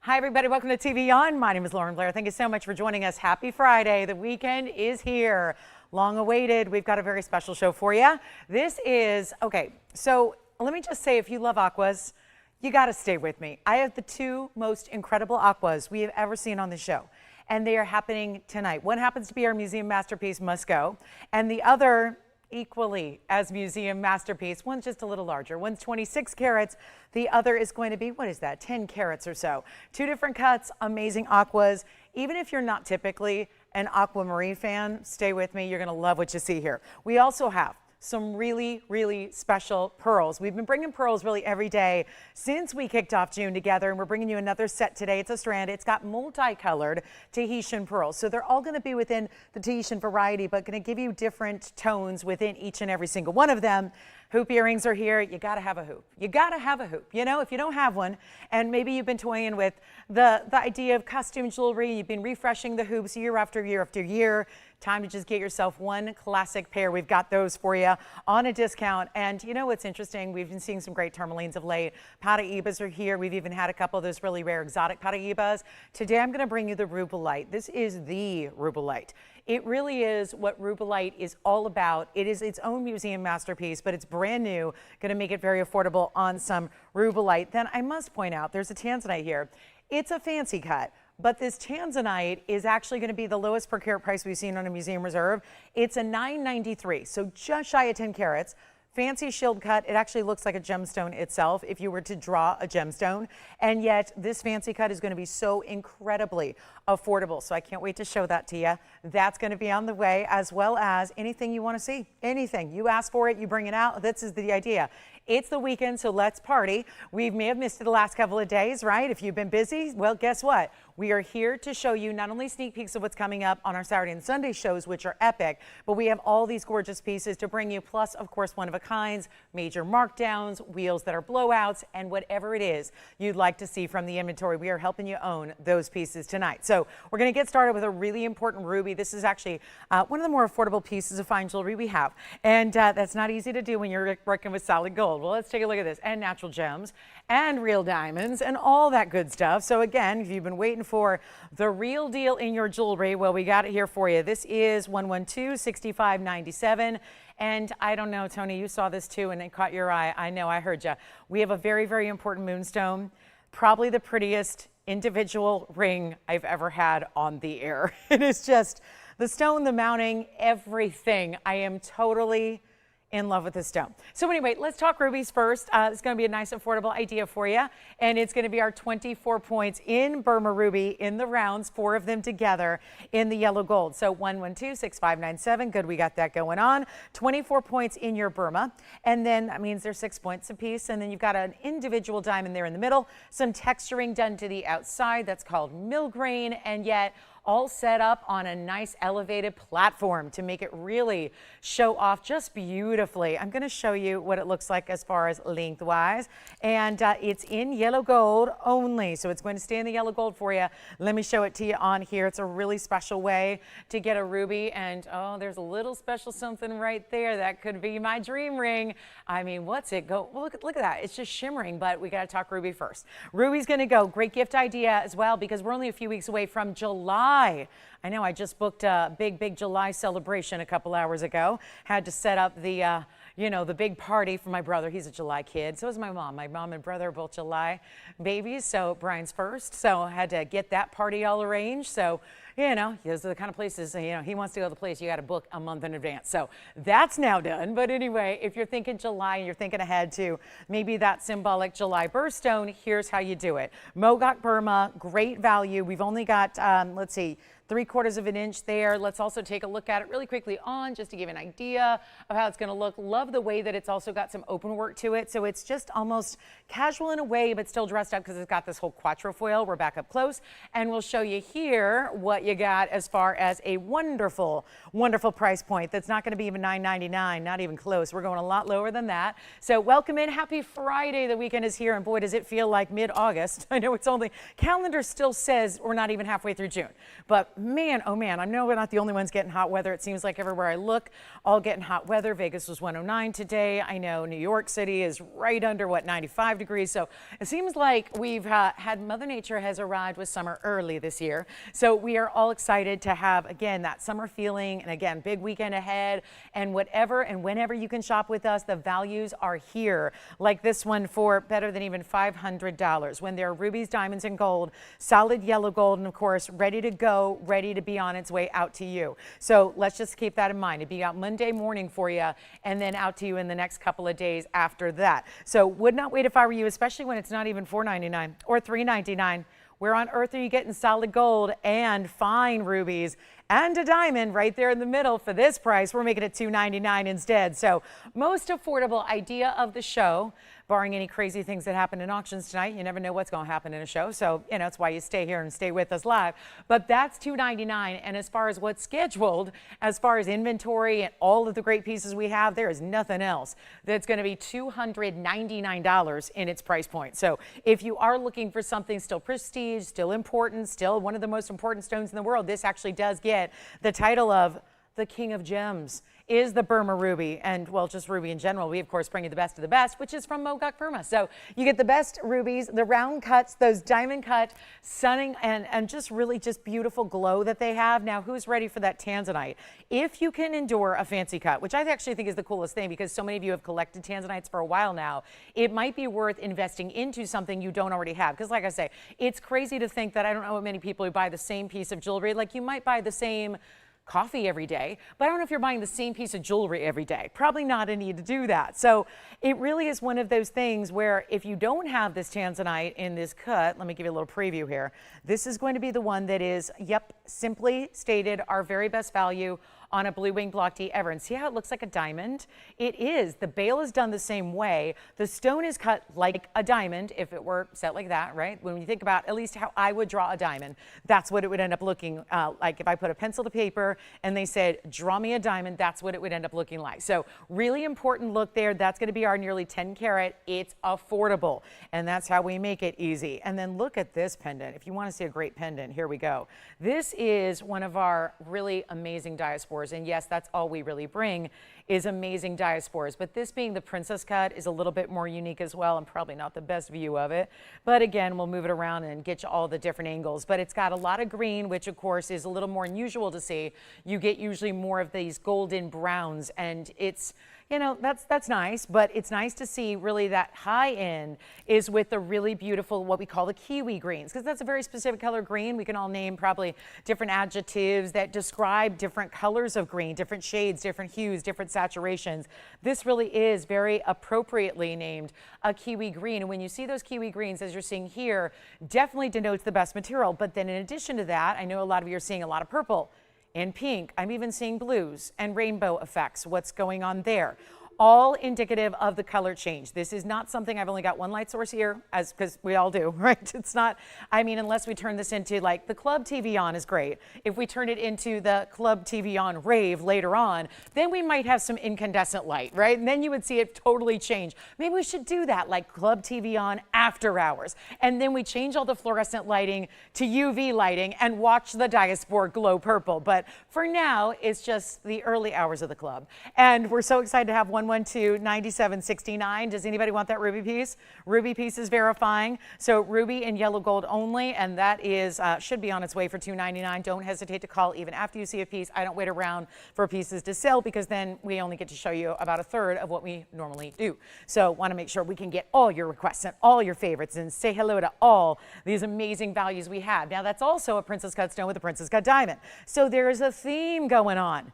Hi, everybody. Welcome to TVON. My name is Blair. Thank you so much for joining us. Happy Friday. The weekend is here. Long awaited. We've got a very special show for you. This is, okay, so let me just say, if you love aquas, you got to stay with me. I have the two most incredible aquas we have ever seen on the show, and they are happening tonight. One happens to be our museum masterpiece, Must Go, and the other equally as museum masterpiece. One's just a little larger. One's 26 carats. The other is going to be, what is that, 10 carats or so. Two different cuts, amazing aquas. Even if you're not typically an aquamarine fan, stay with me. You're going to love what you see here. We also have some really, really special pearls. We've been bringing pearls really every day since we kicked off June together, and we're bringing you another set today. It's a strand. It's got multicolored Tahitian pearls. So they're all going to be within the Tahitian variety, but going to give you different tones within each and every single one of them. Hoop earrings are here. You got to have a hoop. You got to have a hoop. You know, if you don't have one, and maybe you've been toying with the idea of costume jewelry, you've been refreshing the hoops year after year after year, time to just get yourself one classic pair. We've got those for you on a discount. And you know what's interesting? We've been seeing some great tourmalines of late. Paraibas are here. We've even had a couple of those really rare exotic Paraibas. Today I'm going to bring you the rubellite. This is the rubellite. It really is what rubellite is all about. It is its own museum masterpiece, but it's brand new, going to make it very affordable on some rubellite. Then I must point out there's a tanzanite here. It's a fancy cut, but this tanzanite is actually going to be the lowest per carat price we've seen on a museum reserve. It's a $9.93, so just shy of 10 carats. Fancy shield cut. It actually looks like a gemstone itself if you were to draw a gemstone, and yet this fancy cut is going to be so incredibly affordable. So I can't wait to show that to you. That's going to be on the way, as well as anything you want to see. Anything. You ask for it, you bring it out. This is the idea. It's the weekend, so let's party. We may have missed it the last couple of days, right? If you've been busy, well, guess what? We are here to show you not only sneak peeks of what's coming up on our Saturday and Sunday shows, which are epic, but we have all these gorgeous pieces to bring you, plus, of course, one-of-a-kinds, major markdowns, wheels that are blowouts, and whatever it is you'd like to see from the inventory. We are helping you own those pieces tonight. So we're going to get started with a really important ruby. This is actually one of the more affordable pieces of fine jewelry we have, and that's not easy to do when you're working with solid gold. Well, let's take a look at this, and natural gems and real diamonds and all that good stuff. So again, if you've been waiting for the real deal in your jewelry, well, we got it here for you. This is 112-6597. And I don't know, Tony, you saw this too and it caught your eye. I know, I heard you. We have a very, very important moonstone, probably the prettiest individual ring I've ever had on the air. It is just the stone, the mounting, everything. I am totally in love with this stone. So anyway, let's talk rubies first. It's going to be a nice affordable idea for you, and it's going to be our 24 points in Burma ruby in the rounds, 4 of them together in the yellow gold. So 112-6597, good, we got that going on. 24 points in your Burma, and then that means there's 6 points apiece, and then you've got an individual diamond there in the middle, some texturing done to the outside, that's called millgrain, and yet all set up on a nice elevated platform to make it really show off just beautifully. I'm going to show you what it looks like as far as lengthwise, and it's in yellow gold only, so it's going to stay in the yellow gold for you. Let me show it to you on here. It's a really special way to get a ruby, and oh, there's a little special something right there. That could be my dream ring. I mean, what's it go? Well, look at that. It's just shimmering, but we got to talk ruby first. Ruby's going to go. Great gift idea as well, because we're only a few weeks away from July. I know, I just booked a big July celebration a couple hours ago. Had to set up the, you know, the big party for my brother. He's a July kid. So is my mom. My mom and brother are both July babies. So Brian's first. So I had to get that party all arranged. So, you know, those are the kind of places, you know, he wants to go to the place you got to book a month in advance. So that's now done. But anyway, if you're thinking July and you're thinking ahead to maybe that symbolic July birthstone, here's how you do it. Mogok Burma, great value. We've only got, let's see, 3/4 of an inch there. Let's also take a look at it really quickly on, just to give an idea of how it's going to look. Love the way that it's also got some open work to it. So it's just almost casual in a way, but still dressed up because it's got this whole quatrefoil. We're back up close and we'll show you here what you got as far as a wonderful, wonderful price point. That's not going to be even $9.99, not even close. We're going a lot lower than that. So welcome in. Happy Friday. The weekend is here, and boy, does it feel like mid-August. I know it's only, calendar still says we're not even halfway through June, but man, oh man, I know we're not the only ones getting hot weather. It seems like everywhere I look, all getting hot weather. Vegas was 109 today. I know New York City is right under, 95 degrees. So it seems like we've had Mother Nature has arrived with summer early this year. So we are all excited to have, again, that summer feeling. And again, big weekend ahead. And whatever and whenever you can shop with us, the values are here. Like this one for better than even $500 when there are rubies, diamonds, and gold, solid yellow gold, and of course, ready to go, ready to be on its way out to you. So let's just keep that in mind. It'd be out Monday morning for you and then out to you in the next couple of days after that. So would not wait if I were you, especially when it's not even $4.99 or $3.99. Where on earth are you getting solid gold and fine rubies and a diamond right there in the middle for this price? We're making it $2.99 instead. So most affordable idea of the show, barring any crazy things that happen in auctions tonight. You never know what's going to happen in a show. So, you know, it's why you stay here and stay with us live. But that's $2.99. And as far as what's scheduled, as far as inventory and all of the great pieces we have, there is nothing else that's going to be $299 in its price point. So if you are looking for something still prestige, still important, still one of the most important stones in the world, this actually does get the title of the King of Gems. Is the Burma ruby, and well, just ruby in general. We of course bring you the best of the best, which is from Mogok, Burma. So you get the best rubies, the round cuts, those diamond cut, stunning, and just really just beautiful glow that they have. Now, who's ready for that tanzanite? If you can endure a fancy cut, which I actually think is the coolest thing because so many of you have collected tanzanites for a while now, it might be worth investing into something you don't already have. Because like I say, it's crazy to think that I don't know many people who buy the same piece of jewelry. Like you might buy the same coffee every day, but I don't know if you're buying the same piece of jewelry every day. Probably not a need to do that. So it really is one of those things where if you don't have this tanzanite in this cut, let me give you a little preview here. This is going to be the one that is, yep, simply stated, our very best value on a blue wing block D ever. And see how it looks like a diamond? It is. The bail is done the same way. The stone is cut like a diamond if it were set like that, right? When you think about at least how I would draw a diamond, that's what it would end up looking like. If I put a pencil to paper and they said, draw me a diamond, that's what it would end up looking like. So really important look there. That's going to be our nearly 10 karat. It's affordable. And that's how we make it easy. And then look at this pendant. If you want to see a great pendant, here we go. This is one of our really amazing diasporas. And yes, that's all we really bring is amazing diasporas. But this being the princess cut is a little bit more unique as well, and probably not the best view of it. But again, we'll move it around and get you all the different angles. But it's got a lot of green, which of course is a little more unusual to see. You get usually more of these golden browns, and it's, you know, that's nice, but it's nice to see really that high end is with the really beautiful, what we call the kiwi greens, because that's a very specific color green. We can all name probably different adjectives that describe different colors of green, different shades, different hues, different saturations. This really is very appropriately named a kiwi green. And when you see those kiwi greens, as you're seeing here, definitely denotes the best material. But then in addition to that, I know a lot of you are seeing a lot of purple and pink. I'm even seeing blues and rainbow effects. What's going on there? All indicative of the color change. This is not something, I've only got one light source here, as because we all do, right? It's not, I mean, unless we turn this into like the Club TVON is great. If we turn it into the Club TVON rave later on, then we might have some incandescent light, right? And then you would see it totally change. Maybe we should do that, like Club TVON after hours. And then we change all the fluorescent lighting to UV lighting and watch the diaspora glow purple. But for now, it's just the early hours of the club. And we're so excited to have 112-9769. Does anybody want that ruby piece? Ruby piece is verifying. So ruby and yellow gold only, and that is should be on its way for $2.99. Don't hesitate to call even after you see a piece. I don't wait around for pieces to sell because then we only get to show you about a third of what we normally do. So want to make sure we can get all your requests and all your favorites and say hello to all these amazing values we have. Now that's also a princess cut stone with a princess cut diamond. So there is a theme going on.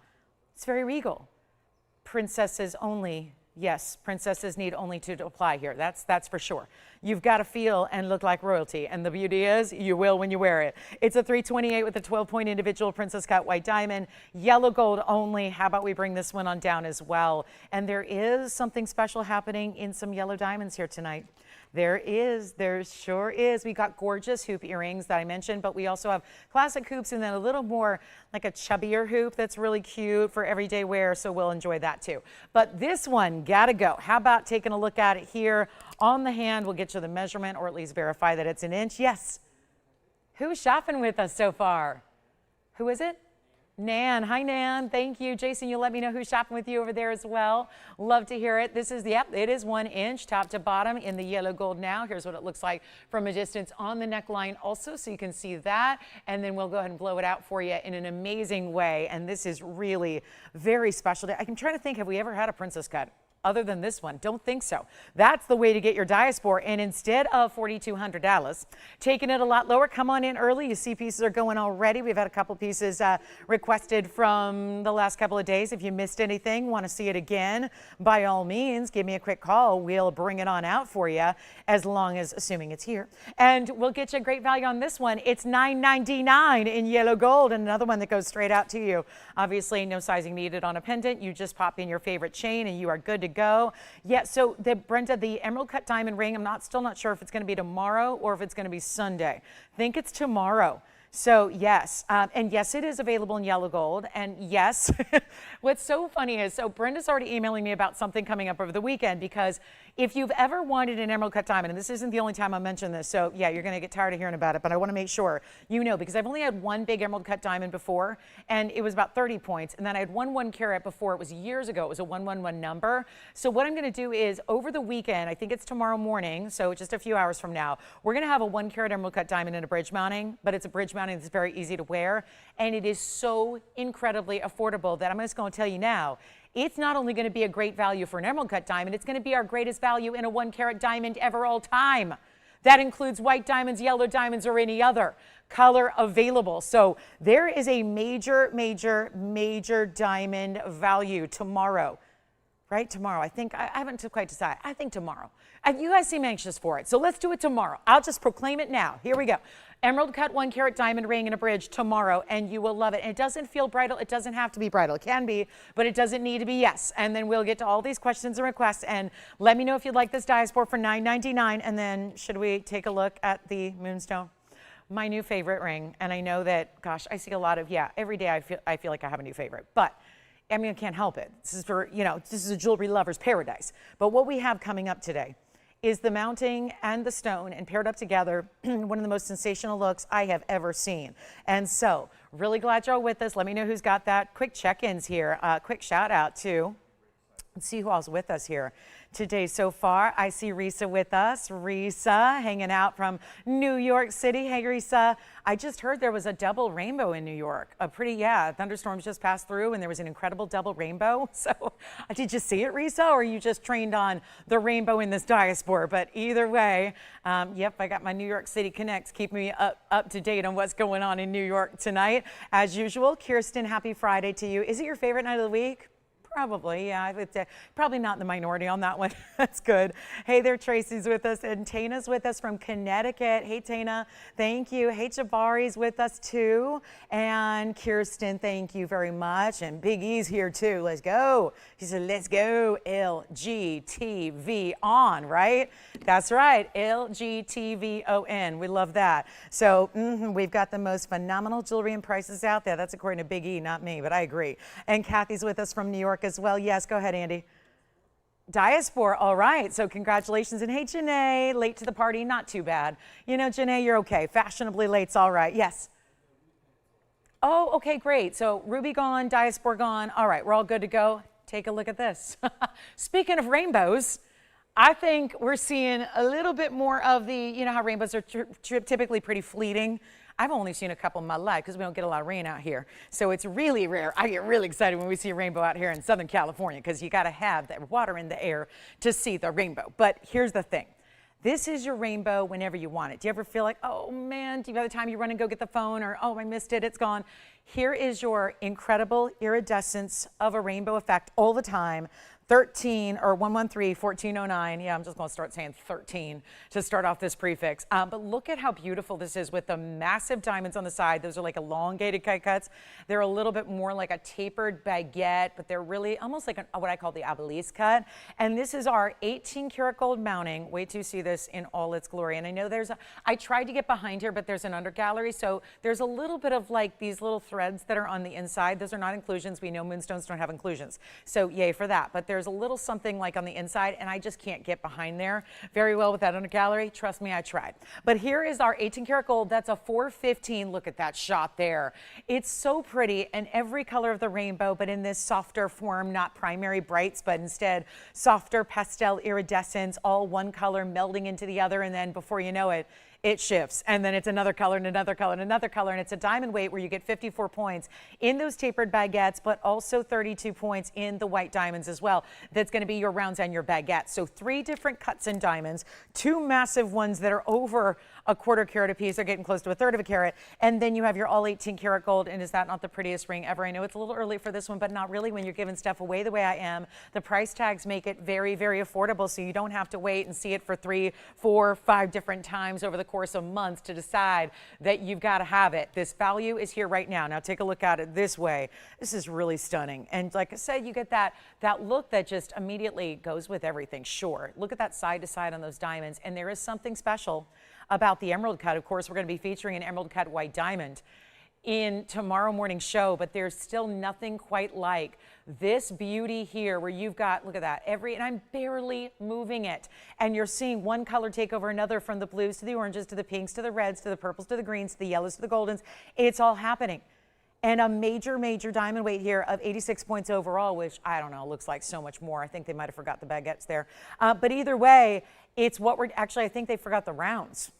It's very regal. Princesses only. Yes, princesses need only to apply here. That's for sure. You've got to feel and look like royalty. And the beauty is you will when you wear it. It's a 328 with a 12-point individual princess cut white diamond, yellow gold only. How about we bring this one on down as well? And there is something special happening in some yellow diamonds here tonight. There sure is. We got gorgeous hoop earrings that I mentioned, but we also have classic hoops and then a little more like a chubbier hoop that's really cute for everyday wear, so we'll enjoy that too. But this one, gotta go. How about taking a look at it here on the hand? We'll get you the measurement or at least verify that it's an inch. Yes. Who's shopping with us so far? Who is it? Nan. Hi, Nan. Thank you. Jason, you'll let me know who's shopping with you over there as well. Love to hear it. This is, yep, it is 1 inch top to bottom in the yellow gold now. Here's what it looks like from a distance on the neckline also, so you can see that. And then we'll go ahead and blow it out for you in an amazing way. And this is really very special. I'm trying to think, have we ever had a princess cut other than this one? Don't think so. That's the way to get your diaspora. And instead of $4,200, taking it a lot lower, come on in early. You see pieces are going already. We've had a couple pieces requested from the last couple of days. If you missed anything, want to see it again, by all means, give me a quick call. We'll bring it on out for you, as long as, assuming it's here. And we'll get you a great value on this one. It's $9.99 in yellow gold, and another one that goes straight out to you. Obviously, no sizing needed on a pendant. You just pop in your favorite chain and you are good to go. Yeah, so Brenda, the emerald cut diamond ring, I'm still not sure if it's going to be tomorrow or if it's going to be Sunday. I think it's tomorrow. So yes, and yes, it is available in yellow gold. And yes, what's so funny is, so Brenda's already emailing me about something coming up over the weekend, because if you've ever wanted an emerald cut diamond, and this isn't the only time I mention this, so yeah, you're going to get tired of hearing about it, but I want to make sure you know, because I've only had one big emerald cut diamond before, and it was about 30 points. And then I had 1 carat before. It was years ago. It was a 111 number. So what I'm going to do is, over the weekend, I think it's tomorrow morning, so just a few hours from now, we're going to have a 1 carat emerald cut diamond in a bridge mounting, but it's a bridge mounting that's very easy to wear, and it is so incredibly affordable that I'm just going to tell you now, it's not only going to be a great value for an emerald cut diamond, it's going to be our greatest value in a 1 carat diamond ever, all time. That includes white diamonds, yellow diamonds, or any other color available. So there is a major, major, major diamond value tomorrow. Right? Tomorrow. I think, I haven't quite decided. I think tomorrow. You guys seem anxious for it. So let's do it tomorrow. I'll just proclaim it now. Here we go. Emerald cut 1 carat diamond ring in a bridge tomorrow, and you will love it. And it doesn't feel bridal. It doesn't have to be bridal. It can be, but it doesn't need to be, yes. And then we'll get to all these questions and requests, and let me know if you'd like this diaspora for $9.99. And then should we take a look at the moonstone? My new favorite ring. And I know that, gosh, I see a lot of, yeah, every day I feel like I have a new favorite. But I mean, I can't help it. This is for, you know, this is a jewelry lover's paradise. But what we have coming up today is the mounting and the stone, and paired up together, one of the most sensational looks I have ever seen. And so, really glad you're all with us. Let me know who's got that. Quick check-ins here. Quick shout out to, let's see who all's with us here today so far. I see Risa with us. Risa hanging out from New York City. Hey, Risa. I just heard there was a double rainbow in New York. A pretty, yeah, thunderstorms just passed through and there was an incredible double rainbow. So did you see it, Risa, or are you just trained on the rainbow in this diaspora? But either way, yep, I got my New York City Connects. Keep me up to date on what's going on in New York tonight. As usual, Kirsten, happy Friday to you. Is it your favorite night of the week? Probably, yeah. It's probably not in the minority on that one. That's good. Hey there, Tracy's with us, and Tana's with us from Connecticut. Hey, Tana, thank you. Hey, Jabari's with us too, and Kirsten, thank you very much. And Big E's here too. Let's go. She said, "Let's go, LGTVON." Right? That's right, LGTVON. We love that. So we've got the most phenomenal jewelry and prices out there. That's according to Big E, not me, but I agree. And Kathy's with us from New York as well. Yes, go ahead, Andy. Diaspora, all right. So congratulations. And hey, Janae, late to the party, not too bad. You know, Janae, you're okay. Fashionably late's all right. Yes. Oh, okay, great. So Ruby gone, Diaspora gone. All right, we're all good to go. Take a look at this. Speaking of rainbows, I think we're seeing a little bit more of the, you know how rainbows are typically pretty fleeting. I've only seen a couple in my life because we don't get a lot of rain out here. So it's really rare. I get really excited when we see a rainbow out here in Southern California because you got to have that water in the air to see the rainbow. But here's the thing. This is your rainbow whenever you want it. Do you ever feel like, oh man, by the time you run and go get the phone, or oh, I missed it, it's gone. Here is your incredible iridescence of a rainbow effect all the time. 13 or 113-1409. Yeah, I'm just going to start saying 13 to start off this prefix. But look at how beautiful this is with the massive diamonds on the side. Those are like elongated kite cuts. They're a little bit more like a tapered baguette, but they're really almost like what I call the obelisk cut. And this is our 18 karat gold mounting. Wait till you see this in all its glory. And I know I tried to get behind here, but there's an under gallery. So there's a little bit of like these little threads that are on the inside. Those are not inclusions. We know moonstones don't have inclusions. So yay for that. But there's there's a little something like on the inside, and I just can't get behind there very well with that under gallery. Trust me, I tried. But here is our 18 karat gold. That's a 415. Look at that shot there. It's so pretty, and every color of the rainbow, but in this softer form, not primary brights, but instead softer pastel iridescence, all one color melding into the other, and then before you know it, it shifts, and then it's another color and another color and another color, and it's a diamond weight where you get 54 points in those tapered baguettes, but also 32 points in the white diamonds as well. That's going to be your rounds and your baguettes. So 3 different cuts in diamonds, 2 massive ones that are over a quarter carat a piece. They're getting close to a third of a carat, and then you have your all 18 karat gold. And is that not the prettiest ring ever? I know it's a little early for this one, but not really when you're giving stuff away the way I am. The price tags make it very, very affordable, so you don't have to wait and see it for 3, 4, 5 different times over the course of months to decide that you've got to have it. This value is here right now. Now take a look at it this way. This is really stunning. And like I said, you get that look that just immediately goes with everything. Sure. Look at that side to side on those diamonds. And there is something special about the emerald cut. Of course, we're going to be featuring an emerald cut white diamond in tomorrow morning's show, but there's still nothing quite like this beauty here where you've got, look at that, and I'm barely moving it, and you're seeing one color take over another, from the blues to the oranges to the pinks to the reds to the purples to the greens to the yellows to the goldens. It's all happening. And a major, major diamond weight here of 86 points overall, which I don't know, looks like so much more. I think they might have forgot the baguettes there. But either way, it's what we're, actually, I think they forgot the rounds.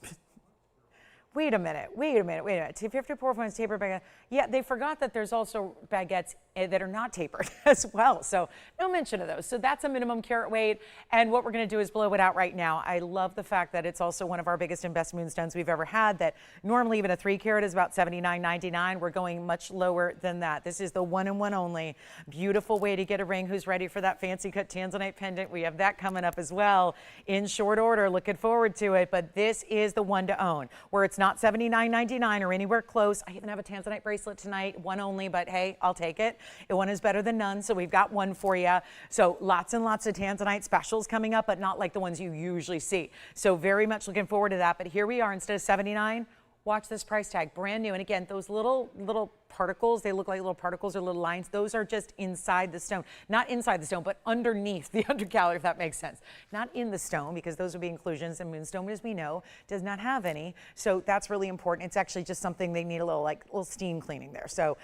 Wait a minute. 54 points tapered baguette. Yeah, they forgot that there's also baguettes that are not tapered as well. So no mention of those. So that's a minimum carat weight. And what we're going to do is blow it out right now. I love the fact that it's also one of our biggest and best moonstones we've ever had, that normally even a 3 carat is about $79.99. We're going much lower than that. This is the one and one only. Beautiful way to get a ring. Who's ready for that fancy cut tanzanite pendant? We have that coming up as well in short order. Looking forward to it. But this is the one to own, where it's not $79.99 or anywhere close. I even have a tanzanite bracelet tonight, one only, but hey, I'll take it. One is better than none, so we've got one for you. So lots and lots of tanzanite specials coming up, but not like the ones you usually see. So very much looking forward to that. But here we are, instead of $79, watch this price tag, brand new. And again, those little particles, they look like little particles or little lines. Those are just inside the stone. Not inside the stone, but underneath the undergallery, if that makes sense. Not in the stone, because those would be inclusions, and moonstone, as we know, does not have any. So that's really important. It's actually just something they need a little steam cleaning there. So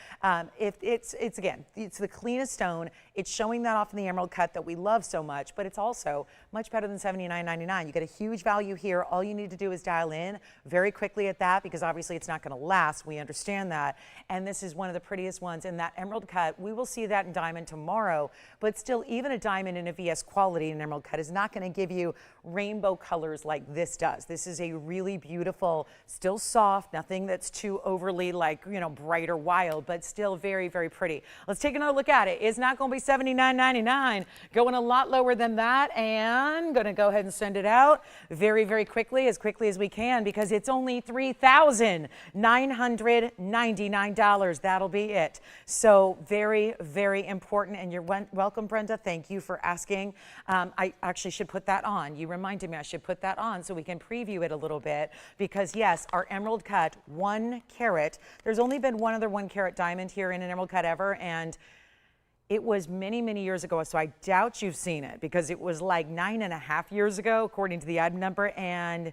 it's the cleanest stone. It's showing that off in the emerald cut that we love so much, but it's also much better than $79.99. You get a huge value here. All you need to do is dial in very quickly at that, because obviously it's not going to last. We understand that. And this is one of the prettiest ones in that emerald cut. We will see that in diamond tomorrow, but still, even a diamond in a VS quality in emerald cut is not going to give you rainbow colors like this does. This is a really beautiful, still soft, nothing that's too overly bright or wild, but still very, very pretty. Let's take another look at it. It's not going to be $79.99, going a lot lower than that, and going to go ahead and send it out very, very quickly as we can, because it's only $3,999. That'll be it. So very, very important. And you're welcome, Brenda. Thank you for asking. I actually should put that on. You reminded me I should put that on so we can preview it a little bit, because yes, our emerald cut 1 carat. There's only been one other 1 carat diamond here in an emerald cut ever, and it was many, many years ago, so I doubt you've seen it, because it was like 9.5 years ago, according to the item number, and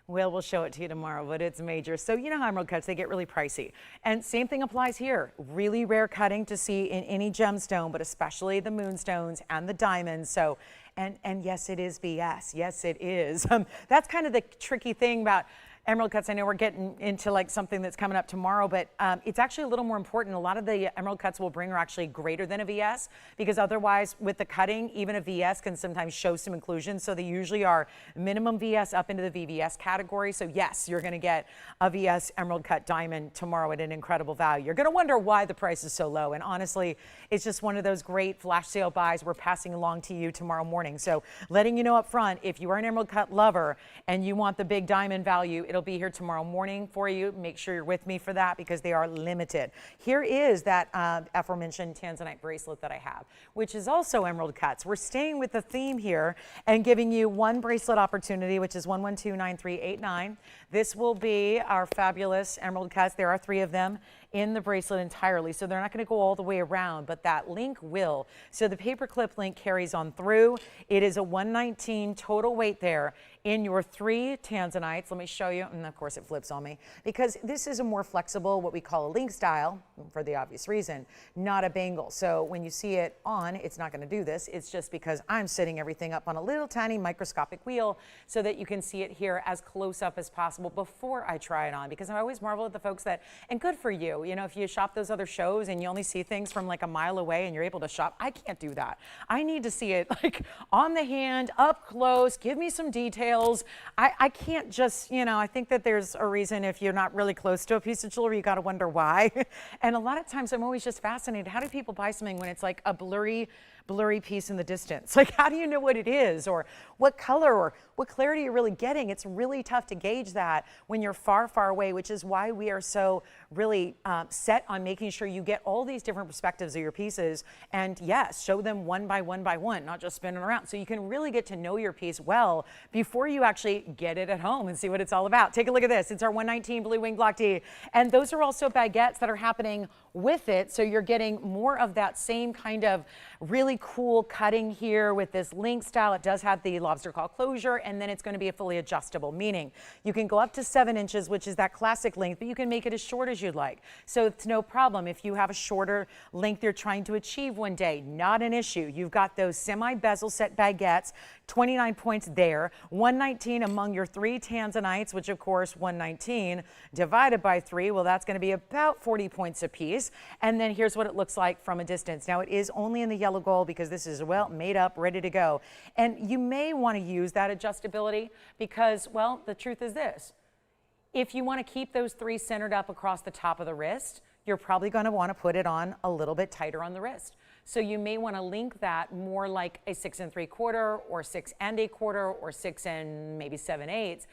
well, we'll show it to you tomorrow, but it's major. So you know how emerald cuts, they get really pricey. And same thing applies here. Really rare cutting to see in any gemstone, but especially the moonstones and the diamonds. So, and yes, it is VS. Yes, it is. That's kind of the tricky thing about emerald cuts. I know we're getting into like something that's coming up tomorrow, but it's actually a little more important. A lot of the emerald cuts we'll bring are actually greater than a VS, because otherwise with the cutting, even a VS can sometimes show some inclusion. So they usually are minimum VS up into the VVS category. So yes, you're going to get a VS emerald cut diamond tomorrow at an incredible value. You're going to wonder why the price is so low. And honestly, it's just one of those great flash sale buys we're passing along to you tomorrow morning. So letting you know up front, if you are an emerald cut lover and you want the big diamond value, it'll be here tomorrow morning for you. Make sure you're with me for that, because they are limited. Here is that aforementioned tanzanite bracelet that I have, which is also emerald cuts. We're staying with the theme here and giving you one bracelet opportunity, which is 1129389. This will be our fabulous emerald cuts. There are 3 of them in the bracelet entirely. So they're not going to go all the way around, but that link will. So the paper clip link carries on through. It is a 119 total weight there in your 3 tanzanites. Let me show you. And of course it flips on me because this is a more flexible, what we call a link style for the obvious reason, not a bangle. So when you see it on, it's not going to do this. It's just because I'm setting everything up on a little tiny microscopic wheel so that you can see it here as close up as possible before I try it on, because I always marvel at the folks that, and good for you, you know, if you shop those other shows and you only see things from like a mile away and you're able to shop, I can't do that. I need to see it like on the hand, up close, give me some details. I can't just, you know, I think that there's a reason if you're not really close to a piece of jewelry, you got to wonder why. And a lot of times I'm always just fascinated. How do people buy something when it's like a blurry piece in the distance? Like, how do you know what it is or what color or what clarity you're really getting? It's really tough to gauge that when you're far, far away, which is why we are so really set on making sure you get all these different perspectives of your pieces. And yes, show them one by one by one, not just spinning around. So you can really get to know your piece well before you actually get it at home and see what it's all about. Take a look at this. It's our 119 Blue Wing Block D. And those are also baguettes that are happening with it. So you're getting more of that same kind of really cool cutting here with this link style. It does have the lobster claw closure, and then it's going to be a fully adjustable, meaning you can go up to 7 inches, which is that classic length, but you can make it as short as you'd like. So it's no problem. If you have a shorter length you're trying to achieve one day, not an issue. You've got those semi-bezel set baguettes, 29 points there, 119 among your 3 tanzanites, which of course 119 divided by 3, well, that's going to be about 40 points apiece. And then here's what it looks like from a distance. Now it is only in the yellow gold because this is well made up, ready to go. And you may want to use that adjustability because, well, the truth is this. If you want to keep those 3 centered up across the top of the wrist, you're probably going to want to put it on a little bit tighter on the wrist. So you may want to link that more like a 6 3/4 or 6 1/4 or 6 maybe 7/8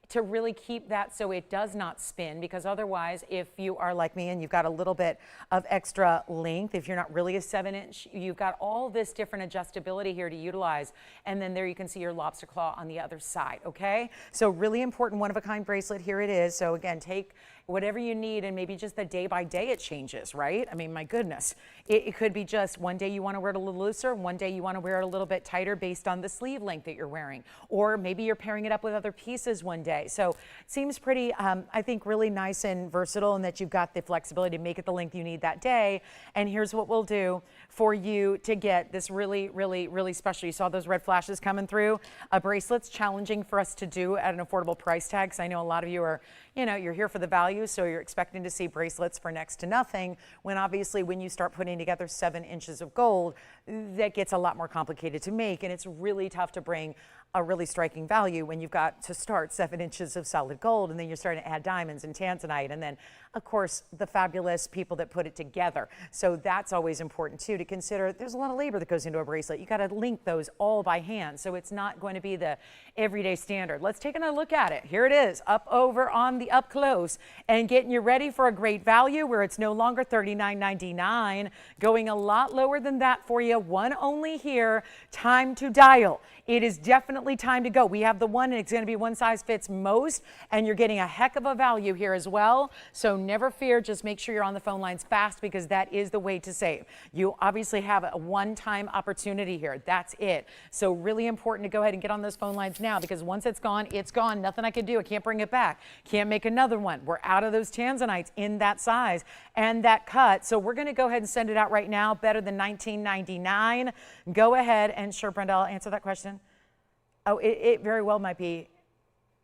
to really keep that so it does not spin, because otherwise, if you are like me and you've got a little bit of extra length, if you're not really a 7-inch, you've got all this different adjustability here to utilize. And then there you can see your lobster claw on the other side, okay? So really important one-of-a-kind bracelet, here it is. So again, take whatever you need, and maybe just the day by day it changes, right? I mean, my goodness. It could be just one day you want to wear it a little looser, one day you want to wear it a little bit tighter based on the sleeve length that you're wearing, or maybe you're pairing it up with other pieces one day. So it seems pretty, I think, really nice and versatile, in that you've got the flexibility to make it the length you need that day. And here's what we'll do for you to get this really, really, really special. You saw those red flashes coming through. A bracelet's challenging for us to do at an affordable price tag, because I know a lot of you are, you know, you're here for the value, so you're expecting to see bracelets for next to nothing, when obviously when you start putting together 7 inches of gold, that gets a lot more complicated to make, and it's really tough to bring a really striking value when you've got to start 7 inches of solid gold, and then you're starting to add diamonds and tanzanite, and then of course the fabulous people that put it together. So that's always important too to consider. There's a lot of labor that goes into a bracelet. You got to link those all by hand, so it's not going to be the everyday standard. Let's take another look at it. Here it is, up over on the up close, and getting you ready for a great value where it's no longer $39.99, going a lot lower than that for you. One only here. Time to dial. It is definitely time to go. We have the one, and it's going to be one size fits most, and you're getting a heck of a value here as well. So never fear, just make sure you're on the phone lines fast, because that is the way to save. You obviously have a one-time opportunity here. That's it. So really important to go ahead and get on those phone lines now, because once it's gone, it's gone. Nothing I can do. I can't bring it back. Can't make another one. We're out of those tanzanites in that size and that cut. So we're going to go ahead and send it out right now. Better than $19.99. Go ahead and, sure, Brenda, I'll answer that question. Oh, it very well might be.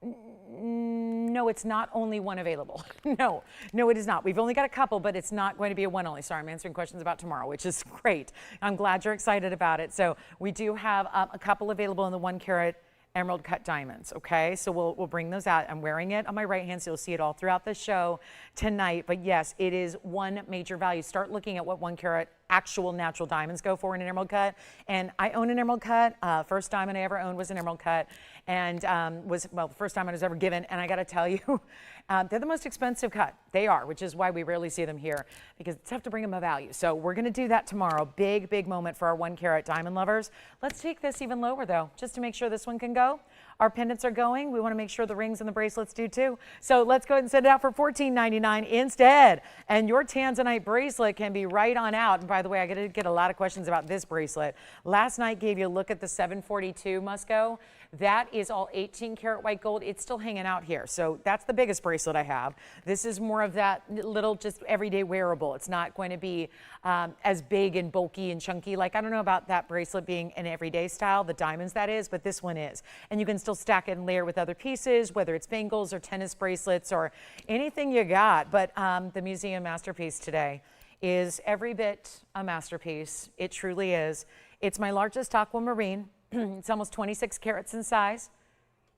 No, it's not only one available. No, it is not. We've only got a couple, but it's not going to be a one only. Sorry, I'm answering questions about tomorrow, which is great. I'm glad you're excited about it. So we do have a couple available in the 1 carat emerald cut diamonds, okay? So we'll bring those out. I'm wearing it on my right hand, so you'll see it all throughout the show tonight. But yes, it is one major value. Start looking at what 1 carat actual natural diamonds go for in an emerald cut. And I own an emerald cut. First diamond I ever owned was an emerald cut, and was, well, the first time I was ever given. And I got to tell you, they're the most expensive cut. They are, which is why we rarely see them here, because it's tough to bring them a value. So we're going to do that tomorrow. Big, big moment for our 1 carat diamond lovers. Let's take this even lower though, just to make sure this one can go. our pendants are going. We want to make sure the rings and the bracelets do too. So let's go ahead and send it out for $14.99 instead. And your Tanzanite bracelet can be right on out. And by the way, I get a lot of questions about this bracelet. Last night gave you a look at the 742 Musco. That is all 18 karat white gold. It's still hanging out here. So that's the biggest bracelet I have. This is more of that little just everyday wearable. It's not going to be as big and bulky and chunky. Like, I don't know about that bracelet being an everyday style, the diamonds that is, but this one is. And you can still stack it and layer with other pieces, whether it's bangles or tennis bracelets or anything you got. But the museum masterpiece today is every bit a masterpiece. It truly is. It's my largest aquamarine. It's almost 26 carats in size,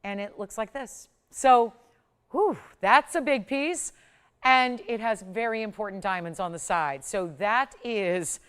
and it looks like this. So, whew, that's a big piece, and it has very important diamonds on the side. So that is,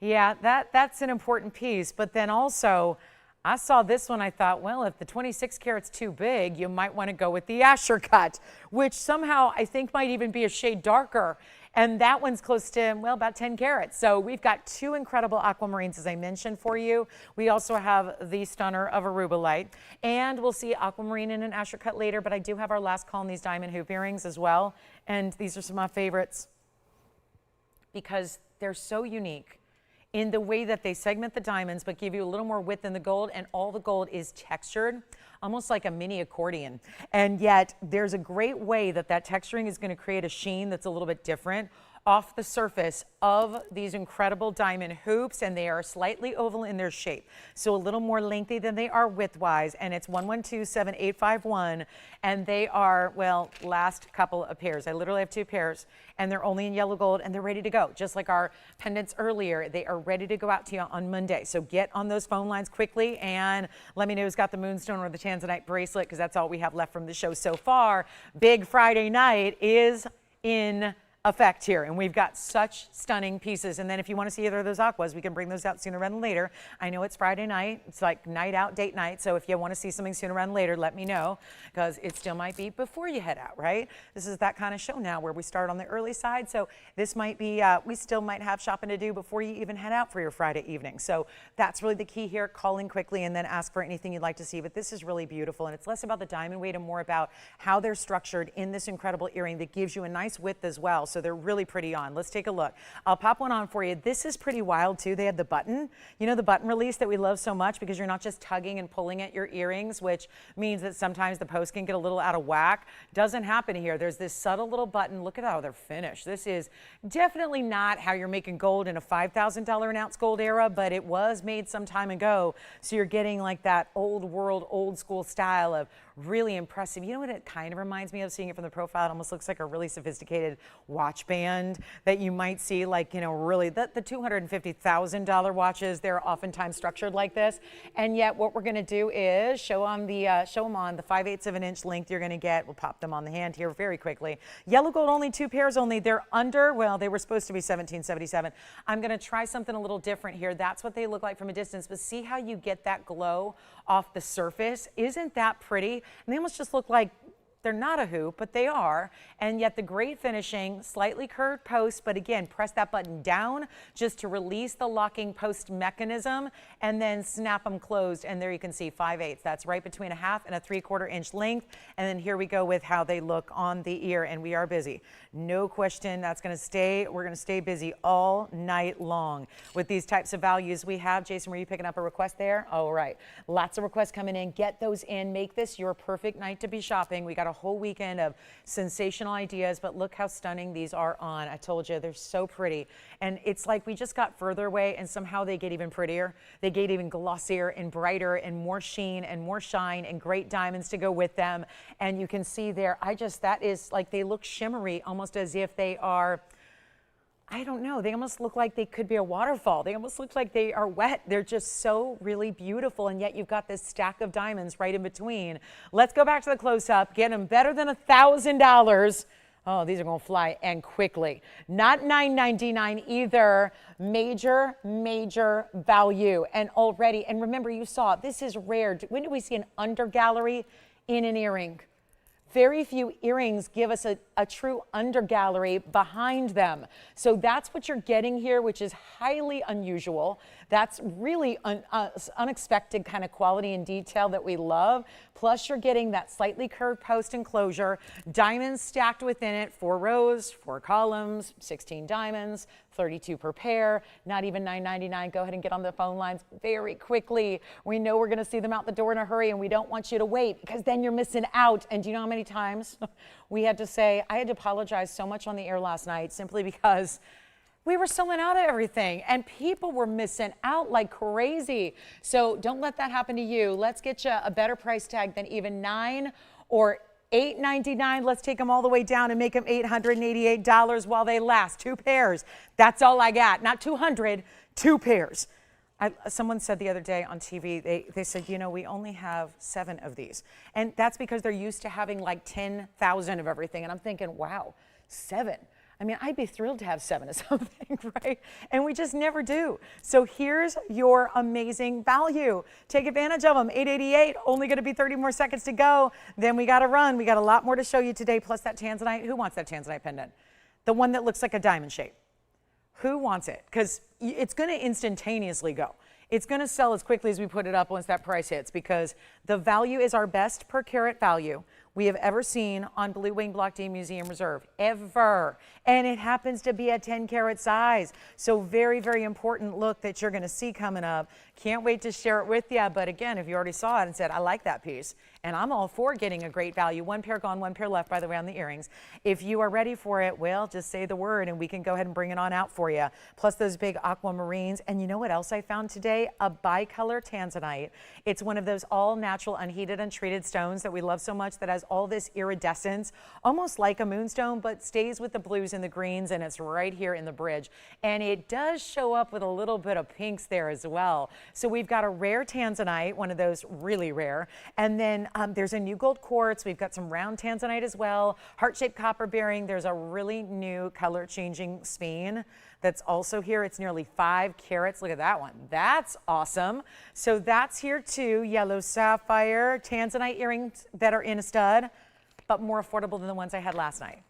yeah, that's an important piece. But then also, I saw this one, I thought, well, if the 26 carat's too big, you might want to go with the Asher cut, which somehow I think might even be a shade darker. And that one's close to, well, about 10 carats. So we've got two incredible aquamarines, as I mentioned for you. We also have the stunner of Arubalite. And we'll see aquamarine in an Asher cut later, but I do have our last call on these diamond hoop earrings as well. And these are some of my favorites because they're so unique in the way that they segment the diamonds but give you a little more width in the gold, and all the gold is textured, almost like a mini accordion. And yet there's a great way that that texturing is going to create a sheen that's a little bit different off the surface of these incredible diamond hoops, and they are slightly oval in their shape. So a little more lengthy than they are width-wise, and it's 1127851, and they are, well, last couple of pairs. I literally have two pairs, and they're only in yellow gold, and they're ready to go. Just like our pendants earlier, they are ready to go out to you on Monday. So get on those phone lines quickly and let me know who's got the moonstone or the Tanzanite bracelet, because that's all we have left from the show so far. Big Friday night is in effect here, and we've got such stunning pieces. And then if you want to see either of those aquas, we can bring those out sooner rather than later. I know it's Friday night, it's like night out, date night, so if you want to see something sooner rather than later, let me know, because it still might be before you head out, right? This is that kind of show now where we start on the early side, so this might be, we still might have shopping to do before you even head out for your Friday evening. So that's really the key here. Call in quickly and then ask for anything you'd like to see. But this is really beautiful, and it's less about the diamond weight and more about how they're structured in this incredible earring that gives you a nice width as well. So they're really pretty on. Let's take a look. I'll pop one on for you. This is pretty wild too. They have the button, you know, the button release that we love so much, because you're not just tugging and pulling at your earrings, which means that sometimes the post can get a little out of whack. Doesn't happen here. There's this subtle little button. Look at how they're finished. This is definitely not how you're making gold in a $5,000 an ounce gold era, but it was made some time ago. So you're getting like that old world, old school style of really impressive. You know what it kind of reminds me of, seeing it from the profile? It almost looks like a really sophisticated watch band that you might see, like, you know, really the $250,000 watches, they're oftentimes structured like this. And yet what we're going to do is show them on the 5/8 of an inch length you're going to get. We'll pop them on the hand here very quickly. Yellow gold only, 2 pairs only. They're under, well, they were supposed to be $17.77. I'm going to try something a little different here. That's what they look like from a distance, but see how you get that glow off the surface? Isn't that pretty? And they almost just look like they're not a hoop, but they are. And yet the great finishing, slightly curved post, but again, press that button down just to release the locking post mechanism and then snap them closed. And there you can see 5/8. That's right between a 1/2 and a 3/4 inch length. And then here we go with how they look on the ear, and we are busy. No question, that's gonna stay, we're gonna stay busy all night long with these types of values we have. Jason, were you picking up a request there? All right, lots of requests coming in. Get those in, make this your perfect night to be shopping. We got a whole weekend of sensational ideas, but look how stunning these are on. I told you, they're so pretty. And it's like we just got further away and somehow they get even prettier. They get even glossier and brighter and more sheen and more shine and great diamonds to go with them. And you can see there, that is like, they look shimmery, almost as if they are, I don't know, they almost look like they could be a waterfall. They almost look like they are wet. They're just so really beautiful, and yet you've got this stack of diamonds right in between. Let's go back to the close-up. Get them better than $1,000. Oh, these are going to fly, and quickly. Not $9.99 either. Major, major value. And already, and remember, you saw, this is rare. When do we see an under gallery in an earring? Very few earrings give us a true under gallery behind them. So that's what you're getting here, which is highly unusual. That's really unexpected kind of quality and detail that we love. Plus you're getting that slightly curved post enclosure, diamonds stacked within it, 4 rows, 4 columns, 16 diamonds, 32 per pair, not even $9.99. Go ahead and get on the phone lines very quickly. We know we're going to see them out the door in a hurry, and we don't want you to wait because then you're missing out. And do you know how many times we had to say, I had to apologize so much on the air last night simply because we were selling out of everything and people were missing out like crazy. So don't let that happen to you. Let's get you a better price tag than even $9 or $8.99. Let's take them all the way down and make them $888 while they last. 2 pairs. That's all I got. Not 200, 2 pairs. Someone said the other day on TV, they said, you know, we only have 7 of these. And that's because they're used to having like 10,000 of everything. And I'm thinking, wow, 7. I mean, I'd be thrilled to have 7 of something, right? And we just never do. So here's your amazing value. Take advantage of them. $888, only going to be 30 more seconds to go. Then we got to run. We got a lot more to show you today, plus that tanzanite. Who wants that tanzanite pendant? The one that looks like a diamond shape. Who wants it? Because it's going to instantaneously go. It's going to sell as quickly as we put it up once that price hits, because the value is our best per carat value we have ever seen on Blue Wing Block D Museum Reserve, ever. And it happens to be a 10 carat size. So very, very important look that you're going to see coming up. Can't wait to share it with you. But again, if you already saw it and said, I like that piece, and I'm all for getting a great value. 1 pair gone, 1 pair left, by the way, on the earrings. If you are ready for it, well, just say the word and we can go ahead and bring it on out for you. Plus those big aquamarines. And you know what else I found today? A bicolor tanzanite. It's one of those all natural, unheated, untreated stones that we love so much that has all this iridescence, almost like a moonstone, but stays with the blues and the greens, and it's right here in the bridge. And it does show up with a little bit of pinks there as well. So we've got a rare tanzanite, one of those really rare, and then there's a new gold quartz. We've got some round tanzanite as well, heart-shaped copper bearing. There's a really new color changing speen that's also here. It's nearly 5 carats. Look at that one. That's awesome. So that's here too. Yellow sapphire tanzanite earrings that are in a stud, but more affordable than the ones I had last night.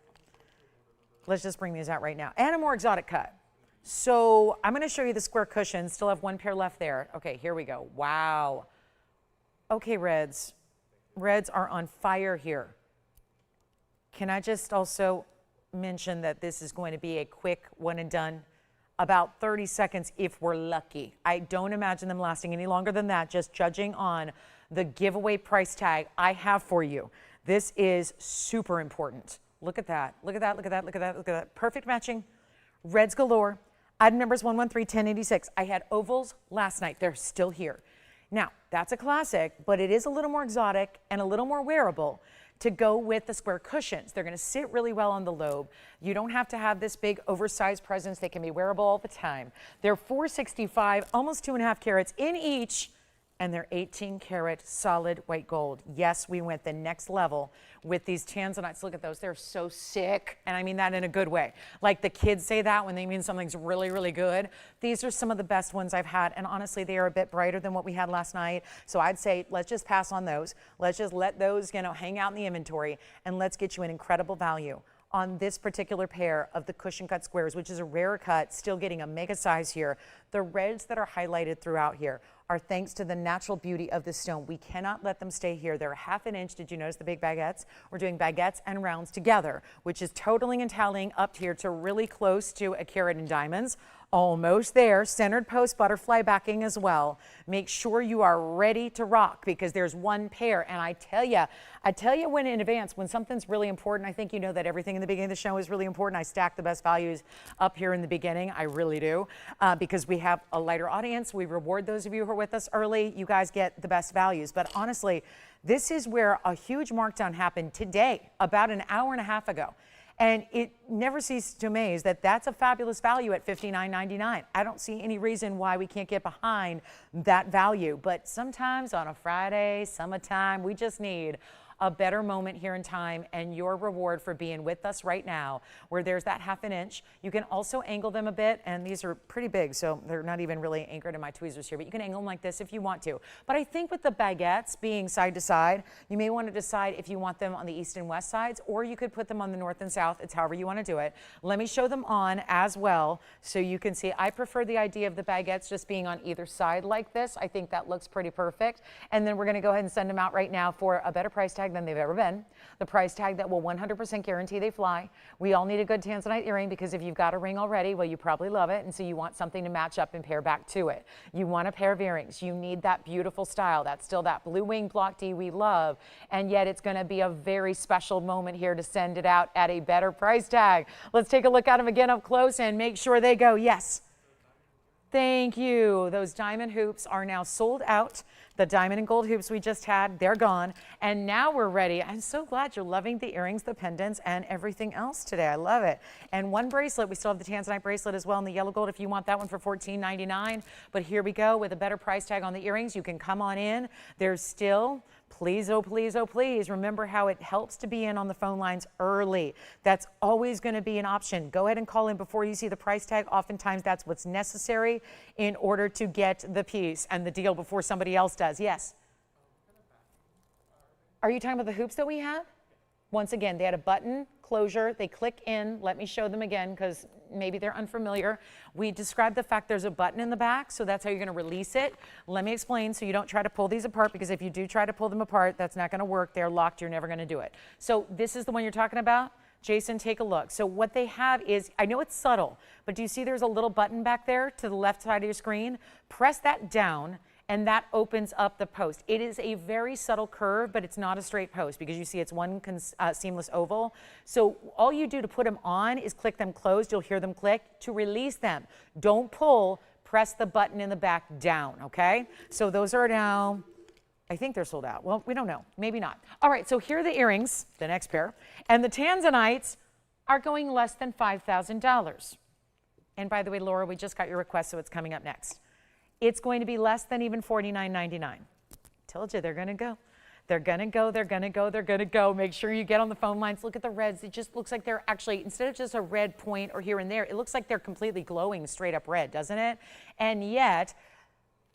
Let's just bring these out right now. And a more exotic cut. So I'm going to show you the square cushions. Still have 1 pair left there. Okay, here we go. Wow. Okay, Reds. Reds are on fire here. Can I just also mention that this is going to be a quick one and done, about 30 seconds if we're lucky. I don't imagine them lasting any longer than that, just judging on the giveaway price tag I have for you. This is super important. Look at that. Look at that. Look at that. Look at that. Look at that. Perfect matching. Reds galore. Item numbers 113-1086. I had ovals last night. They're still here. Now, that's a classic, but it is a little more exotic and a little more wearable to go with the square cushions. They're going to sit really well on the lobe. You don't have to have this big oversized presence. They can be wearable all the time. They're $465, almost 2.5 carats in each, and they're 18 karat solid white gold. Yes, we went the next level with these tanzanites. Look at those. They're so sick, and I mean that in a good way. Like the kids say that when they mean something's really, really good. These are some of the best ones I've had, and honestly, they are a bit brighter than what we had last night. So I'd say let's just pass on those. Let's just let those, you know, hang out in the inventory, and let's get you an incredible value on this particular pair of the cushion cut squares, which is a rare cut, still getting a mega size here. The reds that are highlighted throughout here are thanks to the natural beauty of this stone. We cannot let them stay here. They're 1/2 inch. Did you notice the big baguettes? We're doing baguettes and rounds together, which is totaling and tallying up here to really close to a carat in diamonds. Almost there. Centered post butterfly backing as well. Make sure you are ready to rock because there's 1 pair. And I tell you when in advance, when something's really important, I think you know that everything in the beginning of the show is really important. I stack the best values up here in the beginning. I really do because we have a lighter audience. We reward those of you who are with us early. You guys get the best values. But honestly, this is where a huge markdown happened today, about an hour and a half ago. And it never ceases to amaze that that's a fabulous value at $59.99. I don't see any reason why we can't get behind that value. But sometimes on a Friday, summertime, we just need a better moment here in time and your reward for being with us right now, where there's that 1/2 inch. You can also angle them a bit, and these are pretty big, so they're not even really anchored in my tweezers here, but you can angle them like this if you want to. But I think with the baguettes being side to side, you may want to decide if you want them on the east and west sides, or you could put them on the north and south. It's however you want to do it. Let me show them on as well so you can see. I prefer the idea of the baguettes just being on either side like this. I think that looks pretty perfect. And then we're going to go ahead and send them out right now for a better price tag than they've ever been. The price tag that will 100% guarantee they fly. We all need a good tanzanite earring, because if you've got a ring already, well, you probably love it, and so you want something to match up and pair back to it. You want a pair of earrings. You need that beautiful style. That's still that blue wing block D we love, and yet it's going to be a very special moment here to send it out at a better price tag. Let's take a look at them again up close and make sure they go. Yes. Thank you. Those diamond hoops are now sold out. The diamond and gold hoops we just had, they're gone. And now we're ready. I'm so glad you're loving the earrings, the pendants, and everything else today. I love it. And one bracelet, we still have the tanzanite bracelet as well in the yellow gold if you want that one for $14.99. But here we go with a better price tag on the earrings. You can come on in. There's still, please, oh please, oh please, remember how it helps to be in on the phone lines early. That's always going to be an option. Go ahead and call in before you see the price tag. Oftentimes that's what's necessary in order to get the piece and the deal before somebody else does. Yes? Are you talking about the hoops that we have? Once again, they had a button closure. They click in. Let me show them again because maybe they're unfamiliar. We described the fact there's a button in the back, so that's how you're going to release it. Let me explain so you don't try to pull these apart, because if you do try to pull them apart, that's not going to work. They're locked. You're never going to do it. So this is the one you're talking about. Jason, take a look. So what they have is, I know it's subtle, but do you see there's a little button back there to the left side of your screen? Press that down, and that opens up the post. It is a very subtle curve, but it's not a straight post, because you see it's one seamless oval. So all you do to put them on is click them closed. You'll hear them click. To release them, don't pull, press the button in the back down, okay? So those are now, I think they're sold out. Well, we don't know, maybe not. All right, so here are the earrings, the next pair, and the tanzanites are going less than $5,000. And by the way, Laura, we just got your request, so it's coming up next. It's going to be less than even $49.99. Told you they're going to go. They're going to go, they're going to go, they're going to go. Make sure you get on the phone lines. Look at the reds. It just looks like they're actually, instead of just a red point or here and there, it looks like they're completely glowing straight up red, doesn't it? And yet,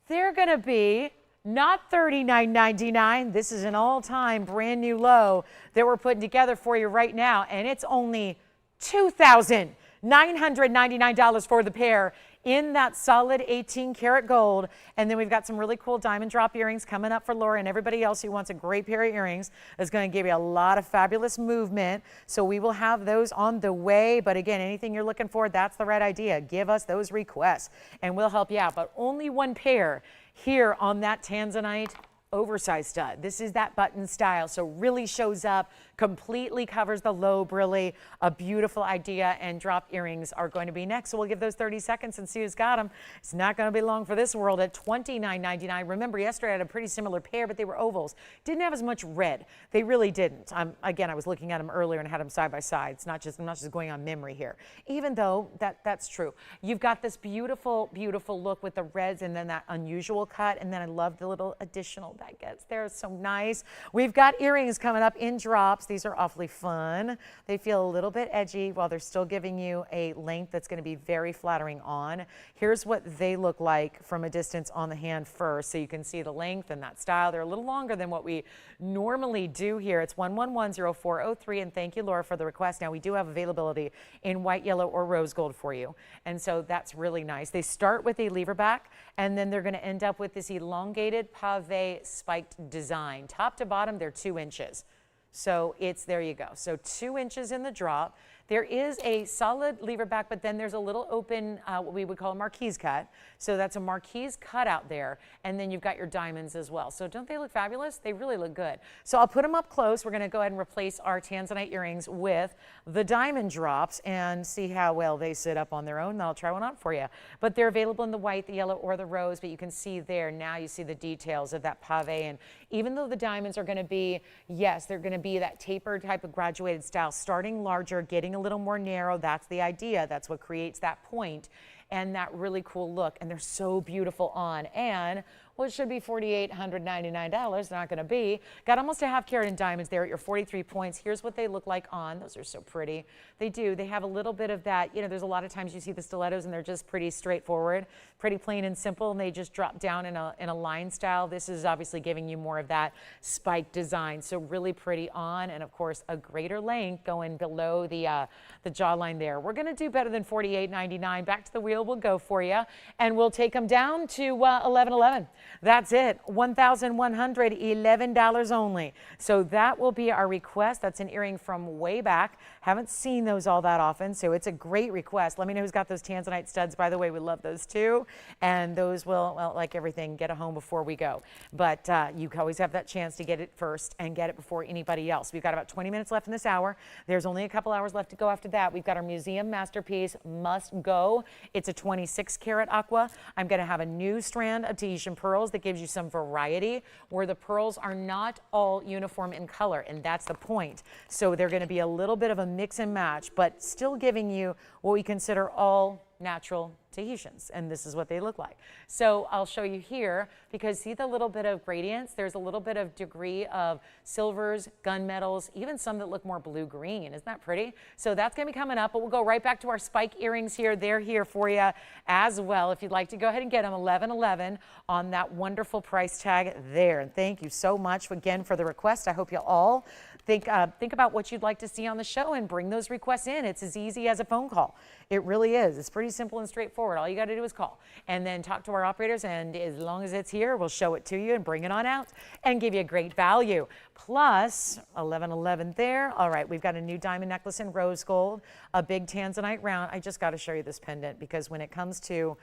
they're going to be not $39.99. This is an all-time brand new low that we're putting together for you right now, and it's only $2,999 for the pair in that solid 18 karat gold. And then we've got some really cool diamond drop earrings coming up for Laura and everybody else who wants a great pair of earrings. It's going to give you a lot of fabulous movement. So we will have those on the way. But again, anything you're looking for, that's the right idea. Give us those requests and we'll help you out. But only one pair here on that tanzanite oversized stud. This is that button style, so really shows up, completely covers the lobe, really a beautiful idea. And drop earrings are going to be next, so we'll give those 30 seconds and see who's got them. It's not going to be long for this world at $29.99. Remember, yesterday I had a pretty similar pair, but they were ovals. Didn't have as much red. They really didn't. Again, I was looking at them earlier and had them side by side. It's not just, I'm not just going on memory here, even though that's true. You've got this beautiful, beautiful look with the reds and then that unusual cut, and then I love the little additional baguettes. They're so nice. We've got earrings coming up in drops. These are awfully fun. They feel a little bit edgy while they're still giving you a length that's going to be very flattering on. Here's what they look like from a distance on the hand first, so you can see the length and that style. They're a little longer than what we normally do here. It's 1110403, and thank you, Laura, for the request. Now, we do have availability in white, yellow, or rose gold for you, and so that's really nice. They start with a lever back, and then they're going to end up with this elongated pave spiked design. Top to bottom, they're 2 inches. So it's, there you go. So 2 inches in the drop. There is a solid lever back, but then there's a little open, what we would call a marquise cut. So that's a marquise cut out there. And then you've got your diamonds as well. So don't they look fabulous? They really look good. So I'll put them up close. We're going to go ahead and replace our tanzanite earrings with the diamond drops and see how well they sit up on their own. And I'll try one on for you. But they're available in the white, the yellow, or the rose. But you can see there, now you see the details of that pave. And even though the diamonds are going to be, yes, they're going to be that tapered type of graduated style, starting larger, getting a little more narrow. That's the idea. That's what creates that point and that really cool look. And they're so beautiful on. And well, it should be $4,899. They're not going to be. Got almost a half carat in diamonds there at your 43 points. Here's what they look like on. Those are so pretty. They do. They have a little bit of that. You know, there's a lot of times you see the stilettos and they're just pretty straightforward, pretty plain and simple, and they just drop down in a line style. This is obviously giving you more of that spike design. So really pretty on, and of course a greater length going below the jawline there. We're going to do better than $48.99. Back to the wheel we'll go for you, and we'll take them down to $11.11. That's it. $1,111 only. So that will be our request. That's an earring from way back. Haven't seen those all that often, so it's a great request. Let me know who's got those tanzanite studs. By the way, we love those too, and those will, well, like everything, get a home before we go. But you always have that chance to get it first and get it before anybody else. We've got about 20 minutes left in this hour. There's only a couple hours left to go after that. We've got our museum masterpiece, Must Go. It's a 26 karat aqua. I'm going to have a new strand of Tahitian pearls that gives you some variety, where the pearls are not all uniform in color, and that's the point. So they're going to be a little bit of a mix and match, but still giving you what we consider all natural Tahitians, and this is what they look like. So I'll show you here, because see the little bit of gradients? There's a little bit of degree of silvers, gunmetals, even some that look more blue-green. Isn't that pretty? So that's going to be coming up, but we'll go right back to our spike earrings here. They're here for you as well. If you'd like to go ahead and get them, $11.11 on that wonderful price tag there. And thank you so much again for the request. I hope you all think about what you'd like to see on the show and bring those requests in. It's as easy as a phone call. It really is. It's pretty simple and straightforward. All you got to do is call and then talk to our operators, and as long as it's here, we'll show it to you and bring it on out and give you a great value. Plus $11.11 there. All right, we've got a new diamond necklace in rose gold, a big tanzanite round. I just got to show you this pendant, because when it comes to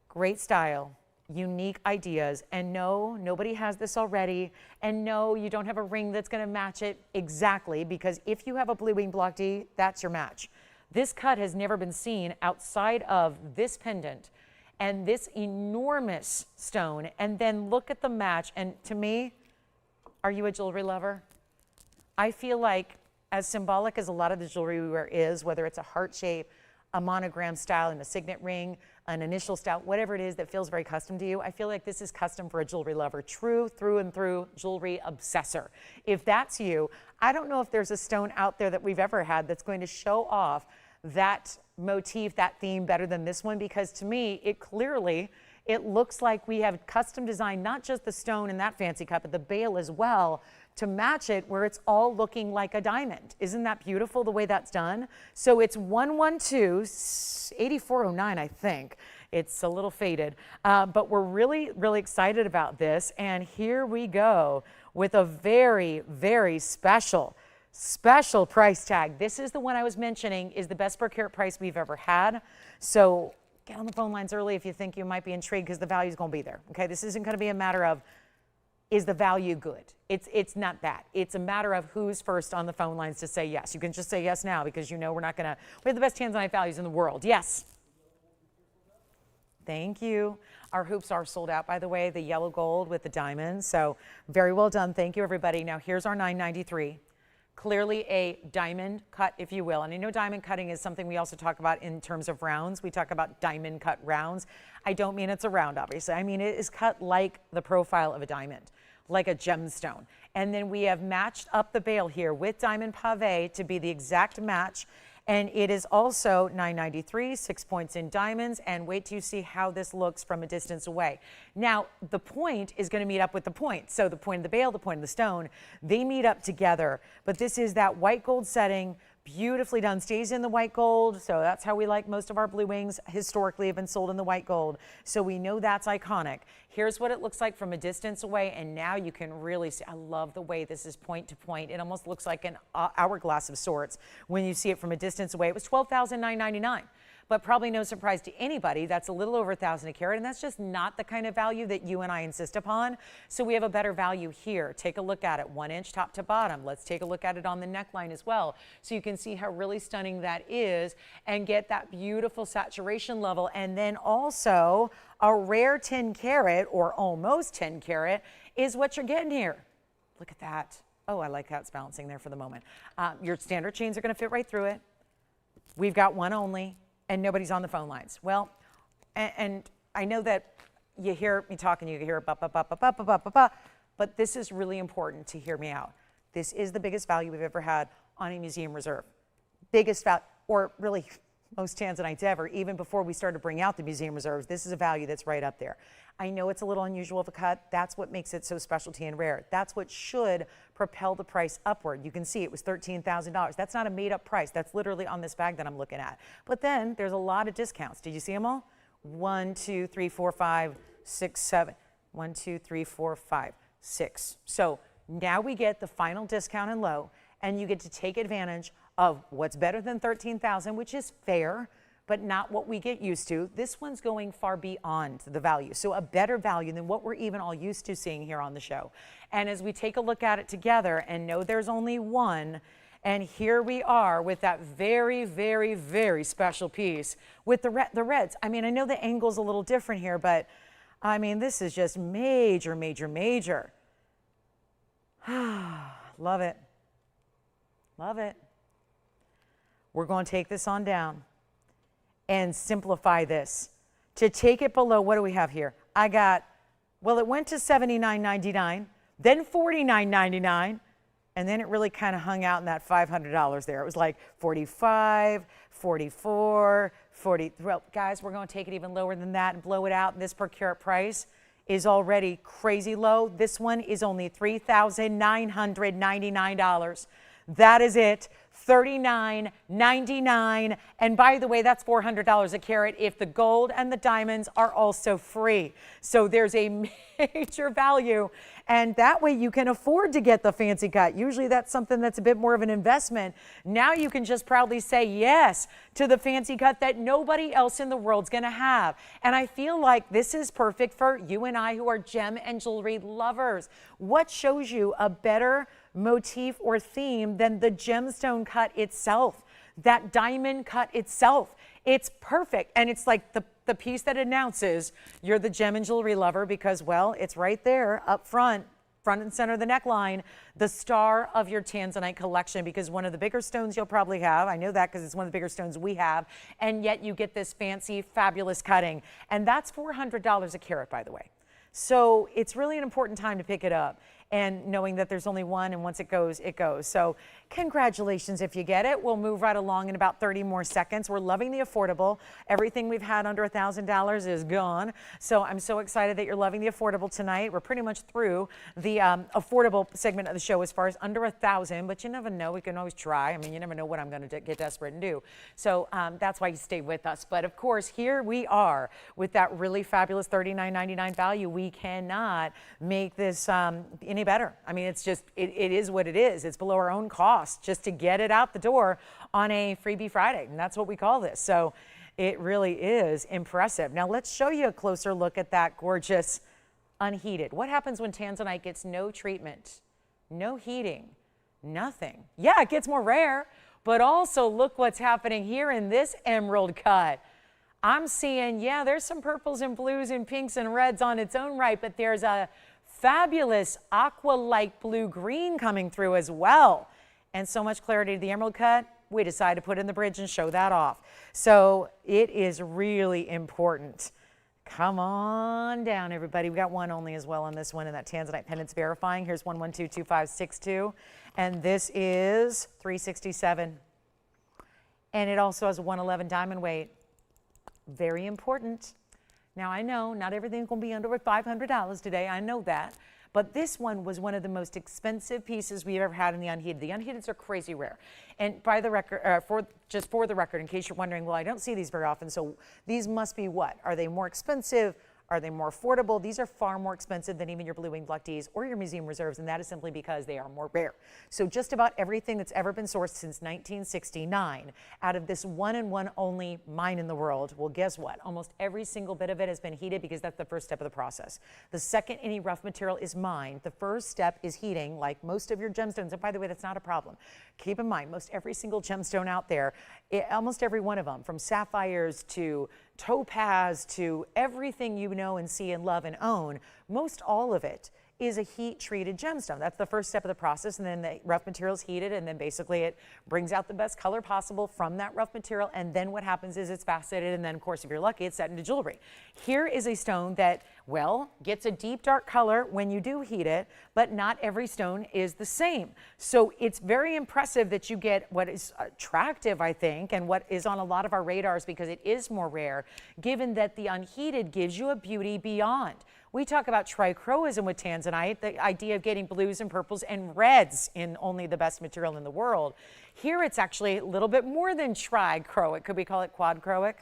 great style, unique ideas, and no, nobody has this already, and no, you don't have a ring that's going to match it exactly, because if you have a blue wing block D, that's your match. This cut has never been seen outside of this pendant and this enormous stone, and then look at the match. And to me, are you a jewelry lover? I feel like, as symbolic as a lot of the jewelry we wear is, whether it's a heart shape, a monogram style, and a signet ring, an initial style, whatever it is that feels very custom to you, I feel like this is custom for a jewelry lover, true through and through jewelry obsessor. If that's you, I don't know if there's a stone out there that we've ever had that's going to show off that motif, that theme better than this one, because to me, it looks like we have custom designed not just the stone in that fancy cut, but the bail as well, to match it, where it's all looking like a diamond. Isn't that beautiful the way that's done? So it's 112, 8409, I think. It's a little faded, but we're really, really excited about this. And here we go with a very, very special price tag. This is the one I was mentioning is the best per carat price we've ever had. So get on the phone lines early if you think you might be intrigued, because the value is going to be there. Okay, this isn't going to be a matter of, is the value good? It's not that. It's a matter of who's first on the phone lines to say yes. You can just say yes now, because you know we have the best tanzanite values in the world. Yes. Thank you. Our hoops are sold out, by the way, the yellow gold with the diamonds. So very well done. Thank you, everybody. Now here's our $9.93. Clearly a diamond cut, if you will. And I know diamond cutting is something we also talk about in terms of rounds. We talk about diamond cut rounds. I don't mean it's a round, obviously. I mean it is cut like the profile of a diamond, like a gemstone. And then we have matched up the bail here with diamond pave to be the exact match. And it is also $9.93, 6 points in diamonds, and wait till you see how this looks from a distance away. Now, the point is going to meet up with the point. So the point of the bail, the point of the stone, they meet up together. But this is that white gold setting, beautifully done, stays in the white gold. So that's how we like most of our blue wings historically have been sold in the white gold. So we know that's iconic. Here's what it looks like from a distance away, and now you can really see. I love the way this is point to point. It almost looks like an hourglass of sorts when you see it from a distance away. It was $12,999. But probably no surprise to anybody, that's a little over $1,000 a carat, and that's just not the kind of value that you and I insist upon. So we have a better value here. Take a look at it, 1 inch top to bottom. Let's take a look at it on the neckline as well, so you can see how really stunning that is and get that beautiful saturation level. And then also a rare 10 carat or almost 10 carat is what you're getting here. Look at that. Oh, I like how it's balancing there for the moment. Your standard chains are going to fit right through it. We've got one only, and nobody's on the phone lines. Well, and I know that you hear me talking, you hear ba, ba, ba, ba, ba, ba, ba, ba, ba, but this is really important to hear me out. This is the biggest value we've ever had on a museum reserve. Biggest value, or really most tanzanites ever, even before we started to bring out the museum reserves. This is a value that's right up there. I know it's a little unusual of a cut. That's what makes it so specialty and rare. That's what should propel the price upward. You can see it was $13,000. That's not a made up price. That's literally on this bag that I'm looking at. But then there's a lot of discounts. Did you see them all? 1, 2, 3, 4, 5, 6, 7. 1, 2, 3, 4, 5, 6. So now we get the final discount and low, and you get to take advantage of what's better than $13,000, which is fair, but not what we get used to. This one's going far beyond the value. So a better value than what we're even all used to seeing here on the show. And as we take a look at it together and know there's only one, and here we are with that very, very, very special piece with the reds. I mean, I know the angle's a little different here, but I mean, this is just major, major, major. Love it. Love it. We're going to take this on down and simplify this. To take it below, what do we have here? I got, well, it went to $79.99, then $49.99, and then it really kind of hung out in that $500 there. It was like $45, $44, $40. Well, guys, we're going to take it even lower than that and blow it out. This per carat price is already crazy low. This one is only $3,999. That is it. $39.99. And by the way, that's $400 a carat if the gold and the diamonds are also free. So there's a major value. And that way you can afford to get the fancy cut. Usually that's something that's a bit more of an investment. Now you can just proudly say yes to the fancy cut that nobody else in the world's going to have. And I feel like this is perfect for you and I who are gem and jewelry lovers. What shows you a better motif or theme than the gemstone cut itself, that diamond cut itself? It's perfect. And it's like the piece that announces you're the gem and jewelry lover because, well, it's right there up front and center of the neckline, the star of your tanzanite collection, because one of the bigger stones you'll probably have, I know that because it's one of the bigger stones we have, and yet you get this fancy, fabulous cutting. And that's $400 a carat, by the way. So it's really an important time to pick it up, and knowing that there's only one, and once it goes, it goes. So congratulations if you get it. We'll move right along in about 30 more seconds. We're loving the affordable. Everything we've had under $1,000 is gone. So I'm so excited that you're loving the affordable tonight. We're pretty much through the affordable segment of the show as far as under $1,000, but you never know. We can always try. I mean, you never know what I'm going to get desperate and do. So that's why you stay with us. But of course, here we are with that really fabulous $39.99 value. We cannot make this any better. I mean, it's just, it is what it is. It's below our own cost just to get it out the door on a Freebie Friday. And that's what we call this. So it really is impressive. Now let's show you a closer look at that gorgeous unheated. What happens when tanzanite gets no treatment, no heating, nothing? Yeah, it gets more rare, but also look what's happening here in this emerald cut. I'm seeing, yeah, there's some purples and blues and pinks and reds on its own right, but there's a fabulous aqua-like blue-green coming through as well. And so much clarity to the emerald cut, we decided to put in the bridge and show that off. So it is really important. Come on down, everybody. We got one only as well on this one, and that tanzanite pendant's verifying. Here's 1122562, and this is 367. And it also has a 111 diamond weight. Very important. Now, I know not everything's going to be under $500 today. I know that. But this one was one of the most expensive pieces we've ever had in the unheated. The unheateds are crazy rare. And by the record, for the record, in case you're wondering, well, I don't see these very often, so these must be what? Are they more expensive? Are they more affordable? These are far more expensive than even your Blue Wing Black Ds or your museum reserves, and that is simply because they are more rare. So just about everything that's ever been sourced since 1969 out of this one and one only mine in the world, well, guess what? Almost every single bit of it has been heated because that's the first step of the process. The second any rough material is mined, the first step is heating, like most of your gemstones. And by the way, that's not a problem. Keep in mind, most every single gemstone out there, almost every one of them, from sapphires to topaz to everything you know and see and love and own, most all of it is a heat-treated gemstone. That's the first step of the process, and then the rough material is heated, and then basically it brings out the best color possible from that rough material, and then what happens is it's faceted, and then, of course, if you're lucky, it's set into jewelry. Here is a stone that, well, gets a deep dark color when you do heat it, but not every stone is the same. So it's very impressive that you get what is attractive, I think, and what is on a lot of our radars because it is more rare, given that the unheated gives you a beauty beyond. We talk about trichroism with tanzanite, the idea of getting blues and purples and reds in only the best material in the world. Here it's actually a little bit more than trichroic. Could we call it quadchroic?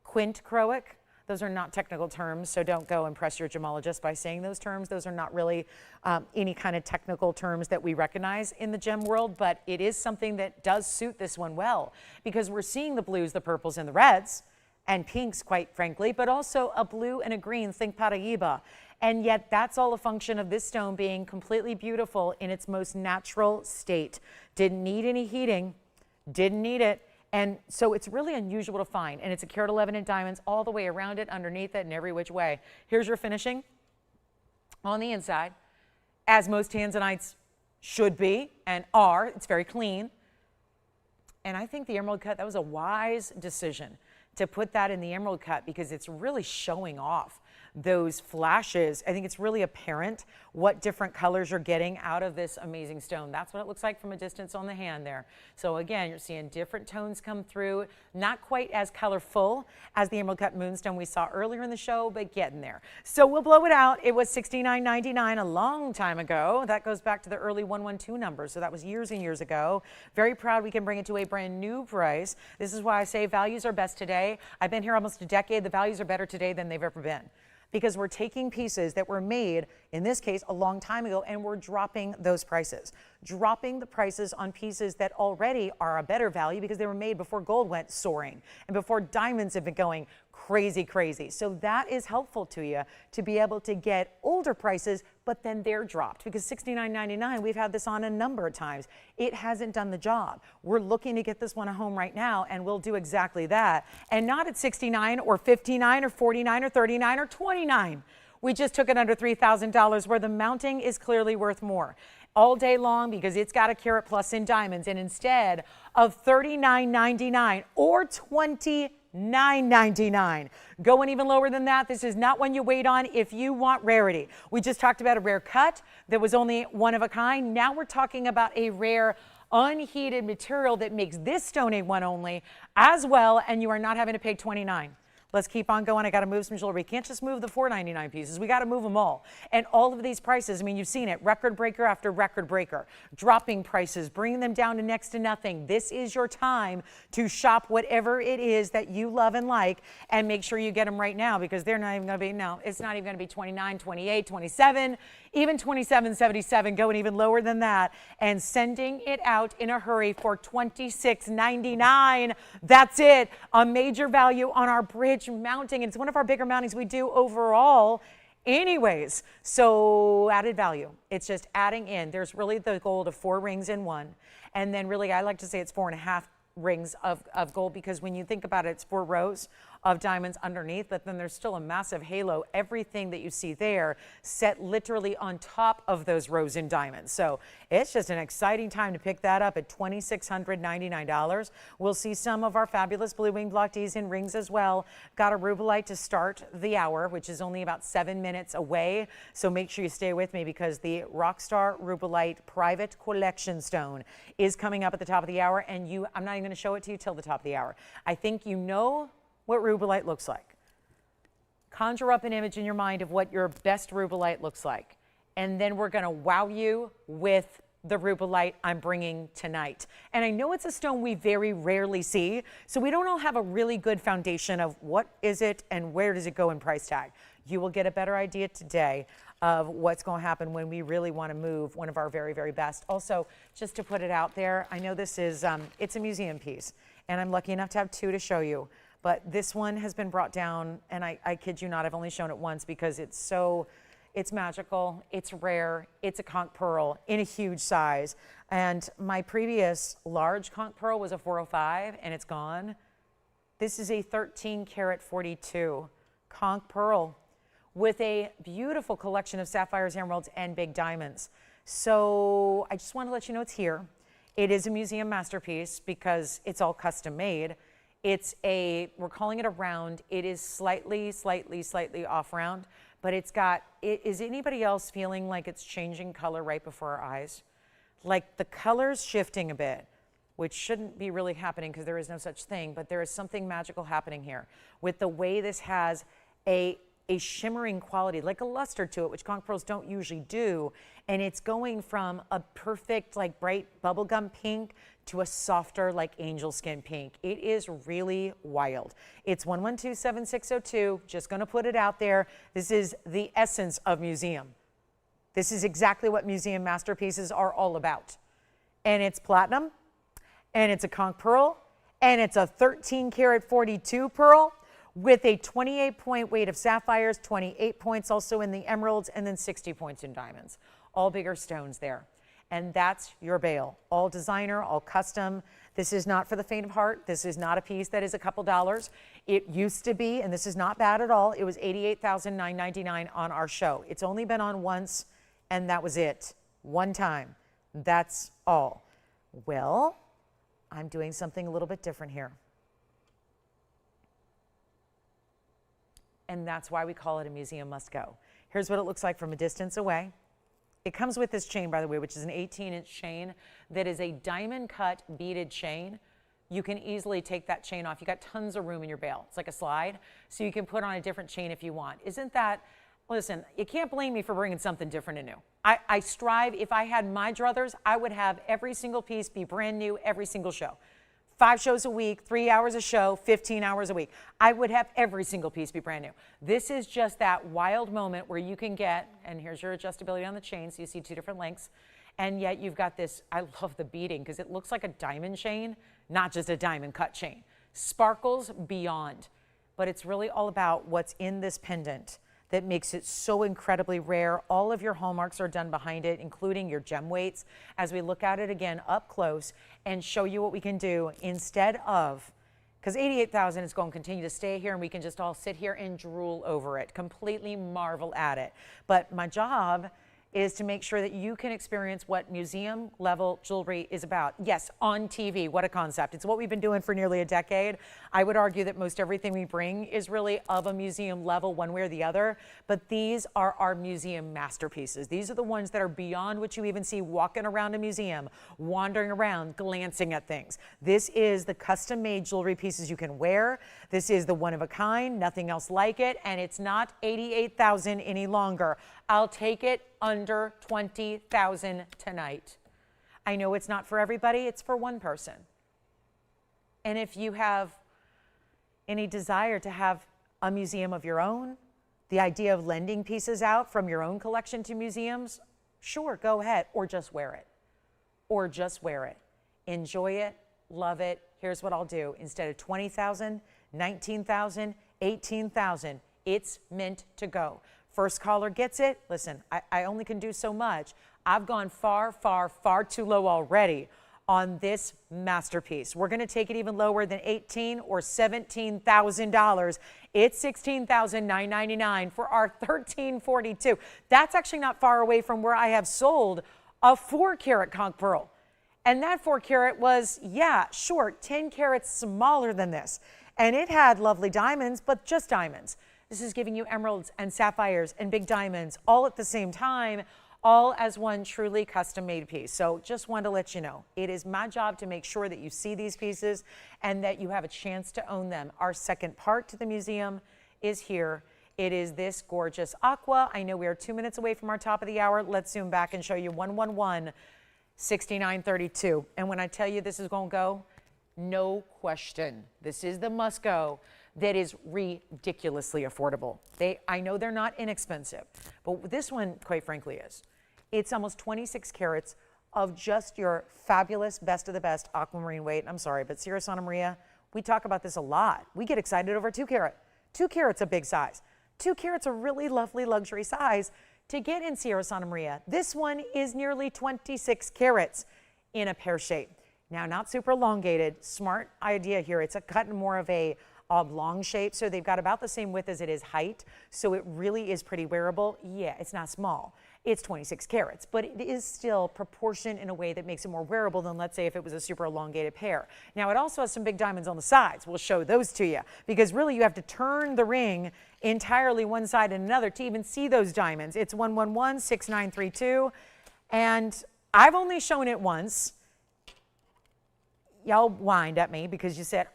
Quintchroic? Those are not technical terms, so don't go impress your gemologist by saying those terms. Those are not really any kind of technical terms that we recognize in the gem world, but it is something that does suit this one well because we're seeing the blues, the purples, and the reds, and pinks, quite frankly, but also a blue and a green, think Paraíba. And yet that's all a function of this stone being completely beautiful in its most natural state. Didn't need any heating, didn't need it. And so it's really unusual to find. And it's a carat 11 in diamonds all the way around it, underneath it, and every which way. Here's your finishing on the inside, as most tanzanites should be and are. It's very clean. And I think the emerald cut, that was a wise decision to put that in the emerald cut because it's really showing off those flashes. I think it's really apparent what different colors you're getting out of this amazing stone. That's what it looks like from a distance on the hand there. So again, you're seeing different tones come through, not quite as colorful as the emerald cut moonstone we saw earlier in the show, but getting there. So we'll blow it out. It was $69.99 a long time ago. That goes back to the early 112 numbers. So that was years and years ago. Very proud we can bring it to a brand new price. This is why I say values are best today. I've been here almost a decade. The values are better today than they've ever been, because we're taking pieces that were made, in this case, a long time ago, and we're dropping those prices. Dropping the prices on pieces that already are a better value because they were made before gold went soaring and before diamonds have been going crazy. So that is helpful to you to be able to get older prices, but then they're dropped because $69.99, we've had this on a number of times. It hasn't done the job. We're looking to get this one at home right now, and we'll do exactly that. And not at $69 or $59 or $49 or $39 or $29. We just took it under $3,000 where the mounting is clearly worth more all day long because it's got a carat plus in diamonds. And instead of $39.99 or $29.99, going even lower than that, this is not one you wait on if you want rarity. We just talked about a rare cut that was only one of a kind. Now we're talking about a rare unheated material that makes this stone a one only as well, and you are not having to pay $29. Let's keep on going. I got to move some jewelry. We can't just move the $4.99 pieces. We got to move them all. And all of these prices, I mean, you've seen it, record breaker after record breaker, dropping prices, bringing them down to next to nothing. This is your time to shop whatever it is that you love and like, and make sure you get them right now because they're not even going to be, no, it's not even going to be 29, 28, 27, even 27.77, going even lower than that, and sending it out in a hurry for $26.99. That's it. A major value on our bridge mounting. It's one of our bigger mountings we do overall anyways. So added value. It's just adding in. There's really the gold of 4 rings in one. And then really, I like to say it's 4.5 rings of gold because when you think about it, it's 4 rows of diamonds underneath, but then there's still a massive halo. Everything that you see there set literally on top of those rows in diamonds. So it's just an exciting time to pick that up at $2,699. We'll see some of our fabulous blue wing block Ds in rings as well. Got a rubellite to start the hour, which is only about 7 minutes away. So make sure you stay with me because the Rockstar Rubellite Private Collection Stone is coming up at the top of the hour, and I'm not even going to show it to you till the top of the hour. I think you know what rubellite looks like. Conjure up an image in your mind of what your best rubellite looks like. And then we're going to wow you with the rubellite I'm bringing tonight. And I know it's a stone we very rarely see, so we don't all have a really good foundation of what is it and where does it go in price tag. You will get a better idea today of what's going to happen when we really want to move one of our very, very best. Also, just to put it out there, I know this is, it's a museum piece, and I'm lucky enough to have 2 to show you. But this one has been brought down, and I kid you not, I've only shown it once because it's magical, it's rare, it's a conch pearl in a huge size. And my previous large conch pearl was a 405, and it's gone. This is a 13 karat 42 conch pearl with a beautiful collection of sapphires, emeralds, and big diamonds. So I just want to let you know it's here. It is a museum masterpiece because it's all custom made. We're calling it a round. It is slightly off round, but is anybody else feeling like it's changing color right before our eyes? Like the color's shifting a bit, which shouldn't be really happening because there is no such thing, but there is something magical happening here with the way this has a shimmering quality, like a luster to it, which conch pearls don't usually do. And it's going from a perfect, like bright bubblegum pink to a softer, like angel skin pink. It is really wild. It's 1127602. Just gonna put it out there. This is the essence of museum. This is exactly what museum masterpieces are all about. And it's platinum, and it's a conch pearl, and it's a 13 karat 42 pearl, with a 28-point weight of sapphires, 28 points also in the emeralds, and then 60 points in diamonds. All bigger stones there. And that's your bail. All designer, all custom. This is not for the faint of heart. This is not a piece that is a couple dollars. It used to be, and this is not bad at all, it was $88,999 on our show. It's only been on once, and that was it. One time. That's all. Well, I'm doing something a little bit different here. And that's why we call it a museum must go. Here's what it looks like from a distance away. It comes with this chain, by the way, which is an 18-inch chain that is a diamond cut beaded chain. You can easily take that chain off. You got tons of room in your bail. It's like a slide, so you can put on a different chain if you want. Isn't that, listen, you can't blame me for bringing something different and new. I strive, if I had my druthers, I would have every single piece be brand new every single show. 5 shows a week, 3 hours a show, 15 hours a week. I would have every single piece be brand new. This is just that wild moment where you can get, and here's your adjustability on the chain, so you see 2 different lengths, and yet you've got this, I love the beading because it looks like a diamond chain, not just a diamond cut chain. Sparkles beyond, but it's really all about what's in this pendant that makes it so incredibly rare. All of your hallmarks are done behind it, including your gem weights, as we look at it again up close and show you what we can do instead of, because 88,000 is going to continue to stay here and we can just all sit here and drool over it, completely marvel at it. But my job is to make sure that you can experience what museum level jewelry is about. Yes, on TV, what a concept. It's what we've been doing for nearly a decade. I would argue that most everything we bring is really of a museum level one way or the other, but these are our museum masterpieces. These are the ones that are beyond what you even see walking around a museum, wandering around, glancing at things. This is the custom made jewelry pieces you can wear. This is the one of a kind, nothing else like it, and it's not 88,000 any longer. I'll take it under 20,000 tonight. I know it's not for everybody, it's for one person. And if you have any desire to have a museum of your own, the idea of lending pieces out from your own collection to museums, sure, go ahead, or just wear it. Or just wear it. Enjoy it, love it. Here's what I'll do. Instead of 20,000, 19,000, 18,000, it's meant to go. First caller gets it. Listen, I only can do so much. I've gone far, far, far too low already on this masterpiece. We're going to take it even lower than $18,000 or $17,000. It's $16,999 for our 1342. That's actually not far away from where I have sold a 4-carat conch pearl. And that 4-carat was, yeah, sure, 10 carats smaller than this. And it had lovely diamonds, but just diamonds. This is giving you emeralds and sapphires and big diamonds all at the same time, all as one truly custom-made piece. So just wanted to let you know, it is my job to make sure that you see these pieces and that you have a chance to own them. Our second part to the museum is here. It is this gorgeous aqua. I know we are 2 minutes away from our top of the hour. Let's zoom back and show you 111-6932. And when I tell you this is going to go, no question, this is the must go. That is ridiculously affordable. I know they're not inexpensive, but this one, quite frankly, is. It's almost 26 carats of just your fabulous, best of the best aquamarine weight. I'm sorry, but Sierra Santa Maria, we talk about this a lot. We get excited over 2 carat. 2 carat's a big size. 2 carat's a really lovely luxury size to get in Sierra Santa Maria. This one is nearly 26 carats in a pear shape. Now, not super elongated, smart idea here. It's a cut in more of a oblong shape. So they've got about the same width as it is height. So it really is pretty wearable. Yeah, it's not small. It's 26 carats, but it is still proportioned in a way that makes it more wearable than, let's say, if it was a super elongated pair. Now, it also has some big diamonds on the sides. We'll show those to you because really you have to turn the ring entirely one side and another to even see those diamonds. It's 1116932, and I've only shown it once. Y'all whined at me because you said,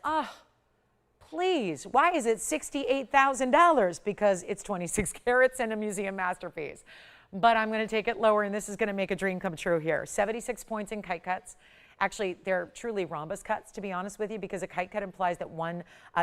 please, why is it $68,000? Because it's 26 carats and a museum masterpiece. But I'm going to take it lower, and this is going to make a dream come true here. 76 points in kite cuts. Actually, they're truly rhombus cuts, to be honest with you, because a kite cut implies that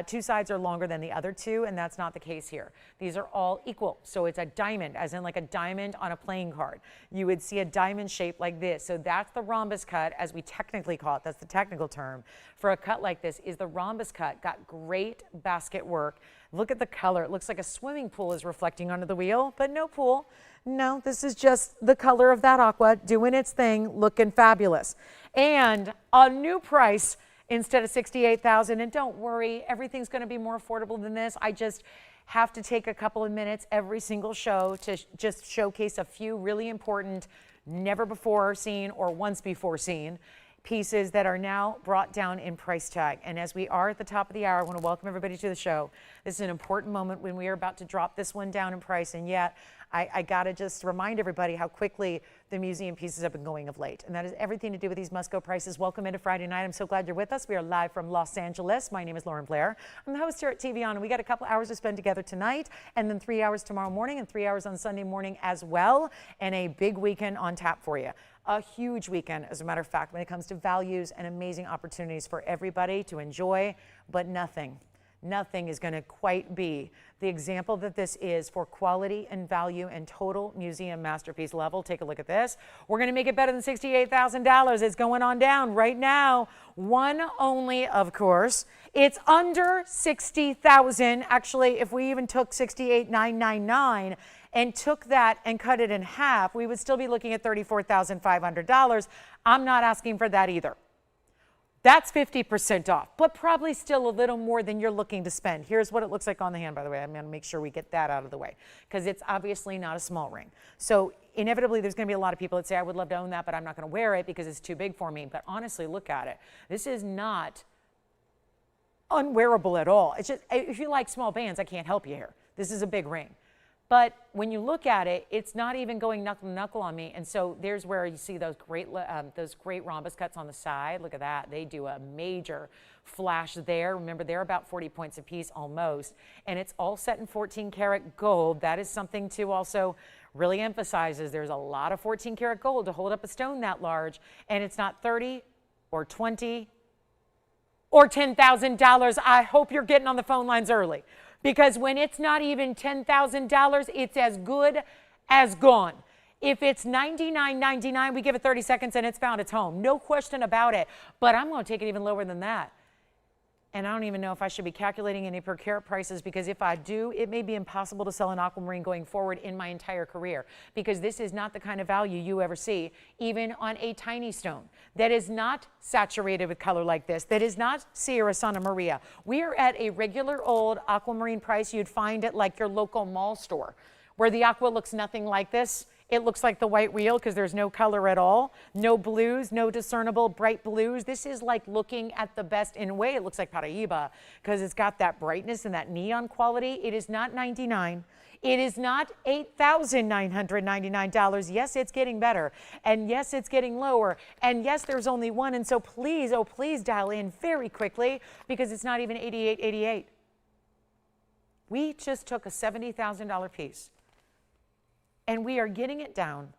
two sides are longer than the other two, and that's not the case here. These are all equal. So it's a diamond, as in like a diamond on a playing card. You would see a diamond shape like this. So that's the rhombus cut, as we technically call it. That's the technical term for a cut like this, is the rhombus cut. Got great basket work. Look at the color. It looks like a swimming pool is reflecting onto the wheel, but no pool. No, this is just the color of that aqua doing its thing, looking fabulous. And a new price instead of $68,000. And don't worry, everything's going to be more affordable than this. I just have to take a couple of minutes every single show to just showcase a few really important, never before seen or once before seen pieces that are now brought down in price tag. And as we are at the top of the hour, I want to welcome everybody to the show. This is an important moment when we are about to drop this one down in price, and yet I got to just remind everybody how quickly the museum pieces have been going of late. And that has everything to do with these must-go prices. Welcome into Friday night. I'm so glad you're with us. We are live from Los Angeles. My name is Lauren Blair. I'm the host here at TVON, and we got a couple hours to spend together tonight, and then 3 hours tomorrow morning, and 3 hours on Sunday morning as well, and a big weekend on tap for you. A huge weekend, as a matter of fact, when it comes to values and amazing opportunities for everybody to enjoy, but nothing is going to quite be the example that this is for quality and value and total museum masterpiece level. Take a look at this. We're going to make it better than $68,000. It's going on down right now. One only, of course. It's under $60,000. Actually, if we even took $68,999 and took that and cut it in half, we would still be looking at $34,500. I'm not asking for that either. That's 50% off, but probably still a little more than you're looking to spend. Here's what it looks like on the hand, by the way. I'm going to make sure we get that out of the way because it's obviously not a small ring. So inevitably, there's going to be a lot of people that say, I would love to own that, but I'm not going to wear it because it's too big for me. But honestly, look at it. This is not unwearable at all. It's just, if you like small bands, I can't help you here. This is a big ring. But when you look at it, it's not even going knuckle to knuckle on me. And so there's where you see those great rhombus cuts on the side. Look at that. They do a major flash there. Remember, they're about 40 points a piece almost. And it's all set in 14 karat gold. That is something to also really emphasize, is there's a lot of 14 karat gold to hold up a stone that large. And it's not 30 or 20 or $10,000. I hope you're getting on the phone lines early. Because when it's not even $10,000, it's as good as gone. If it's $99.99, we give it 30 seconds and it's found its home. No question about it. But I'm going to take it even lower than that. And I don't even know if I should be calculating any per carat prices, because if I do, it may be impossible to sell an aquamarine going forward in my entire career, because this is not the kind of value you ever see, even on a tiny stone that is not saturated with color like this, that is not Sierra Santa Maria. We are at a regular old aquamarine price you'd find at like your local mall store, where the aqua looks nothing like this. It looks like the white wheel because there's no color at all. No blues, no discernible bright blues. This is like looking at the best. In a way, it looks like Paraíba because it's got that brightness and that neon quality. It is not $99. It is not $8,999. Yes, it's getting better. And yes, it's getting lower. And yes, there's only one. And so please, oh, please dial in very quickly, because it's not even $88.88. We just took a $70,000 piece, and we are getting it down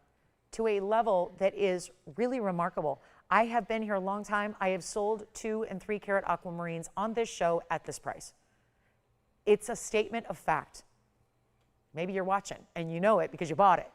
to a level that is really remarkable. I have been here a long time. I have sold 2 and 3 karat aquamarines on this show at this price. It's a statement of fact. Maybe you're watching and you know it because you bought it.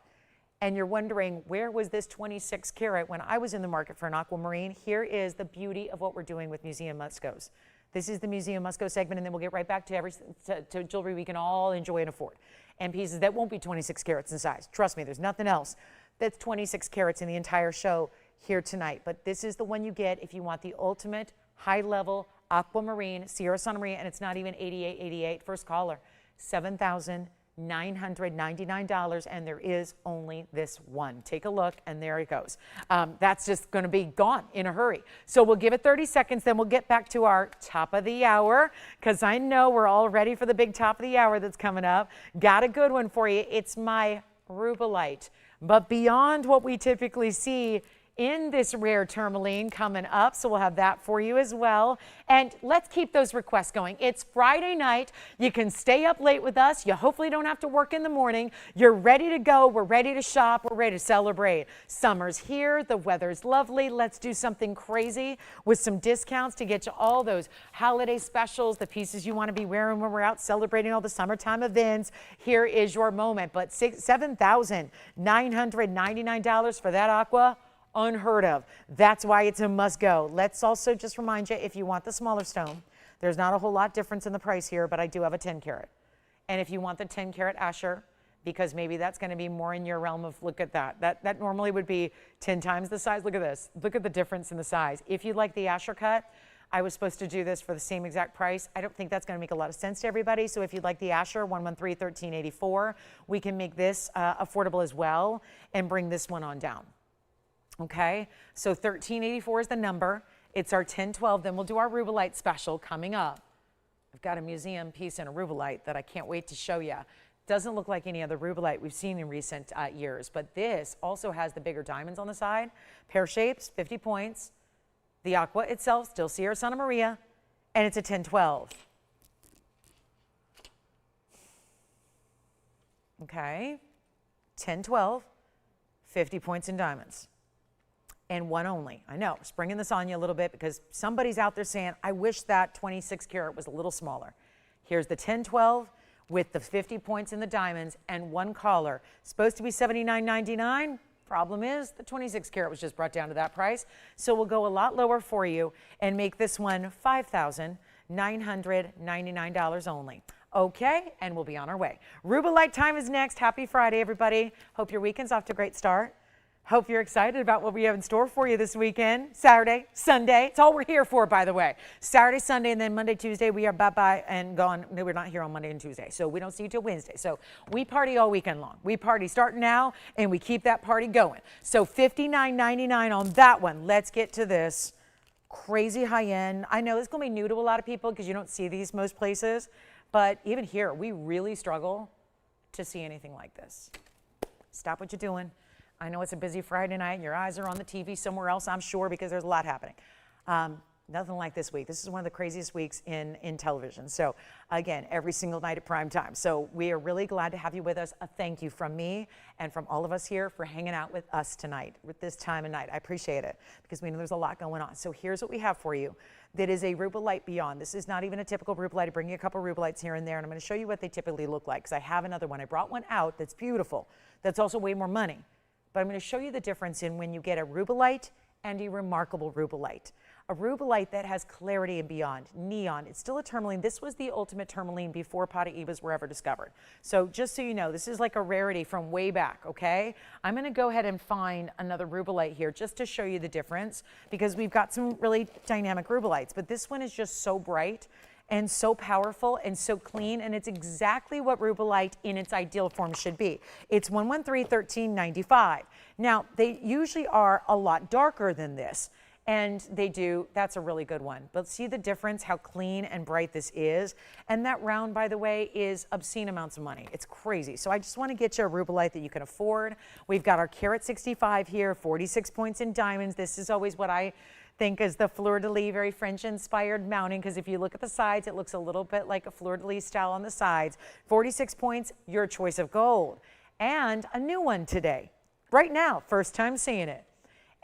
And you're wondering, where was this 26 karat when I was in the market for an aquamarine? Here is the beauty of what we're doing with Museum Must-Goes. This is the Museum Must-Go segment, and then we'll get right back to jewelry we can all enjoy and afford, and pieces that won't be 26 carats in size. Trust me, there's nothing else that's 26 carats in the entire show. here tonight. But this is the one you get if you want the ultimate high-level aquamarine, Sierra Santa Maria, and it's not even $88.88. First caller, $7,999, and there is only this one. Take a look, and there it goes. That's just going to be gone in a hurry. So we'll give it 30 seconds, then we'll get back to our top of the hour, because I know we're all ready for the big top of the hour that's coming up. Got a good one for you. It's my rubellite, but beyond what we typically see in this rare tourmaline coming up, so we'll have that for you as well. And let's keep those requests going. It's Friday night. You can stay up late with us. You hopefully don't have to work in the morning. You're ready to go. We're ready to shop. We're ready to celebrate. Summer's here. The weather's lovely. Let's do something crazy with some discounts to get you all those holiday specials, the pieces you want to be wearing when we're out celebrating all the summertime events. Here is your moment. But $7,999 for that aqua, unheard of. That's why it's a must go. Let's also just remind you, if you want the smaller stone, there's not a whole lot difference in the price here, but I do have a 10 carat. And if you want the 10 carat Asher, because maybe that's going to be more in your realm of, look at that. That normally would be 10 times the size. Look at this. Look at the difference in the size. If you like the Asher cut, I was supposed to do this for the same exact price. I don't think that's going to make a lot of sense to everybody. So if you'd like the Asher, 113-1384, we can make this affordable as well and bring this one on down. Okay, so 1384 is the number. It's our 1012. Then we'll do our rubellite special coming up. I've got a museum piece in a rubellite that I can't wait to show you. Doesn't look like any other rubellite we've seen in recent years, but this also has the bigger diamonds on the side. Pear shapes, 50 points. The aqua itself, still Sierra Santa Maria, and it's a 1012. Okay, 1012, 50 points in diamonds. And one only. I know, springing this on you a little bit because somebody's out there saying, I wish that 26 karat was a little smaller. Here's the 1012 with the 50 points in the diamonds and one collar. Supposed to be $79.99. Problem is the 26 karat was just brought down to that price. So we'll go a lot lower for you and make this one $5,999 only. Okay, and we'll be on our way. Rubellite time is next. Happy Friday, everybody. Hope your weekend's off to a great start. Hope you're excited about what we have in store for you this weekend. Saturday, Sunday. It's all we're here for, by the way. Saturday, Sunday, and then Monday, Tuesday, we are bye-bye and gone. No, we're not here on Monday and Tuesday, so we don't see you till Wednesday. So we party all weekend long. We party starting now, and we keep that party going. So $59.99 on that one. Let's get to this crazy high-end. I know it's going to be new to a lot of people because you don't see these most places, but even here, we really struggle to see anything like this. Stop what you're doing. I know it's a busy Friday night and your eyes are on the TV somewhere else, I'm sure, because there's a lot happening. Nothing like this week. This is one of the craziest weeks in television. So again, every single night at prime time. So we are really glad to have you with us. A thank you from me and from all of us here for hanging out with us tonight, with this time of night. I appreciate it because we know there's a lot going on. So here's what we have for you. That is a rubellite beyond. This is not even a typical rubellite. I bring you a couple rubellites here and there, and I'm going to show you what they typically look like because I have another one. I brought one out that's beautiful. That's also way more money. But I'm going to show you the difference in when you get a rubellite and a remarkable rubellite. A rubellite that has clarity and beyond, neon. It's still a tourmaline. This was the ultimate tourmaline before Paraibas were ever discovered. So just so you know, this is like a rarity from way back, okay? I'm going to go ahead and find another rubellite here just to show you the difference because we've got some really dynamic rubellites. But this one is just so bright and so powerful and so clean, and it's exactly what rubellite in its ideal form should be. It's 113-1395. Now, they usually are a lot darker than this, and they do, that's a really good one. But see the difference, how clean and bright this is? And that round, by the way, is obscene amounts of money. It's crazy. So I just want to get you a rubellite that you can afford. We've got our carat 65 here, 46 points in diamonds. This is always what I think is the fleur-de-lis, very French-inspired mounting, because if you look at the sides, it looks a little bit like a fleur-de-lis style on the sides. 46 points, your choice of gold. And a new one today, right now, first time seeing it.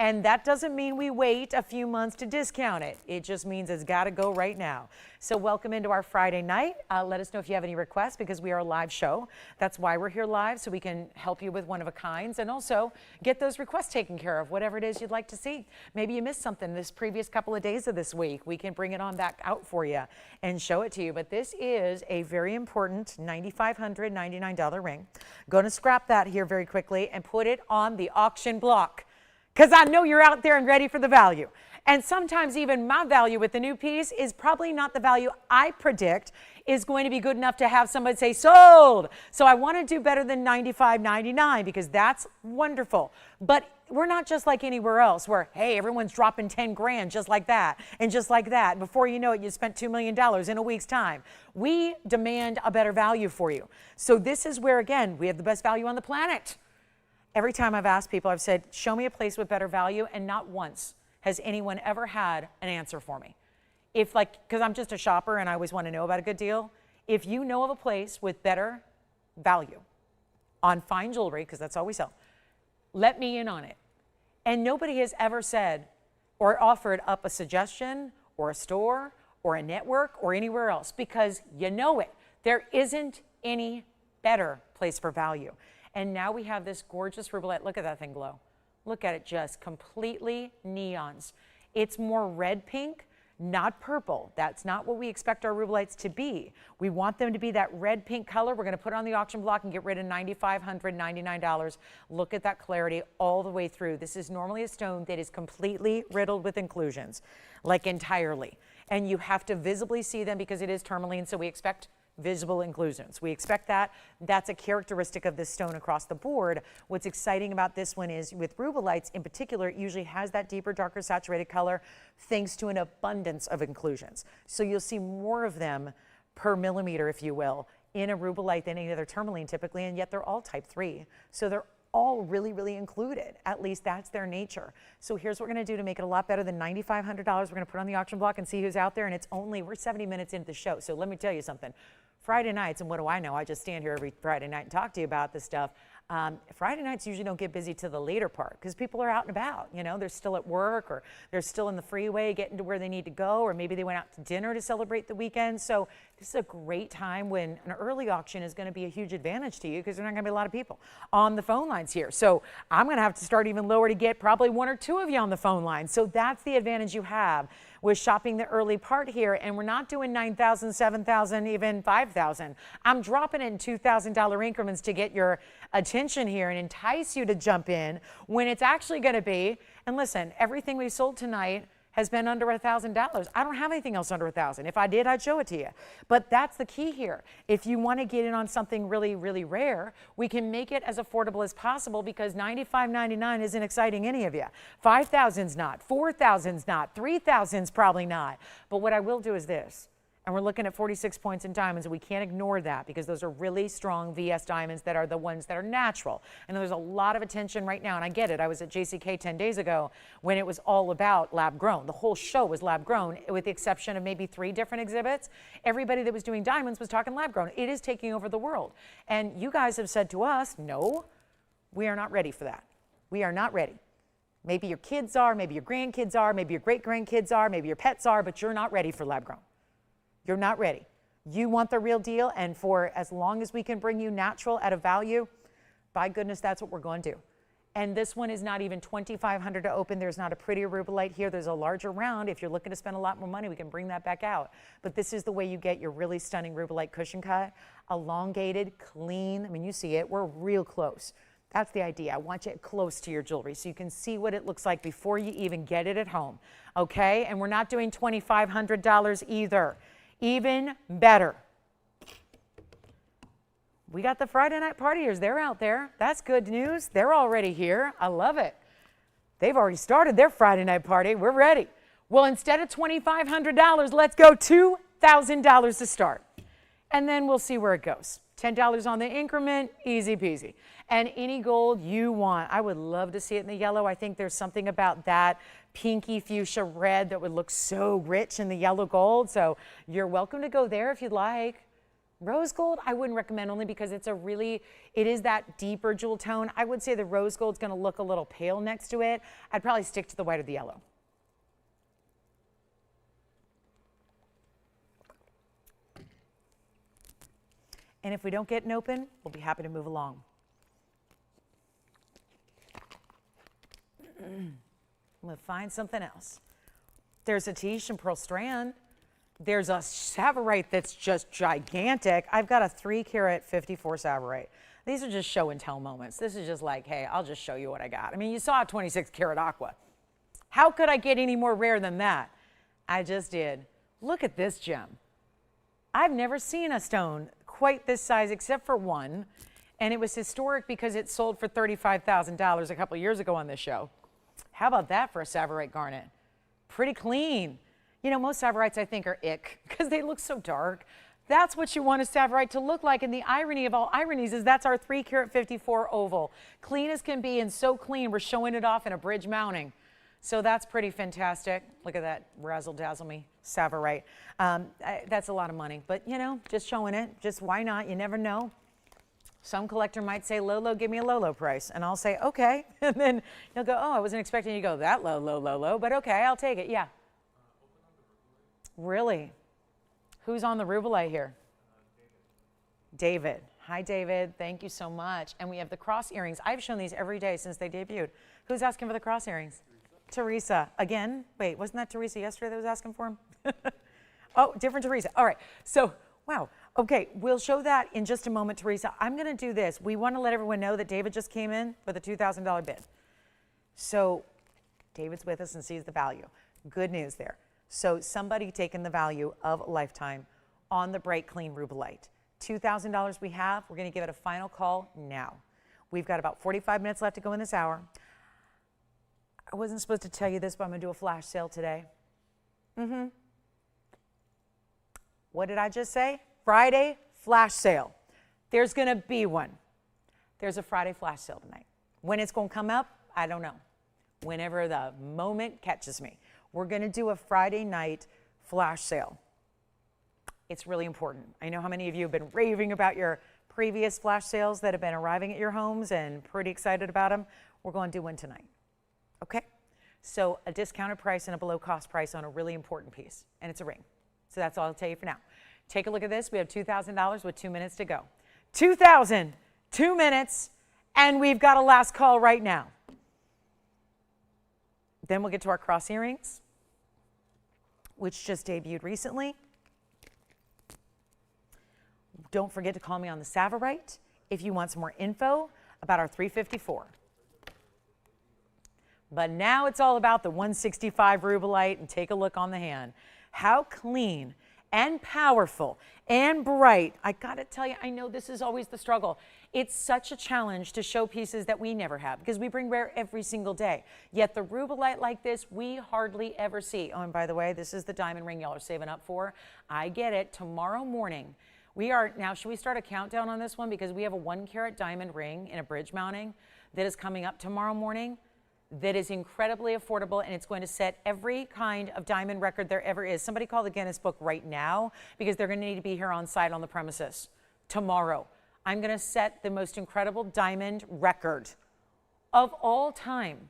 And that doesn't mean we wait a few months to discount it. It just means it's got to go right now. So welcome into our Friday night. Let us know if you have any requests because we are a live show. That's why we're here live, so we can help you with one-of-a-kinds and also get those requests taken care of, whatever it is you'd like to see. Maybe you missed something this previous couple of days of this week. We can bring it on back out for you and show it to you. But this is a very important $9,599 ring. Going to scrap that here very quickly and put it on the auction block. because I know you're out there and ready for the value. And sometimes even my value with the new piece is probably not the value I predict is going to be good enough to have somebody say sold. So I want to do better than $95.99 because that's wonderful. But we're not just like anywhere else where, hey, everyone's dropping 10 grand just like that and just like that. Before you know it, you spent $2 million in a week's time. We demand a better value for you. So this is where, again, we have the best value on the planet. Every time I've asked people, I've said, show me a place with better value, and not once has anyone ever had an answer for me. If because I'm just a shopper and I always want to know about a good deal, if you know of a place with better value on fine jewelry, because that's all we sell, let me in on it. And nobody has ever said or offered up a suggestion or a store or a network or anywhere else, because you know it. There isn't any better place for value. And now we have this gorgeous rubellite. Look at that thing glow. Look at it, just completely neons. It's more red pink, not purple. That's not what we expect our rubellites to be. We want them to be that red pink color. We're going to put it on the auction block and get rid of $9,599. Look at that clarity all the way through. This is normally a stone that is completely riddled with inclusions, like entirely. And you have to visibly see them because it is tourmaline, so we expect visible inclusions. We expect that. That's a characteristic of this stone across the board. What's exciting about this one is with rubellites in particular, it usually has that deeper, darker saturated color thanks to an abundance of inclusions. So you'll see more of them per millimeter, if you will, in a rubellite than any other tourmaline typically, and yet they're all type 3. So they're all really, really included. At least that's their nature. So here's what we're going to do to make it a lot better than $9,500. We're going to put it on the auction block and see who's out there, and we're 70 minutes into the show. So let me tell you something. Friday nights, and what do I know? I just stand here every Friday night and talk to you about this stuff. Friday nights usually don't get busy to the later part because people are out and about. You know, they're still at work, or they're still in the freeway getting to where they need to go, or maybe they went out to dinner to celebrate the weekend. So this is a great time when an early auction is going to be a huge advantage to you because there's not going to be a lot of people on the phone lines here. So I'm going to have to start even lower to get probably one or two of you on the phone line. So that's the advantage you have with shopping the early part here. And we're not doing $9,000, $7,000, even $5,000. I'm dropping it in $2,000 increments to get your attention here and entice you to jump in when it's actually going to be. And listen, everything we sold tonight has been under $1,000. I don't have anything else under $1,000. If I did, I'd show it to you. But that's the key here. If you want to get in on something really, really rare, we can make it as affordable as possible because $95.99 isn't exciting any of you. $5,000's not, $4,000's not, $3,000's probably not. But what I will do is this. And we're looking at 46 points in diamonds, and we can't ignore that because those are really strong VS diamonds that are the ones that are natural. And there's a lot of attention right now, and I get it. I was at JCK 10 days ago when it was all about lab grown. The whole show was lab grown, with the exception of maybe 3 different exhibits. Everybody that was doing diamonds was talking lab grown. It is taking over the world. And you guys have said to us, no, we are not ready for that. We are not ready. Maybe your kids are, maybe your grandkids are, maybe your great-grandkids are, maybe your pets are, but you're not ready for lab grown. You're not ready. You want the real deal, and for as long as we can bring you natural at a value, by goodness, that's what we're going to do. And this one is not even $2,500 to open. There's not a prettier rubellite here. There's a larger round. If you're looking to spend a lot more money, we can bring that back out. But this is the way you get your really stunning rubellite cushion cut, elongated, clean. I mean, you see it. We're real close. That's the idea. I want you close to your jewelry so you can see what it looks like before you even get it at home. Okay? And we're not doing $2,500 either. Even better. We got the Friday night partiers. They're out there. That's good news. They're already here. I love it. They've already started their Friday night party. We're ready. Well, instead of $2,500, let's go $2,000 to start. And then we'll see where it goes. $10 on the increment, easy peasy. And any gold you want. I would love to see it in the yellow. I think there's something about that pinky fuchsia red that would look so rich in the yellow gold. So you're welcome to go there if you'd like. Rose gold, I wouldn't recommend only because it is that deeper jewel tone. I would say the rose gold's going to look a little pale next to it. I'd probably stick to the white or the yellow. And if we don't get an open, we'll be happy to move along. I'm going to find something else. There's a Tiche and Pearl Strand. There's a Savorite that's just gigantic. I've got a 3 carat 54 Savorite. These are just show and tell moments. This is just like, hey, I'll just show you what I got. I mean, you saw a 26 karat aqua. How could I get any more rare than that? I just did. Look at this gem. I've never seen a stone quite this size except for one, and it was historic because it sold for $35,000 a couple of years ago on this show. How about that for a Tsavorite garnet? Pretty clean. You know, most Tsavorites I think are ick because they look so dark. That's what you want a Tsavorite to look like, and the irony of all ironies is that's our 3 karat 54 oval. Clean as can be, and so clean we're showing it off in a bridge mounting. So that's pretty fantastic. Look at that razzle dazzle me Tsavorite. That's a lot of money, but you know, just showing it. Just why not? You never know. Some collector might say, Lolo, give me a low price. And I'll say, okay. And then he'll go, oh, I wasn't expecting you to go that low, but okay, I'll take it. Yeah. Really? Who's on the rubellite here? David. Hi, David. Thank you so much. And we have the cross earrings. I've shown these every day since they debuted. Who's asking for the cross earrings? Teresa. Again? Wait, wasn't that Teresa yesterday that was asking for them? Oh, different Teresa. All right. So, wow. Okay, we'll show that in just a moment, Teresa. I'm going to do this. We want to let everyone know that David just came in with a $2,000 bid. So, David's with us and sees the value. Good news there. So, somebody taking the value of a lifetime on the bright, clean rubellite. $2,000 we have. We're going to give it a final call now. We've got about 45 minutes left to go in this hour. I wasn't supposed to tell you this, but I'm going to do a flash sale today. What did I just say? Friday flash sale. There's going to be one. There's a Friday flash sale tonight. When it's going to come up, I don't know. Whenever the moment catches me. We're going to do a Friday night flash sale. It's really important. I know how many of you have been raving about your previous flash sales that have been arriving at your homes and pretty excited about them. We're going to do one tonight. Okay? So a discounted price and a below cost price on a really important piece. And it's a ring. So that's all I'll tell you for now. Take a look at this. We have $2,000 with 2 minutes to go. 2,000, 2 minutes, and we've got a last call right now. Then we'll get to our cross earrings, which just debuted recently. Don't forget to call me on the Tsavorite if you want some more info about our 354. But now it's all about the 165 rubellite, and take a look on the hand. How clean and powerful and bright. I gotta tell you, I know this is always the struggle. It's such a challenge to show pieces that we never have because we bring rare every single day. Yet the rubellite like this, we hardly ever see. Oh, and by the way, this is the diamond ring y'all are saving up for. I get it. Tomorrow morning, we are, now should we start a countdown on this one? Because we have a 1 carat diamond ring in a bridge mounting that is coming up tomorrow morning. That is incredibly affordable, and it's going to set every kind of diamond record there ever is. Somebody call the Guinness Book right now because they're going to need to be here on site on the premises tomorrow. I'm going to set the most incredible diamond record of all time.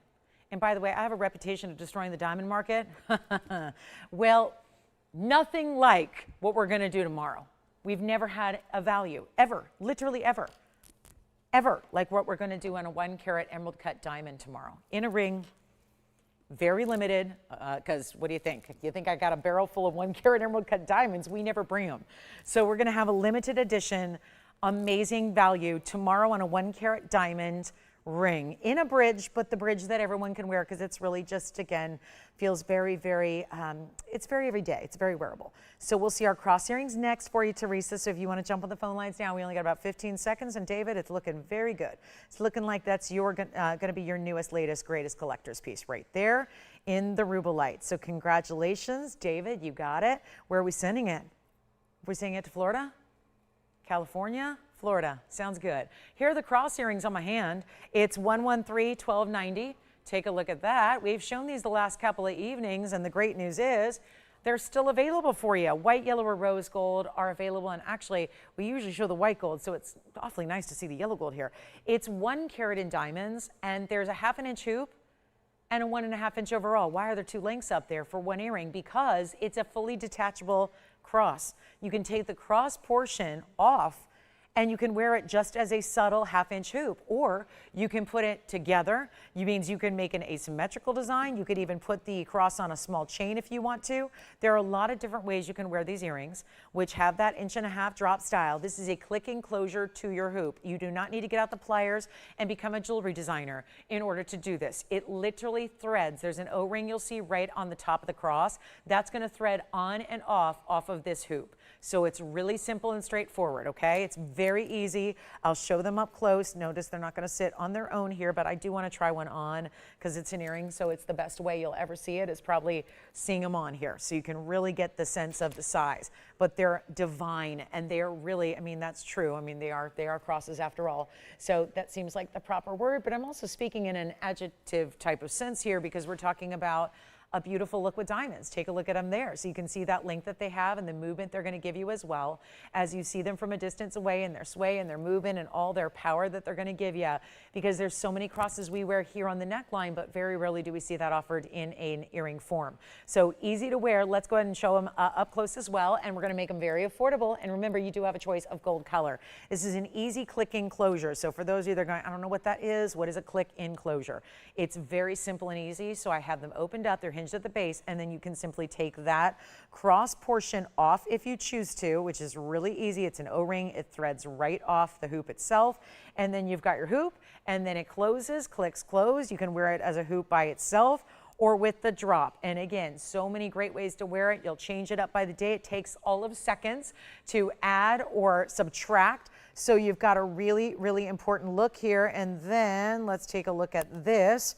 And by the way, I have a reputation of destroying the diamond market. Well, nothing like what we're going to do tomorrow. We've never had a value, ever, literally ever. Ever like what we're going to do on a 1 carat emerald cut diamond tomorrow in a ring, very limited. Because what do you think? You think I got a barrel full of 1 carat emerald cut diamonds? We never bring them. So we're going to have a limited edition, amazing value tomorrow on a 1 carat diamond ring in a bridge, but the bridge that everyone can wear because it's really just, again, feels very, very, it's very everyday. It's very wearable. So we'll see our cross earrings next for you, Teresa. So if you want to jump on the phone lines now, we only got about 15 seconds. And David, it's looking very good. It's looking like that's your going to be your newest, latest, greatest collector's piece right there in the rubellite. So congratulations, David. You got it. Where are we sending it? We're sending it to Florida? California? Florida. Sounds good. Here are the cross earrings on my hand. It's 113-1290. Take a look at that. We've shown these the last couple of evenings, and the great news is they're still available for you. White, yellow, or rose gold are available, and actually, we usually show the white gold, so it's awfully nice to see the yellow gold here. It's 1 carat in diamonds, and there's a 1/2 inch hoop and a 1.5 inch overall. Why are there 2 links up there for 1 earring? Because it's a fully detachable cross. You can take the cross portion off and you can wear it just as a subtle half-inch hoop, or you can put it together. It means you can make an asymmetrical design. You could even put the cross on a small chain if you want to. There are a lot of different ways you can wear these earrings, which have that 1.5-inch drop style. This is a click enclosure to your hoop. You do not need to get out the pliers and become a jewelry designer in order to do this. It literally threads. There's an O-ring you'll see right on the top of the cross. That's going to thread on and off of this hoop. So it's really simple and straightforward, okay? It's very easy. I'll show them up close. Notice they're not going to sit on their own here, but I do want to try one on because it's an earring, so it's the best way you'll ever see it is probably seeing them on here. So you can really get the sense of the size. But they're divine, and they're really, I mean, that's true. I mean, they are crosses after all. So that seems like the proper word, but I'm also speaking in an adjective type of sense here because we're talking about a beautiful look with diamonds. Take a look at them there. So you can see that length that they have and the movement they're going to give you as well as you see them from a distance away and their sway and their movement and all their power that they're going to give you, because there's so many crosses we wear here on the neckline, but very rarely do we see that offered in an earring form. So easy to wear. Let's go ahead and show them up close as well, and we're going to make them very affordable. And remember, you do have a choice of gold color. This is an easy click enclosure. So for those of you that are going, I don't know what that is, what is a click enclosure? It's very simple and easy. So I have them opened up. They're hinged at the base, and then you can simply take that cross portion off if you choose to, which is really easy. It's an O-ring. It threads right off the hoop itself, and then you've got your hoop, and then it closes, clicks close. You can wear it as a hoop by itself or with the drop. And again, so many great ways to wear it. You'll change it up by the day. It takes all of seconds to add or subtract. So you've got a really, really important look here. And then let's take a look at this.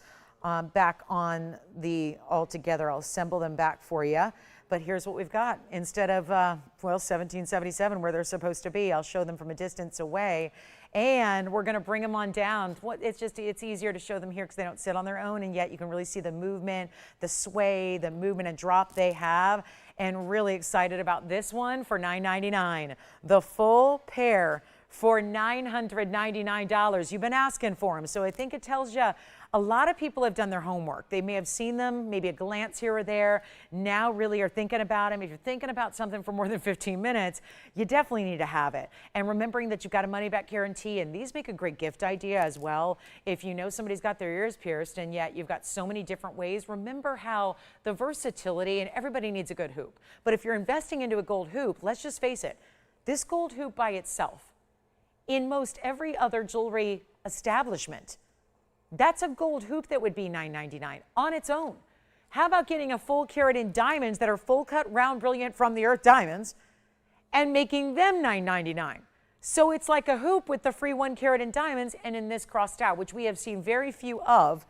Back on the all together. I'll assemble them back for you. But here's what we've got. Instead of, well, 1777 where they're supposed to be, I'll show them from a distance away. And we're going to bring them on down. It's easier to show them here because they don't sit on their own, and yet you can really see the movement, the sway, the movement and drop they have. And really excited about this one for $9.99. The full pair for $999. You've been asking for them, so I think it tells you a lot of people have done their homework. They may have seen them, maybe a glance here or there, now really are thinking about them. If you're thinking about something for more than 15 minutes, you definitely need to have it. And remembering that you've got a money-back guarantee, and these make a great gift idea as well. If you know somebody's got their ears pierced and yet you've got so many different ways, remember how the versatility, and everybody needs a good hoop. But if you're investing into a gold hoop, let's just face it, this gold hoop by itself, in most every other jewelry establishment, that's a gold hoop that would be $9.99 on its own. How about getting a full carat in diamonds that are full cut, round, brilliant from the earth diamonds and making them $9.99? So it's like a hoop with the free 1 carat in diamonds and in this crossed out, which we have seen very few of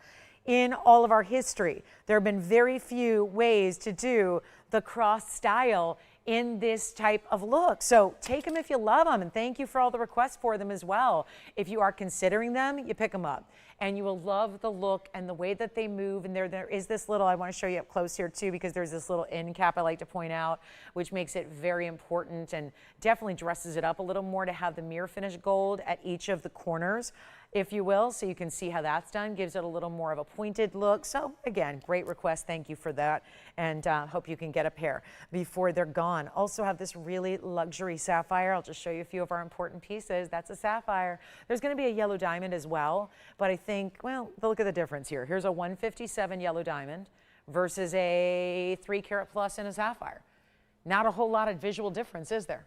in all of our history. There have been very few ways to do the cross style in this type of look. So take them if you love them, and thank you for all the requests for them as well. If you are considering them, you pick them up, and you will love the look and the way that they move. And there is this little, I want to show you up close here too, because there's this little end cap I like to point out, which makes it very important and definitely dresses it up a little more to have the mirror finish gold at each of the corners, if you will, so you can see how that's done. Gives it a little more of a pointed look. So again, great request. Thank you for that, and hope you can get a pair before they're gone. Also have this really luxury sapphire. I'll just show you a few of our important pieces. That's a sapphire. There's going to be a yellow diamond as well, but I think, well, look at the difference here. Here's a 157 yellow diamond versus a 3 carat plus in a sapphire. Not a whole lot of visual difference, is there?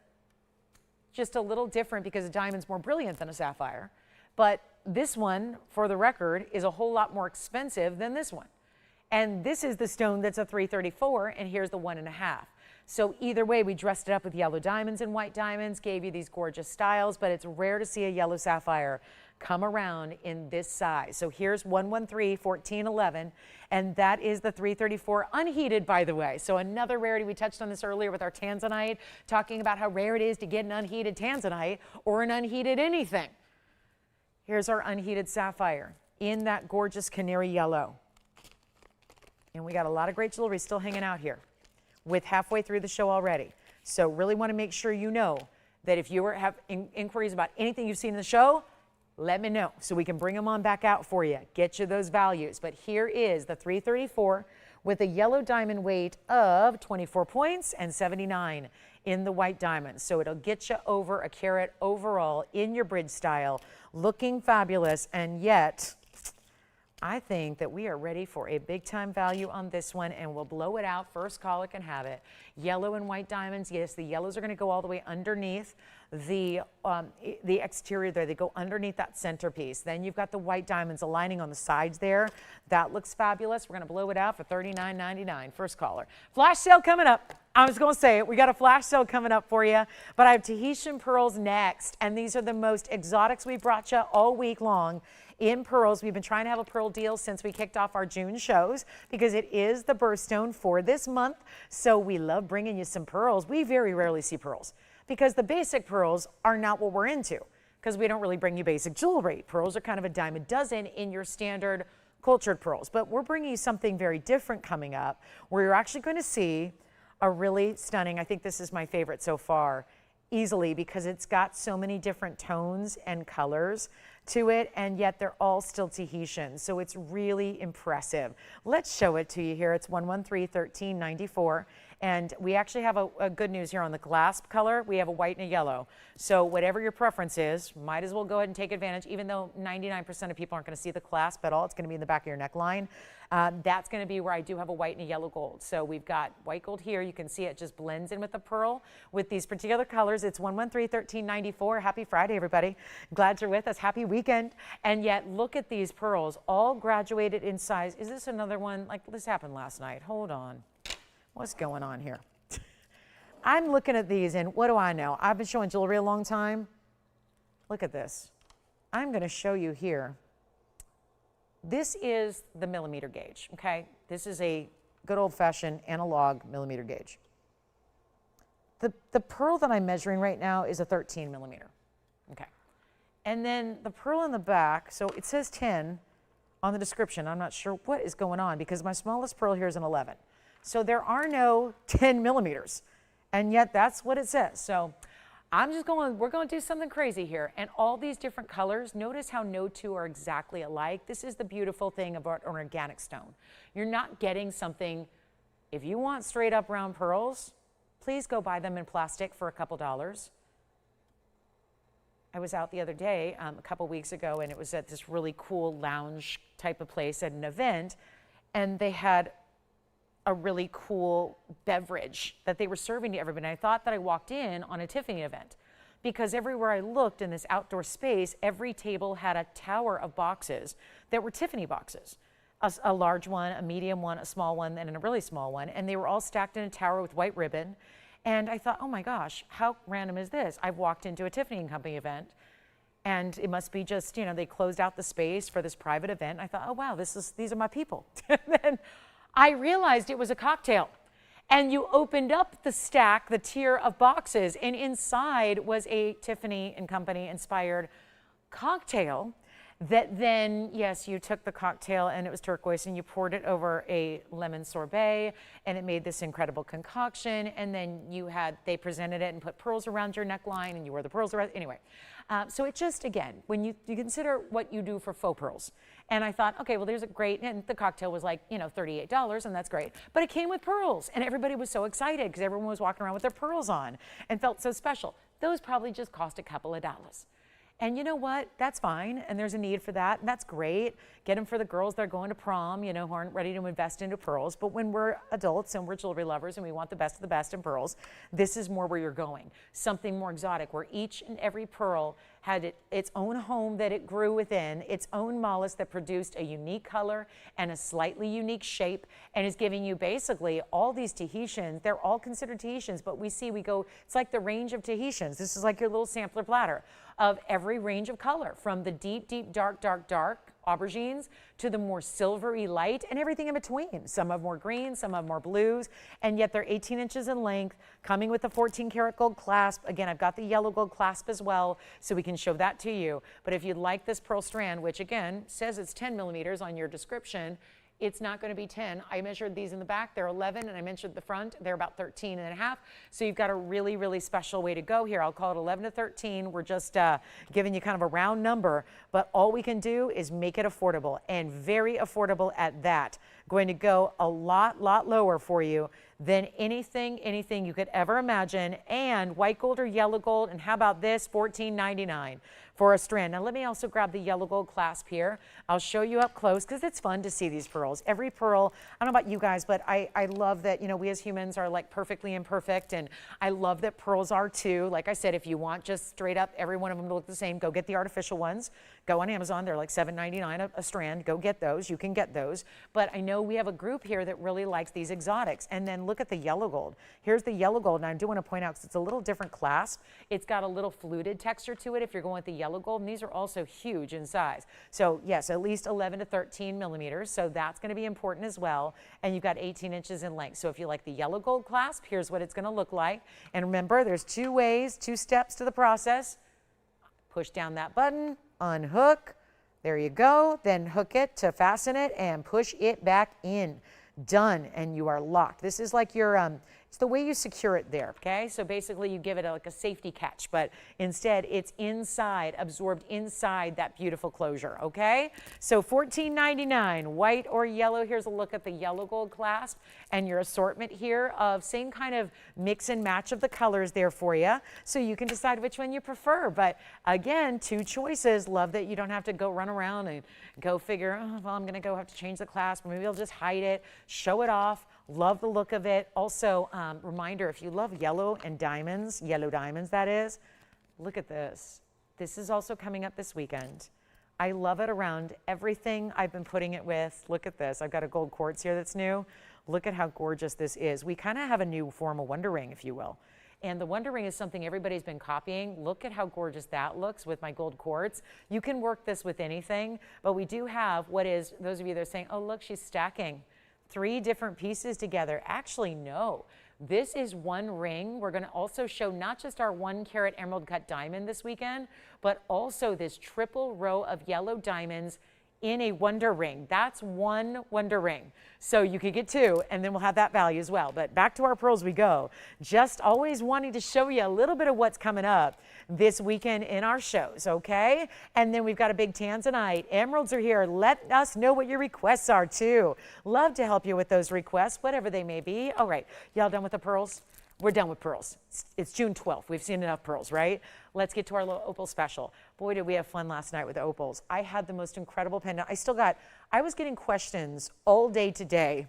Just a little different because a diamond's more brilliant than a sapphire. But this one, for the record, is a whole lot more expensive than this one. And this is the stone that's a 334, and here's the 1.5. So either way, we dressed it up with yellow diamonds and white diamonds, gave you these gorgeous styles, but it's rare to see a yellow sapphire come around in this size. So here's 113, 1411, and that is the 334 unheated, by the way. So another rarity. We touched on this earlier with our tanzanite, talking about how rare it is to get an unheated tanzanite or an unheated anything. Here's our unheated sapphire in that gorgeous canary yellow. And we got a lot of great jewelry still hanging out here with halfway through the show already. So really want to make sure you know that if you have inquiries about anything you've seen in the show, let me know so we can bring them on back out for you, get you those values. But here is the 334 with a yellow diamond weight of 24 points and 79 in the white diamond. So it'll get you over a carat overall in your bridge style, looking fabulous. And yet, I think that we are ready for a big time value on this one, and we'll blow it out. First caller can have it. Yellow and white diamonds. Yes, the yellows are going to go all the way underneath the exterior there. They go underneath that centerpiece. Then you've got the white diamonds aligning on the sides there. That looks fabulous. We're going to blow it out for $39.99. First caller. Flash sale coming up. I was going to say it. We got a flash sale coming up for you, but I have Tahitian pearls next, and these are the most exotics we brought you all week long. In pearls, we've been trying to have a pearl deal since we kicked off our June shows because it is the birthstone for this month. So we love bringing you some pearls. We very rarely see pearls because the basic pearls are not what we're into because we don't really bring you basic jewelry. Pearls are kind of a dime a dozen in your standard cultured pearls, but we're bringing you something very different coming up where you're actually going to see a really stunning, I think this is my favorite so far, easily because it's got so many different tones and colors to it, and yet they're all still Tahitian, so it's really impressive. Let's show it to you here. It's 113-1394, and we actually have a good news here on the clasp color. We have a white and a yellow, so whatever your preference is, might as well go ahead and take advantage, even though 99% of people aren't going to see the clasp at all. It's going to be in the back of your neckline. That's going to be where I do have a white and a yellow gold. So we've got white gold here. You can see it just blends in with the pearl with these particular colors. It's 113-1394. Happy Friday, everybody. Glad you're with us. Happy weekend. And yet, look at these pearls, all graduated in size. Is this another one? Like this happened last night. Hold on. What's going on here? I'm looking at these, and what do I know? I've been showing jewelry a long time. Look at this. I'm going to show you here. This is the millimeter gauge, okay? This is a good old-fashioned analog millimeter gauge. The pearl that I'm measuring right now is a 13 millimeter, okay? And then the pearl in the back, so it says 10 on the description. I'm not sure what is going on because my smallest pearl here is an 11. So there are no 10 millimeters, and yet that's what it says. So we're going to do something crazy here. And all these different colors, notice how no two are exactly alike. This is the beautiful thing about an organic stone. You're not getting something, if you want straight up round pearls, please go buy them in plastic for a couple dollars. I was out the other day, a couple weeks ago, and it was at this really cool lounge type of place at an event, and they had a really cool beverage that they were serving to everybody. And I thought that I walked in on a Tiffany event because everywhere I looked in this outdoor space, every table had a tower of boxes that were Tiffany boxes. A large one, a medium one, a small one, and a really small one. And they were all stacked in a tower with white ribbon. And I thought, oh my gosh, how random is this? I've walked into a Tiffany & Company event, and it must be just, you know, they closed out the space for this private event. And I thought, oh wow, these are my people. And then I realized it was a cocktail. And you opened up the stack, the tier of boxes, and inside was a Tiffany & Company inspired cocktail that then, yes, you took the cocktail and it was turquoise and you poured it over a lemon sorbet and it made this incredible concoction, and then they presented it and put pearls around your neckline and you wore the pearls around, anyway. So it just, again, when you consider what you do for faux pearls, and I thought, okay, well, there's a great, and the cocktail was like, you know, $38, and that's great, but it came with pearls, and everybody was so excited because everyone was walking around with their pearls on and felt so special. Those probably just cost a couple of dollars. And you know what? That's fine, and there's a need for that, and that's great. Get them for the girls that are going to prom, you know, who aren't ready to invest into pearls. But when we're adults and we're jewelry lovers and we want the best of the best in pearls, this is more where you're going. Something more exotic, where each and every pearl had its own home that it grew within, its own mollusk that produced a unique color and a slightly unique shape, and is giving you basically all these Tahitians. They're all considered Tahitians, but we go, it's like the range of Tahitians. This is like your little sampler platter of every range of color, from the deep, deep, dark, dark, dark aubergines to the more silvery light and everything in between. Some have more greens, some have more blues, and yet they're 18 inches in length, coming with a 14 karat gold clasp. Again, I've got the yellow gold clasp as well, so we can show that to you. But if you'd like this pearl strand, which again says it's 10 millimeters on your description, it's not going to be 10. I measured these in the back, they're 11, and I measured the front, they're about 13 and a half. So you've got a really, really special way to go here. I'll call it 11 to 13. We're just giving you kind of a round number, but all we can do is make it affordable, and very affordable at that. going to go a lot lower for you than anything you could ever imagine. And white gold or yellow gold, and how about this, $14.99 for a strand. Now let me also grab the yellow gold clasp here. I'll show you up close because it's fun to see these pearls. Every pearl, I don't know about you guys, but I love that, you know, we as humans are like perfectly imperfect, and I love that pearls are too. Like I said, if you want just straight up every one of them to look the same, go get the artificial ones. Go on Amazon, they're like $7.99 a strand. Go get those, you can get those. But I know we have a group here that really likes these exotics. And then look at the yellow gold. Here's the yellow gold, and I do want to point out, because it's a little different clasp, it's got a little fluted texture to it if you're going with the yellow gold, and these are also huge in size. So yes, at least 11 to 13 millimeters, so that's going to be important as well. And you've got 18 inches in length. So if you like the yellow gold clasp, here's what it's going to look like. And remember, there's 2 ways, 2 steps to the process. Push down that button, unhook, there you go, then hook it to fasten it and push it back in. Done, and you are locked. This is like your, it's the way you secure it there, okay? So basically you give it like a safety catch, but instead it's inside, absorbed inside that beautiful closure, okay? So $14.99, white or yellow. Here's a look at the yellow gold clasp and your assortment here of same kind of mix and match of the colors there for you, so you can decide which one you prefer. But again, 2 choices. Love that you don't have to go run around and go figure, oh, well, I'm gonna go have to change the clasp, or maybe I'll just hide it, show it off. Love the look of it. Also, reminder, if you love yellow and diamonds, yellow diamonds that is, look at this. This is also coming up this weekend. I love it around everything I've been putting it with. Look at this. I've got a gold quartz here that's new. Look at how gorgeous this is. We kind of have a new form of Wonder Ring, if you will. And the Wonder Ring is something everybody's been copying. Look at how gorgeous that looks with my gold quartz. You can work this with anything, but we do have what is, those of you that are saying, oh, look, she's stacking 3 different pieces together. Actually, no. This is one ring. We're going to also show not just our 1-carat emerald cut diamond this weekend, but also this triple row of yellow diamonds in a Wonder Ring. That's one Wonder Ring. So you could get 2, and then we'll have that value as well. But back to our pearls we go. Just always wanting to show you a little bit of what's coming up this weekend in our shows, okay? And then we've got a big tanzanite. Emeralds are here. Let us know what your requests are too. Love to help you with those requests, whatever they may be. All right, y'all done with the pearls? We're done with pearls. It's June 12th. We've seen enough pearls, right? Let's get to our little opal special. Boy, did we have fun last night with the opals. I had the most incredible pendant. I was getting questions all day today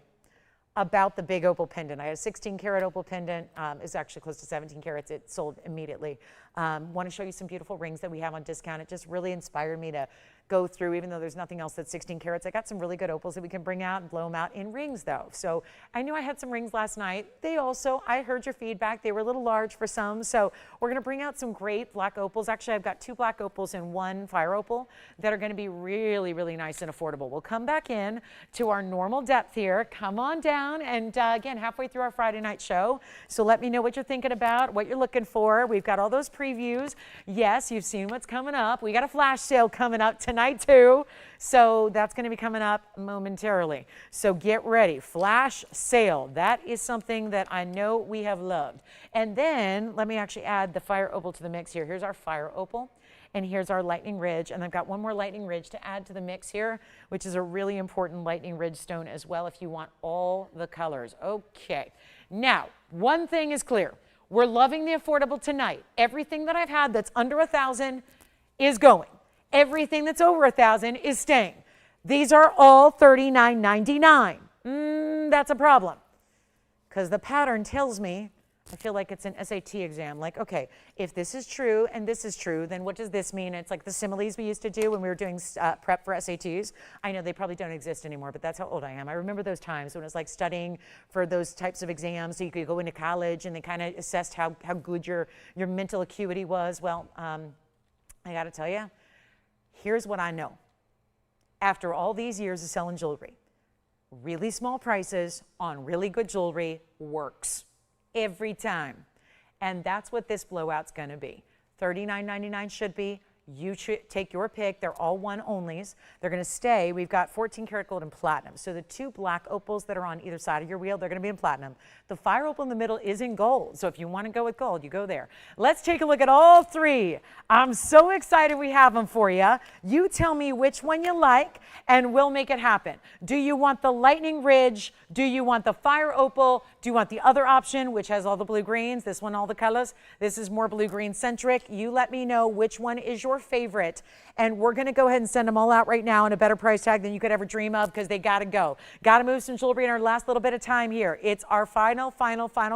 about the big opal pendant. I had a 16-carat opal pendant. It's actually close to 17 carats. It sold immediately. Want to show you some beautiful rings that we have on discount. It just really inspired me to go through, even though there's nothing else that's 16 carats. I got some really good opals that we can bring out and blow them out in rings though. So I knew I had some rings last night. They also, I heard your feedback, they were a little large for some. So we're gonna bring out some great black opals. Actually, I've got 2 black opals and 1 fire opal that are gonna be really, really nice and affordable. We'll come back in to our normal depth here. Come on down, and again, halfway through our Friday night show. So let me know what you're thinking about, what you're looking for. We've got all those previews. Yes, you've seen what's coming up. We got a flash sale coming up tonight too, so that's going to be coming up momentarily. So get ready, flash sale. That is something that I know we have loved. And then let me actually add the fire opal to the mix here. Here's our fire opal, and here's our lightning ridge, and I've got one more lightning ridge to add to the mix here, which is a really important lightning ridge stone as well if you want all the colors. Okay, now one thing is clear. We're loving the affordable tonight. Everything that I've had that's under $1,000 is going. Everything that's over $1,000 is staying. These are all $39.99. That's a problem, because the pattern tells me, I feel like it's an SAT exam. Like, okay, if this is true and this is true, then what does this mean? It's like the similes we used to do when we were doing prep for SATs. I know they probably don't exist anymore, but that's how old I am. I remember those times when it was like studying for those types of exams so you could go into college and they kind of assessed how good your mental acuity was. Well, I got to tell you, here's what I know. After all these years of selling jewelry, really small prices on really good jewelry works every time. And that's what this blowout's going to be. $39.99 should be. You take your pick. They're all one onlys. They're going to stay. We've got 14 karat gold and platinum. So the two black opals that are on either side of your wheel, they're going to be in platinum. The fire opal in the middle is in gold. So if you want to go with gold, you go there. Let's take a look at all three. I'm so excited we have them for you. You tell me which one you like and we'll make it happen. Do you want the lightning ridge? Do you want the fire opal? Do you want the other option, which has all the blue greens? This one, all the colors. This is more blue green centric. You let me know which one is your favorite. And we're going to go ahead and send them all out right now in a better price tag than you could ever dream of, because they got to go. Got to move some jewelry in our last little bit of time here. It's our final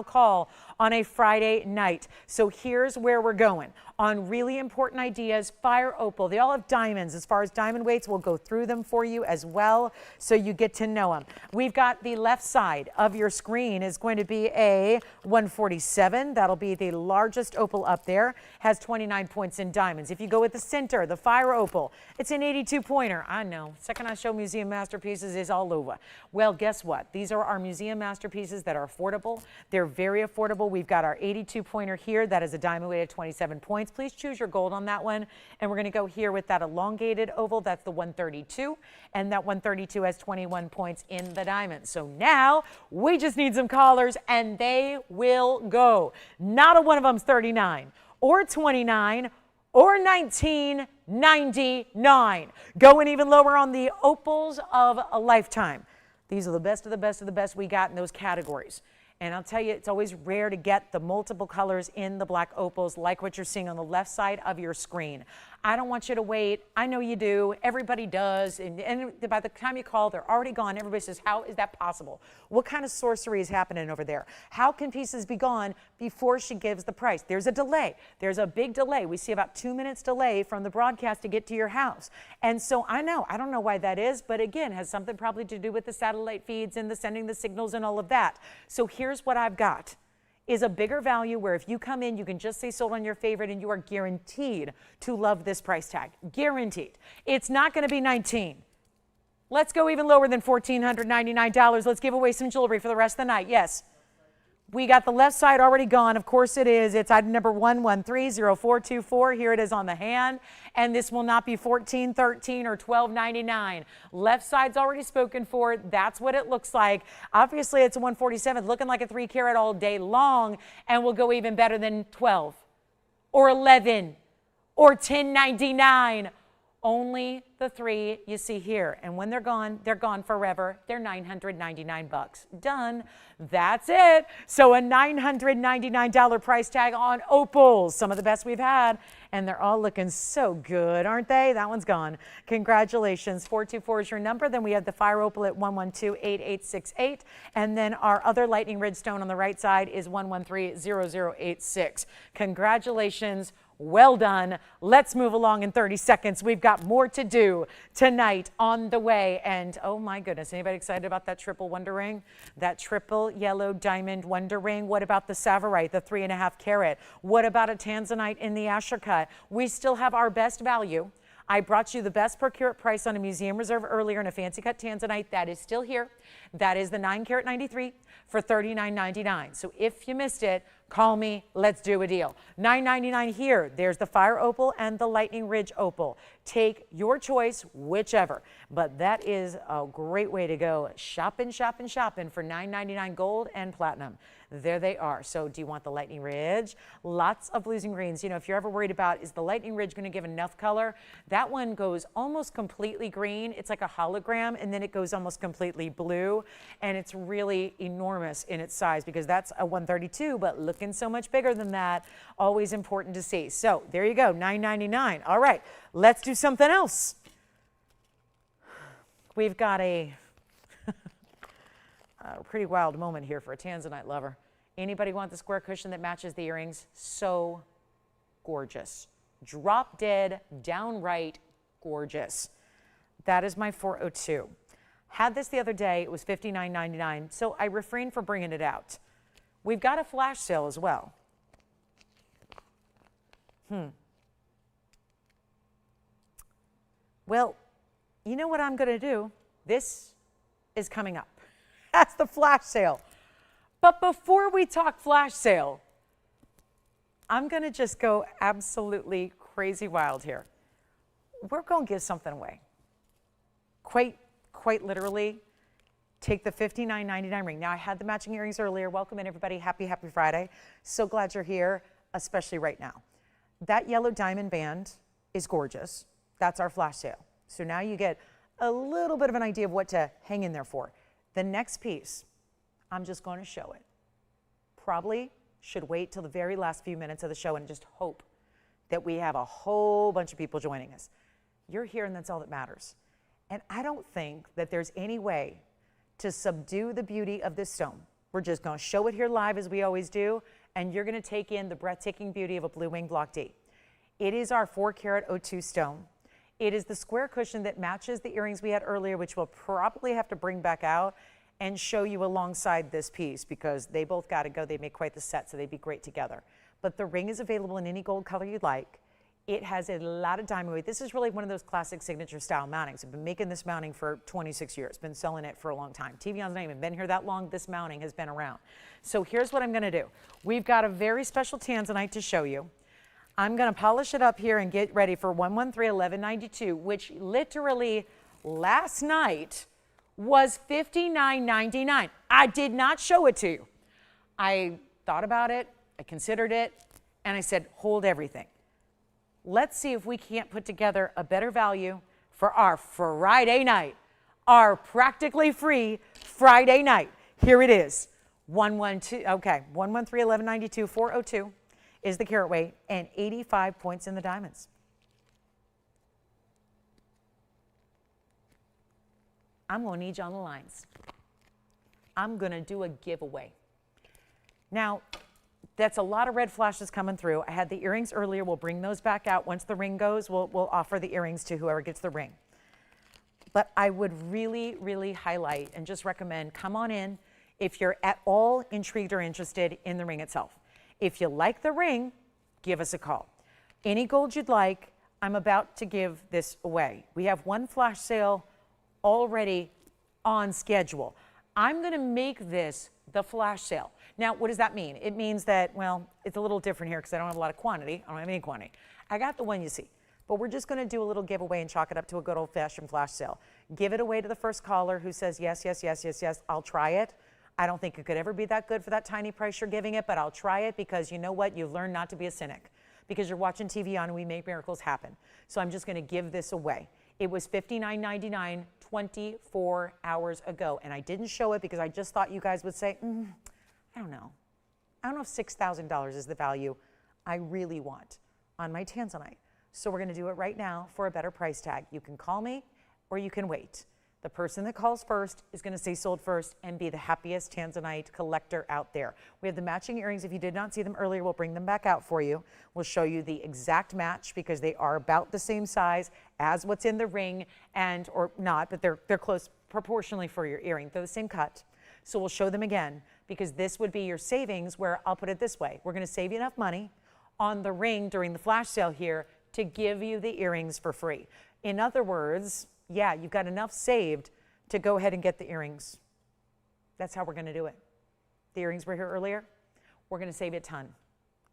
call on a Friday night. So here's where we're going. On really important ideas, fire opal. They all have diamonds. As far as diamond weights, we'll go through them for you as well, so you get to know them. We've got the left side of your screen is going to be a 147. That'll be the largest opal up there. Has 29 points in diamonds. If you go with the center, the fire opal, it's an 82 pointer. I know. Second I show museum masterpieces is all over. Well, guess what? These are our museum masterpieces that are affordable. They're very affordable. We've got our 82 pointer here. That is a diamond weight of 27 points. Please choose your gold on that one. And we're going to go here with that elongated oval. That's the 132. And that 132 has 21 points in the diamond. So now we just need some callers and they will go. Not a one of them's 39 or 29 or 1999. Going even lower on the opals of a lifetime. These are the best of the best of the best we got in those categories. And I'll tell you, it's always rare to get the multiple colors in the black opals like what you're seeing on the left side of your screen. I don't want you to wait. I know you do. Everybody does. And by the time you call, they're already gone. Everybody says, how is that possible? What kind of sorcery is happening over there? How can pieces be gone before she gives the price? There's a delay. There's a big delay. We see about 2 minutes delay from the broadcast to get to your house. And so I don't know why that is, but again, has something probably to do with the satellite feeds and the sending the signals and all of that. So here's what I've got. Is a bigger value where if you come in, you can just say sold on your favorite and you are guaranteed to love this price tag. Guaranteed. It's not going to be 19. Let's go even lower than $1,499. Let's give away some jewelry for the rest of the night. Yes. We got the left side already gone. Of course it is. It's item number 1130424. Here it is on the hand. And this will not be $14, $13, or $12.99. Left side's already spoken for. That's what it looks like. Obviously, it's a 147, looking like a 3 carat all day long. And we'll go even better than 12 or 11 or $10.99. Only the three you see here. And when they're gone forever. They're $999. Done. That's it. So a $999 price tag on opals. Some of the best we've had. And they're all looking so good, aren't they? That one's gone. Congratulations. 424 is your number. Then we have the fire opal at 112-8868. And then our other lightning ridge stone on the right side is 113-0086. Congratulations. Well done. Let's move along in 30 seconds. We've got more to do tonight on the way. And oh my goodness, anybody excited about that triple wonder ring? That triple yellow diamond wonder ring? What about the Savorite, the 3.5 carat? What about a Tanzanite in the Asher cut? We still have our best value. I brought you the best per carat price on a museum reserve earlier in a fancy cut Tanzanite. That is still here. That is the 9 carat 93 for $39.99. So if you missed it, call me. Let's do a deal. $9.99 here. There's the fire opal and the lightning ridge opal. Take your choice, whichever. But that is a great way to go. Shopping, shopping, shopping for $9.99 gold and platinum. There they are. So do you want the lightning ridge? Lots of blues and greens. You know, if you're ever worried about, is the lightning ridge going to give enough color? That one goes almost completely green. It's like a hologram, and then it goes almost completely blue. And it's really enormous in its size because that's a 132, but looking so much bigger than that. Always important to see. So there you go, $9.99. All right, let's do something else. We've got a pretty wild moment here for a Tanzanite lover. Anybody want the square cushion that matches the earrings? So gorgeous. Drop dead, downright gorgeous. That is my 402. Had this the other day. It was $59.99, so I refrained from bringing it out. We've got a flash sale as well. Well, you know what I'm going to do? This is coming up. That's the flash sale. But before we talk flash sale, I'm going to just go absolutely crazy wild here. we're going to give something away. Quite literally, take the $59.99 ring. Now, I had the matching earrings earlier. Welcome in, everybody. Happy Friday. So glad you're here, especially right now. That yellow diamond band is gorgeous. That's our flash sale. So now you get a little bit of an idea of what to hang in there for. The next piece, I'm just going to show it. Probably should wait till the very last few minutes of the show and just hope that we have a whole bunch of people joining us. You're here and that's all that matters. And I don't think that there's any way to subdue the beauty of this stone. We're just going to show it here live as we always do, and you're going to take in the breathtaking beauty of a blue wing block D. It is our 4-carat O2 stone. It is the square cushion that matches the earrings we had earlier, which we'll probably have to bring back out and show you alongside this piece because they both got to go. They make quite the set, so they'd be great together. But the ring is available in any gold color you'd like. It has a lot of diamond weight. This is really one of those classic signature style mountings. I've been making this mounting for 26 years, been selling it for a long time. TVON's not even been here that long. This mounting has been around. So here's what I'm going to do. We've got a very special tanzanite to show you. I'm going to polish it up here and get ready for 113-1192, which literally last night was $59.99. I did not show it to you. I thought about it, I considered it, and I said, hold everything. Let's see if we can't put together a better value for our Friday night, our practically free Friday night. Here it is, 113-1192, 402 is the carat weight, and 85 points in the diamonds. I'm going to need you on the lines. I'm going to do a giveaway. Now, that's a lot of red flashes coming through. I had the earrings earlier. We'll bring those back out. Once the ring goes, we'll offer the earrings to whoever gets the ring. But I would really highlight and just recommend, come on in if you're at all intrigued or interested in the ring itself. If you like the ring, give us a call. Any gold you'd like, I'm about to give this away. We have one flash sale already on schedule. I'm going to make this the flash sale. Now, what does that mean? It means that, well, it's a little different here because I don't have a lot of quantity. I don't have any quantity. I got the one you see. But we're just going to do a little giveaway and chalk it up to a good old-fashioned flash sale. Give it away to the first caller who says, yes, I'll try it. I don't think it could ever be that good for that tiny price you're giving it, but I'll try it because you know what? You've learned not to be a cynic because you're watching TVON and we make miracles happen. So I'm just going to give this away. It was $59.99 24 hours ago, and I didn't show it because I just thought you guys would say, I don't know. I don't know if $6,000 is the value I really want on my tanzanite. So we're going to do it right now for a better price tag. You can call me or you can wait. The person that calls first is going to say sold first and be the happiest tanzanite collector out there. We have the matching earrings. If you did not see them earlier, we'll bring them back out for you. We'll show you the exact match because they are about the same size as what's in the ring or not, but they're close proportionally for your earring. They're the same cut. So we'll show them again because this would be your savings where I'll put it this way. We're going to save you enough money on the ring during the flash sale here to give you the earrings for free. In other words, yeah, you've got enough saved to go ahead and get the earrings. That's how we're going to do it. The earrings were here earlier. We're going to save you a ton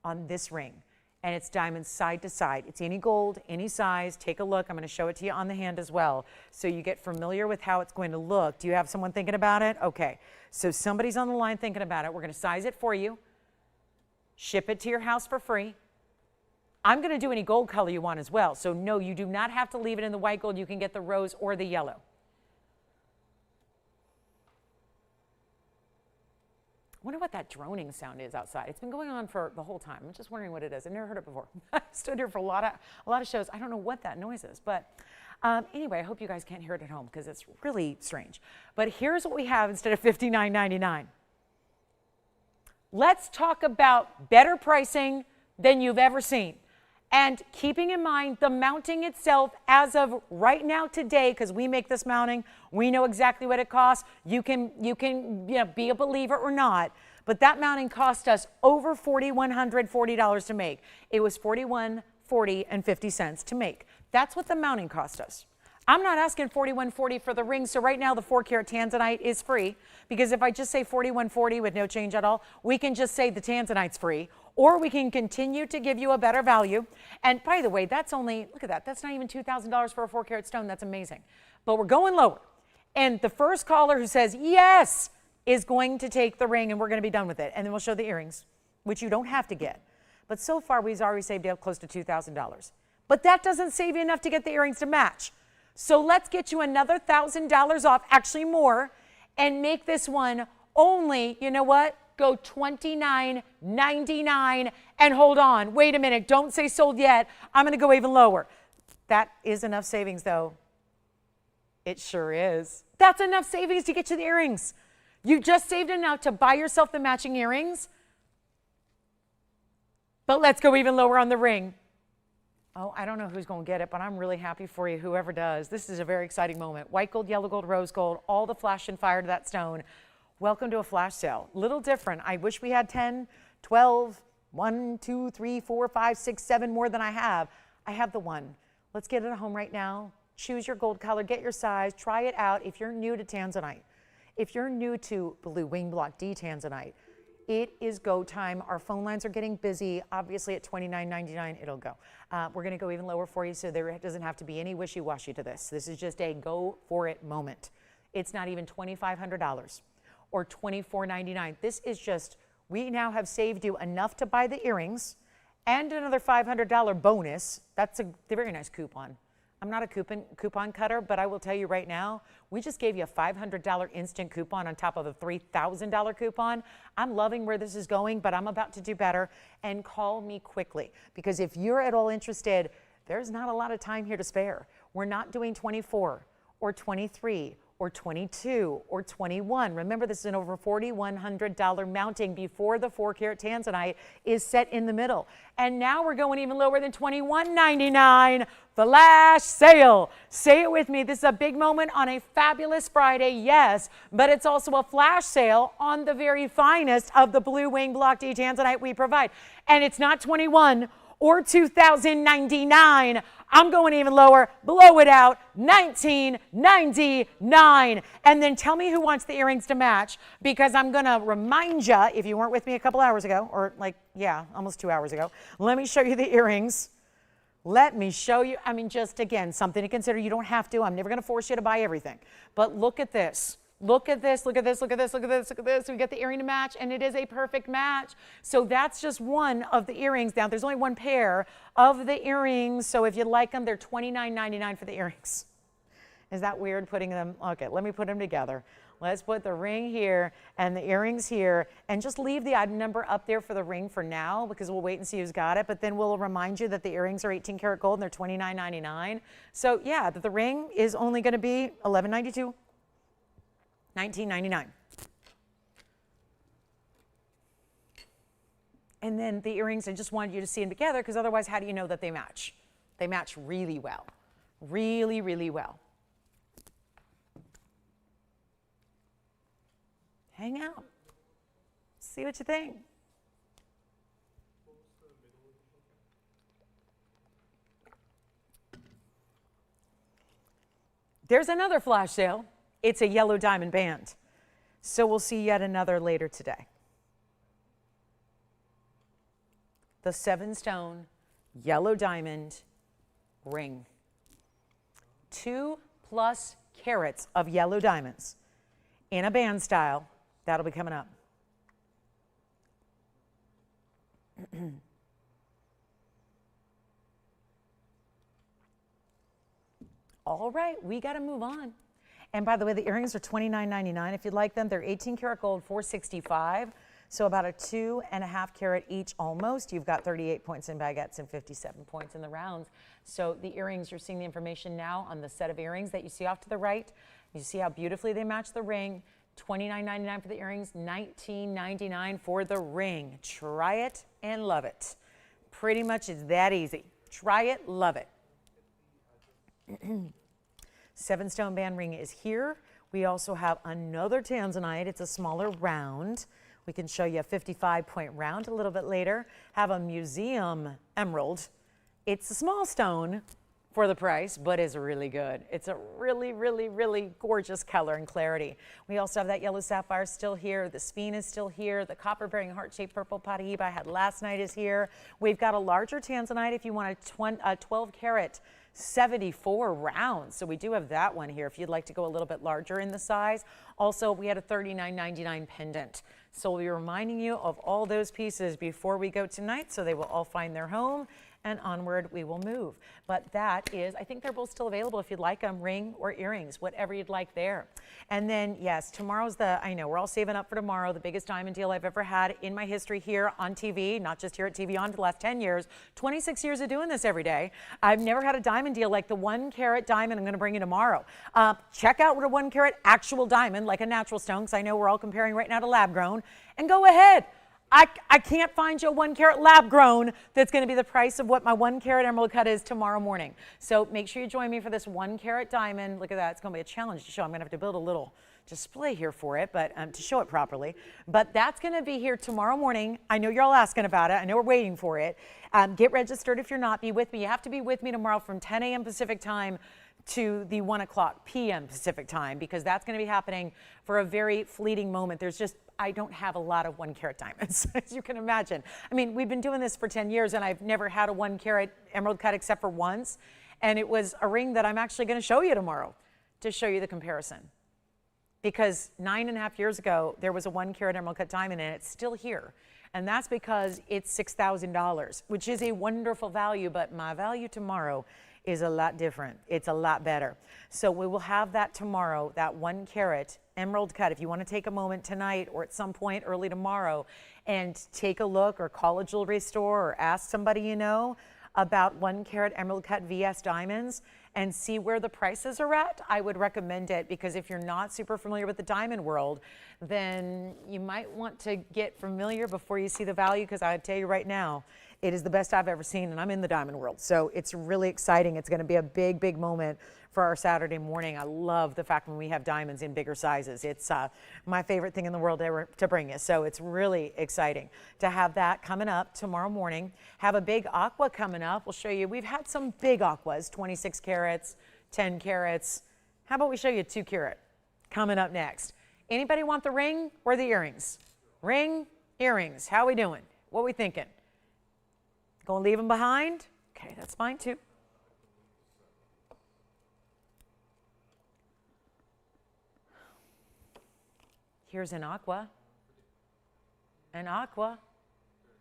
on this ring. And it's diamonds side to side. It's any gold, any size. Take a look. I'm going to show it to you on the hand as well so you get familiar with how it's going to look. Do you have someone thinking about it? Okay. So somebody's on the line thinking about it. We're going to size it for you, ship it to your house for free. I'm going to do any gold color you want as well. So no, you do not have to leave it in the white gold. You can get the rose or the yellow. I wonder what that droning sound is outside. It's been going on for the whole time. I'm just wondering what it is. I've never heard it before. I stood here for a lot of shows. I don't know what that noise is. But anyway, I hope you guys can't hear it at home because it's really strange. But here's what we have instead of $59.99. Let's talk about better pricing than you've ever seen. And keeping in mind the mounting itself as of right now today, because we make this mounting, we know exactly what it costs. You can be a believer or not, but that mounting cost us over $4,140 to make. It was $41.40 to make. That's what the mounting cost us. I'm not asking $41.40 for the ring, so right now the 4-carat tanzanite is free, because if I just say $41.40 with no change at all, we can just say the tanzanite's free. or we can continue to give you a better value. And by the way, that's only, look at that, that's not even $2,000 for a 4-carat stone. That's amazing. But we're going lower. And the first caller who says yes is going to take the ring, and we're going to be done with it. And then we'll show the earrings, which you don't have to get. But so far, we've already saved up close to $2,000. But that doesn't save you enough to get the earrings to match. So let's get you another $1,000 off, actually more, and make this one only, you know what? Go $29.99 and hold on. Wait a minute, don't say sold yet. I'm going to go even lower. That is enough savings, though. It sure is. That's enough savings to get you the earrings. You just saved enough to buy yourself the matching earrings. But let's go even lower on the ring. Oh, I don't know who's going to get it, but I'm really happy for you, whoever does. This is a very exciting moment. White gold, yellow gold, rose gold, all the flash and fire to that stone. Welcome to a flash sale. Little different. I wish we had 10, 12, 1, 2, 3, 4, 5, 6, 7 more than I have. I have the one. Let's get it at home right now. Choose your gold color, get your size, try it out. If you're new to tanzanite, if you're new to blue wing block D tanzanite, it is go time. Our phone lines are getting busy. Obviously at $29.99, it'll go. We're gonna go even lower for you, so there doesn't have to be any wishy-washy to this. This is just a go for it moment. It's not even $2,500 or $24.99. This is just, we now have saved you enough to buy the earrings and another $500 bonus. That's a very nice coupon. I'm not a coupon cutter, but I will tell you right now, we just gave you a $500 instant coupon on top of a $3,000 coupon. I'm loving where this is going, but I'm about to do better. And call me quickly, because if you're at all interested, there's not a lot of time here to spare. We're not doing 24 or 23 or 22 or 21. Remember, this is an over $4,100 mounting before the 4-carat tanzanite is set in the middle. And now we're going even lower than $21.99. Flash sale. Say it with me. This is a big moment on a fabulous Friday, yes, but it's also a flash sale on the very finest of the blue wing block D tanzanite we provide. And it's not 21 or $2,099. I'm going even lower, blow it out, $19.99. And then tell me who wants the earrings to match, because I'm gonna remind you, if you weren't with me a couple hours ago, or like, yeah, almost 2 hours ago, let me show you the earrings. Let me show you, I mean, just again, something to consider. You don't have to, I'm never gonna force you to buy everything. But look at this. Look at this, look at this, look at this, look at this, look at this. We get the earring to match, and it is a perfect match. So that's just one of the earrings. Now, there's only one pair of the earrings, so if you like them, they're $29.99 for the earrings. Is that weird putting them? Okay, let me put them together. Let's put the ring here and the earrings here, and just leave the item number up there for the ring for now, because we'll wait and see who's got it. But then we'll remind you that the earrings are 18 karat gold and they're $29.99. So yeah, the ring is only going to be $11.92. $19.99. And then the earrings, I just wanted you to see them together, because otherwise, how do you know that they match? They match really well. Really, really well. Hang out. See what you think. There's another flash sale. It's a yellow diamond band. So we'll see yet another later today. The 7-stone yellow diamond ring. 2+ carats of yellow diamonds in a band style. That'll be coming up. All right, we got to move on. And by the way, the earrings are $29.99 if you'd like them. They're 18 karat gold, $465. So about a 2.5 carat each almost. You've got 38 points in baguettes and 57 points in the rounds. So the earrings, you're seeing the information now on the set of earrings that you see off to the right. You see how beautifully they match the ring. $29.99 for the earrings, $19.99 for the ring. Try it and love it. Pretty much it's that easy. Try it, love it. 7-stone band ring is here. We also have another tanzanite. It's a smaller round. We can show you a 55-point round a little bit later. Have a museum emerald. It's a small stone for the price, but is really good. It's a really, really, really gorgeous color and clarity. We also have that yellow sapphire still here. The Sphene is still here. The copper bearing heart-shaped purple Paraíba I had last night is here. We've got a larger tanzanite if you want a 12 karat 74 rounds. So we do have that one here if you'd like to go a little bit larger in the size. Also, we had a $39.99 pendant. So we'll be reminding you of all those pieces before we go tonight, so they will all find their home, and onward we will move. But that is, I think they're both still available if you'd like them, ring or earrings, whatever you'd like there. And then, yes, tomorrow's I know we're all saving up for tomorrow, the biggest diamond deal I've ever had in my history here on TV, not just here at TVON for the last 10 years, 26 years of doing this every day. I've never had a diamond deal like the 1 carat diamond I'm going to bring you tomorrow. Check out what a 1 carat actual diamond, like a natural stone, because I know we're all comparing right now to lab grown, and go ahead. I can't find you a 1 carat lab grown that's going to be the price of what my 1 carat emerald cut is tomorrow morning. So make sure you join me for this 1 carat diamond. Look at that. It's going to be a challenge to show. I'm going to have to build a little display here for it, but to show it properly. But that's going to be here tomorrow morning. I know you're all asking about it. I know we're waiting for it. Get registered if you're not. Be with me. You have to be with me tomorrow from 10 a.m. Pacific time to the 1 o'clock p.m. Pacific time, because that's going to be happening for a very fleeting moment. I don't have a lot of 1 carat diamonds, as you can imagine. I mean, we've been doing this for 10 years, and I've never had a 1 carat emerald cut except for once. And it was a ring that I'm actually going to show you tomorrow to show you the comparison. Because 9.5 years ago, there was a 1 carat emerald cut diamond, and it's still here. And that's because it's $6,000, which is a wonderful value, but my value tomorrow is a lot different. It's a lot better. So we will have that tomorrow, that 1 carat emerald cut. If you want to take a moment tonight or at some point early tomorrow and take a look, or call a jewelry store or ask somebody you know about 1 carat emerald cut VS diamonds and see where the prices are at, I would recommend it, because if you're not super familiar with the diamond world, then you might want to get familiar before you see the value, because I tell you right now, it is the best I've ever seen, and I'm in the diamond world. So it's really exciting. It's going to be a big, big moment for our Saturday morning. I love the fact when we have diamonds in bigger sizes. It's my favorite thing in the world ever to bring you. So it's really exciting to have that coming up tomorrow morning. Have a big aqua coming up. We'll show you. We've had some big aquas, 26 carats, 10 carats. How about we show you 2 carat coming up next? Anybody want the ring or the earrings? Ring, earrings. How we doing? What we thinking? Gonna leave them behind? Okay, that's fine too. Here's an aqua. An aqua.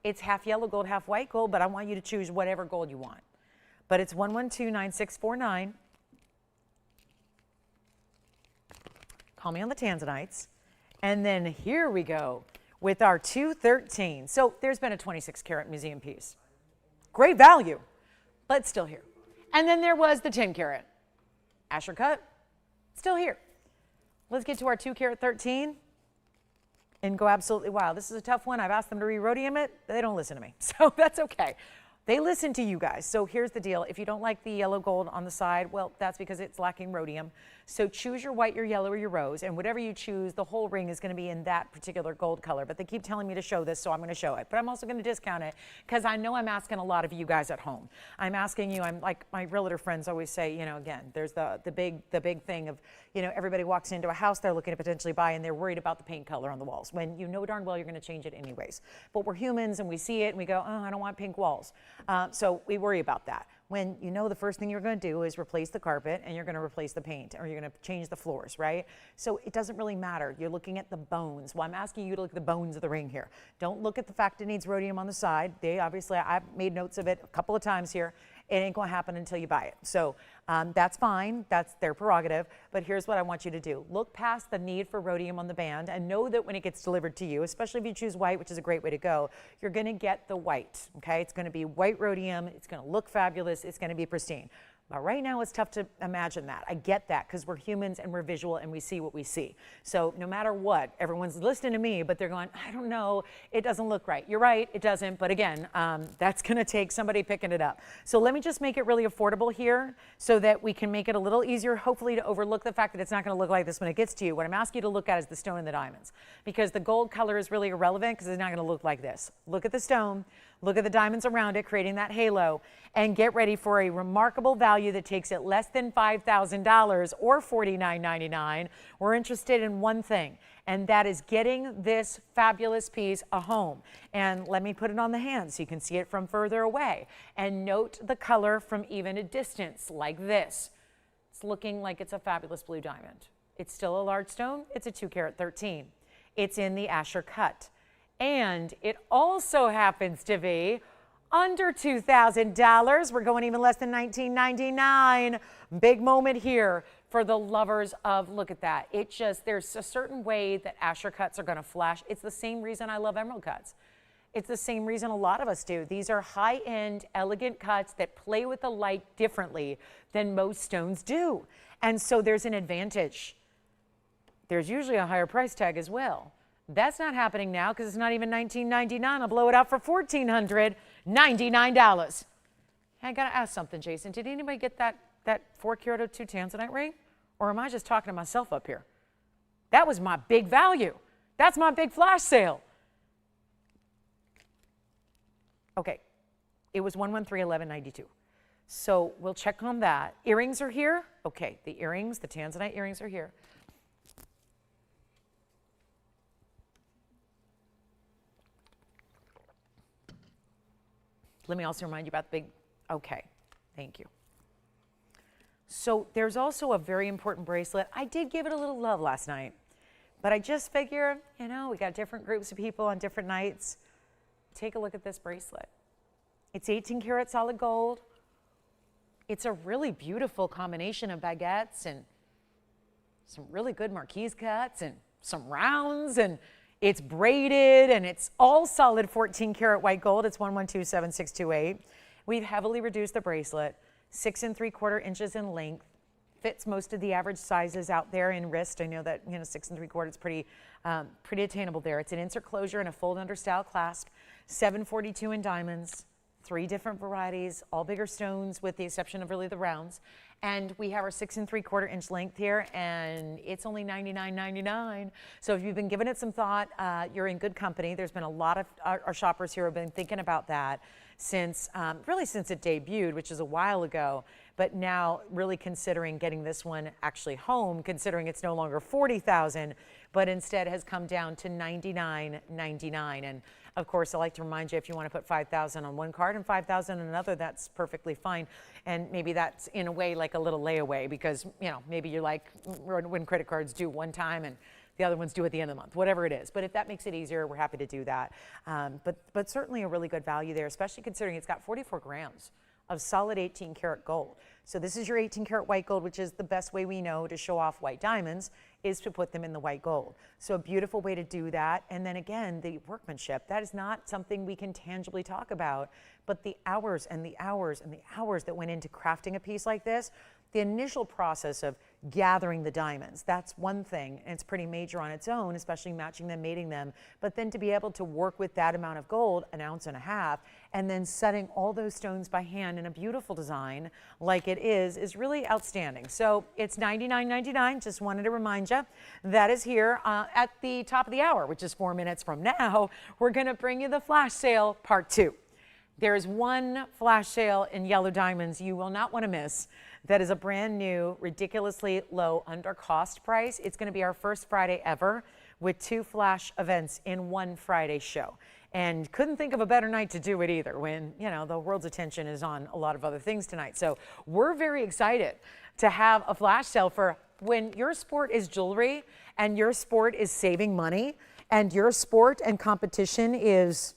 It's half yellow gold, half white gold, but I want you to choose whatever gold you want. But it's 112-9649. Call me on the tanzanites. And then here we go with our 213. So there's been a 26 karat museum piece. Great value, but still here. And then there was the 10 carat Asher cut, still here. Let's get to our 2 carat 13 and go absolutely wild. This is a tough one. I've asked them to re-rhodium it. They don't listen to me, so that's okay. They listen to you guys. So here's the deal. If you don't like the yellow gold on the side, well, that's because it's lacking rhodium. So choose your white, your yellow, or your rose, and whatever you choose, the whole ring is going to be in that particular gold color. But they keep telling me to show this, so I'm going to show it. But I'm also going to discount it, because I know I'm asking a lot of you guys at home. I'm asking you, I'm like my realtor friends always say, you know, again, there's the big thing of, you know, everybody walks into a house they're looking to potentially buy, and they're worried about the paint color on the walls, when you know darn well you're going to change it anyways. But we're humans, and we see it, and we go, oh, I don't want pink walls. So we worry about that. When you know the first thing you're going to do is replace the carpet, and you're going to replace the paint, or you're going to change the floors, right? So it doesn't really matter. You're looking at the bones. Well, I'm asking you to look at the bones of the ring here. Don't look at the fact it needs rhodium on the side. They obviously, I've made notes of it a couple of times here. It ain't going to happen until you buy it. So that's fine. That's their prerogative. But here's what I want you to do. Look past the need for rhodium on the band, and know that when it gets delivered to you, especially if you choose white, which is a great way to go, you're going to get the white, okay? It's going to be white rhodium. It's going to look fabulous. It's going to be pristine. But right now, it's tough to imagine that. I get that, because we're humans and we're visual and we see what we see. So no matter what, everyone's listening to me, but they're going, I don't know, it doesn't look right. You're right, it doesn't. But again, that's going to take somebody picking it up. So let me just make it really affordable here so that we can make it a little easier, hopefully, to overlook the fact that it's not going to look like this when it gets to you. What I'm asking you to look at is the stone and the diamonds, because the gold color is really irrelevant, because it's not going to look like this. Look at the stone. Look at the diamonds around it, creating that halo. And get ready for a remarkable value that takes it less than $5,000 or $49.99. We're interested in one thing, and that is getting this fabulous piece a home. And let me put it on the hand so you can see it from further away. And note the color from even a distance, like this. It's looking like it's a fabulous blue diamond. It's still a large stone. It's a 2 carat 13. It's in the Asher cut. And it also happens to be under $2,000. We're going even less than $19.99. Big moment here for the lovers of, look at that. It just, there's a certain way that Asher cuts are going to flash. It's the same reason I love emerald cuts. It's the same reason a lot of us do. These are high-end, elegant cuts that play with the light differently than most stones do. And so there's an advantage. There's usually a higher price tag as well. That's not happening now because it's not even $19.99. I'll blow it out for $1,499. I got to ask something, Jason. Did anybody get that 4 carat 02 tanzanite ring? Or am I just talking to myself up here? That was my big value. That's my big flash sale. Okay, it was 113.11.92. So we'll check on that. Earrings are here. Okay, the earrings, the tanzanite earrings are here. Let me also remind you about the big, okay, thank you. So there's also a very important bracelet. I did give it a little love last night, but I just figure, you know, we got different groups of people on different nights. Take a look at this bracelet. It's 18 karat solid gold. It's a really beautiful combination of baguettes and some really good marquise cuts and some rounds, and it's braided, and it's all solid 14 karat white gold. It's 1127628. We've heavily reduced the bracelet, 6 3/4 inches in length. Fits most of the average sizes out there in wrist. I know that, you know, 6 3/4 is pretty attainable there. It's an insert closure and a fold under style clasp, 742 in diamonds, 3 different varieties, all bigger stones with the exception of really the rounds. And we have our 6 3/4 inch length here, and it's only $99.99. So if you've been giving it some thought, you're in good company. There's been a lot of our shoppers here who have been thinking about that since, really since it debuted, which is a while ago, but now really considering getting this one actually home, considering it's no longer $40,000, but instead has come down to $99.99. And of course, I like to remind you, if you want to put $5,000 on one card and $5,000 on another, that's perfectly fine. And maybe that's in a way like a little layaway, because, you know, maybe you're like when credit cards due one time and the other one's due at the end of the month, whatever it is. But if that makes it easier, we're happy to do that. But certainly a really good value there, especially considering it's got 44 grams of solid 18 karat gold. So this is your 18 karat white gold, which is the best way we know to show off white diamonds, is to put them in the white gold. So a beautiful way to do that. And then again, the workmanship, that is not something we can tangibly talk about, but the hours and the hours and the hours that went into crafting a piece like this, the initial process of gathering the diamonds, that's one thing, and it's pretty major on its own, especially matching them, mating them. But then to be able to work with that amount of gold, 1.5 ounces, and then setting all those stones by hand in a beautiful design like it is really outstanding. So it's $99.99. Just wanted to remind you that is here at the top of the hour, which is 4 minutes from now. We're going to bring you the flash sale part 2. There's one flash sale in yellow diamonds you will not want to miss. That is a brand new, ridiculously low, under cost price. It's going to be our first Friday ever with 2 flash events in one Friday show. And couldn't think of a better night to do it either, when, you know, the world's attention is on a lot of other things tonight. So we're very excited to have a flash sale for when your sport is jewelry and your sport is saving money and your sport and competition is,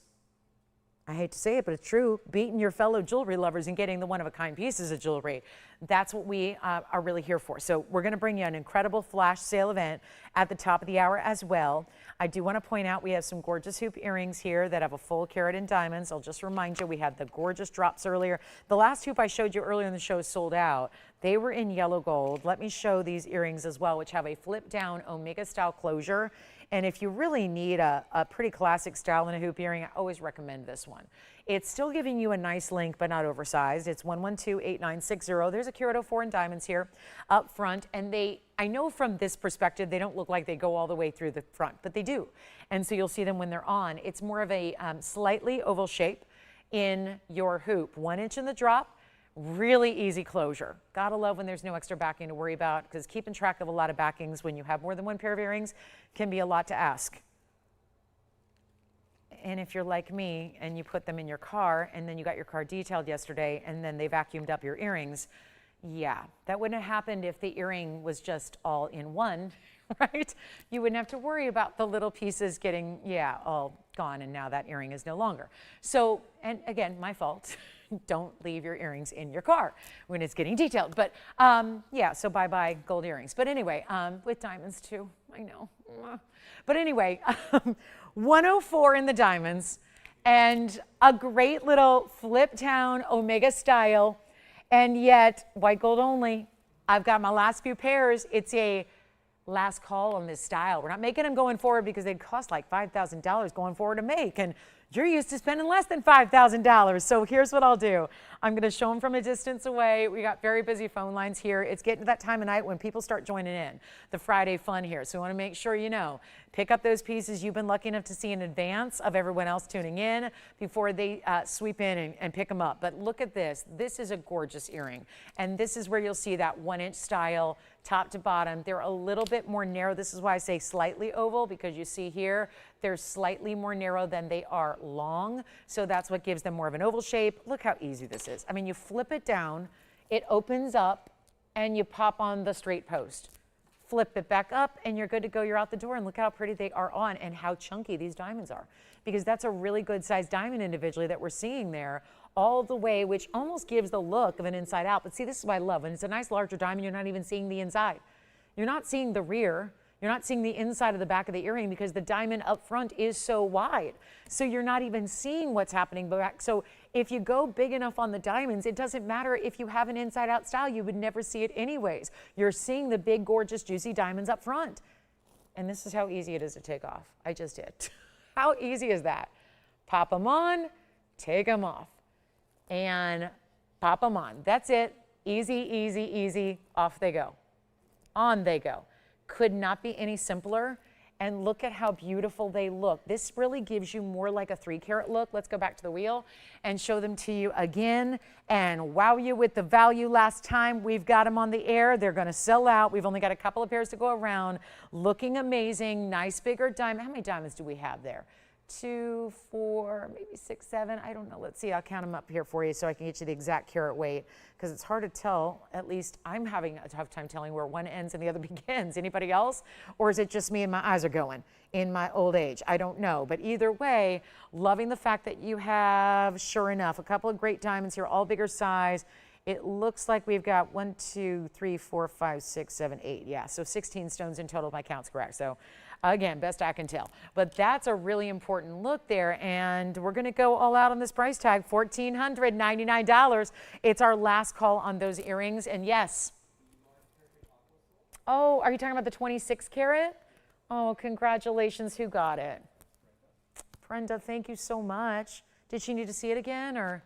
I hate to say it, but it's true, beating your fellow jewelry lovers and getting the one-of-a-kind pieces of jewelry. That's what we are really here for. So we're going to bring you an incredible flash sale event at the top of the hour as well. I do want to point out we have some gorgeous hoop earrings here that have a full carat in diamonds. I'll just remind you, we had the gorgeous drops earlier. The last hoop I showed you earlier in the show is sold out. They were in yellow gold. Let me show these earrings as well, which have a flip-down Omega-style closure. And if you really need a pretty classic style in a hoop earring, I always recommend this one. It's still giving you a nice length, but not oversized. It's 1128960. There's a carat 04 in diamonds here up front. And I know from this perspective, they don't look like they go all the way through the front, but they do. And so you'll see them when they're on. It's more of a slightly oval shape. in your hoop. 1 inch in the drop, really easy closure. Gotta love when there's no extra backing to worry about, because keeping track of a lot of backings when you have more than one pair of earrings can be a lot to ask. And if you're like me and you put them in your car and then you got your car detailed yesterday and then they vacuumed up your earrings, yeah, that wouldn't have happened if the earring was just all in one, right? You wouldn't have to worry about the little pieces getting, yeah, all gone, and now that earring is no longer. So, and again, my fault. Don't leave your earrings in your car when it's getting detailed. But yeah, so bye-bye gold earrings. But anyway, with diamonds too, I know. But anyway, 104 in the diamonds, and a great little flip down Omega style, and yet white gold only. I've got my last few pairs. It's a last call on this style. We're not making them going forward because they'd cost like $5,000 going forward to make, and you're used to spending less than $5,000. So here's what I'll do. I'm going to show them from a distance away. We got very busy phone lines here. It's getting to that time of night when people start joining in, the Friday fun here. So I want to make sure you know, pick up those pieces you've been lucky enough to see in advance of everyone else tuning in before they sweep in and pick them up. But look at this. This is a gorgeous earring. And this is where you'll see that 1 inch style top to bottom. They're a little bit more narrow. This is why I say slightly oval, because you see here, they're slightly more narrow than they are long. So that's what gives them more of an oval shape. Look how easy this is. I mean, you flip it down, it opens up, and you pop on the straight post. Flip it back up, and you're good to go. You're out the door, and look how pretty they are on and how chunky these diamonds are, because that's a really good sized diamond individually that we're seeing there all the way, which almost gives the look of an inside out. But see, this is what I love. When it's a nice larger diamond, you're not even seeing the inside. You're not seeing the rear. You're not seeing the inside of the back of the earring because the diamond up front is so wide. So you're not even seeing what's happening back. So if you go big enough on the diamonds, it doesn't matter if you have an inside out style, you would never see it anyways. You're seeing the big, gorgeous, juicy diamonds up front. And this is how easy it is to take off. I just did. How easy is that? Pop them on, take them off, and pop them on. That's it. Easy, easy, easy. Off they go. On they go. Could not be any simpler. And look at how beautiful they look. This really gives you more like a 3-carat look. Let's go back to the wheel and show them to you again and wow you with the value. Last time we've got them on the air. They're going to sell out. We've only got a couple of pairs to go around. Looking amazing. Nice bigger diamond. How many diamonds do we have there? 2, 4, maybe 6, 7. I don't know. Let's see. I'll count them up here for you so I can get you the exact carat weight, because it's hard to tell. At least I'm having a tough time telling where one ends and the other begins. Anybody else? Or is it just me and my eyes are going in my old age? I don't know. But either way, loving the fact that you have, sure enough, a couple of great diamonds here, all bigger size. It looks like we've got 1, 2, 3, 4, 5, 6, 7, 8. Yeah, so 16 stones in total if my count's correct. So again, best I can tell. But that's a really important look there. And we're going to go all out on this price tag, $1,499. It's our last call on those earrings. And yes. Oh, are you talking about the 26 carat? Oh, congratulations. Who got it? Brenda, thank you so much. Did she need to see it again, or?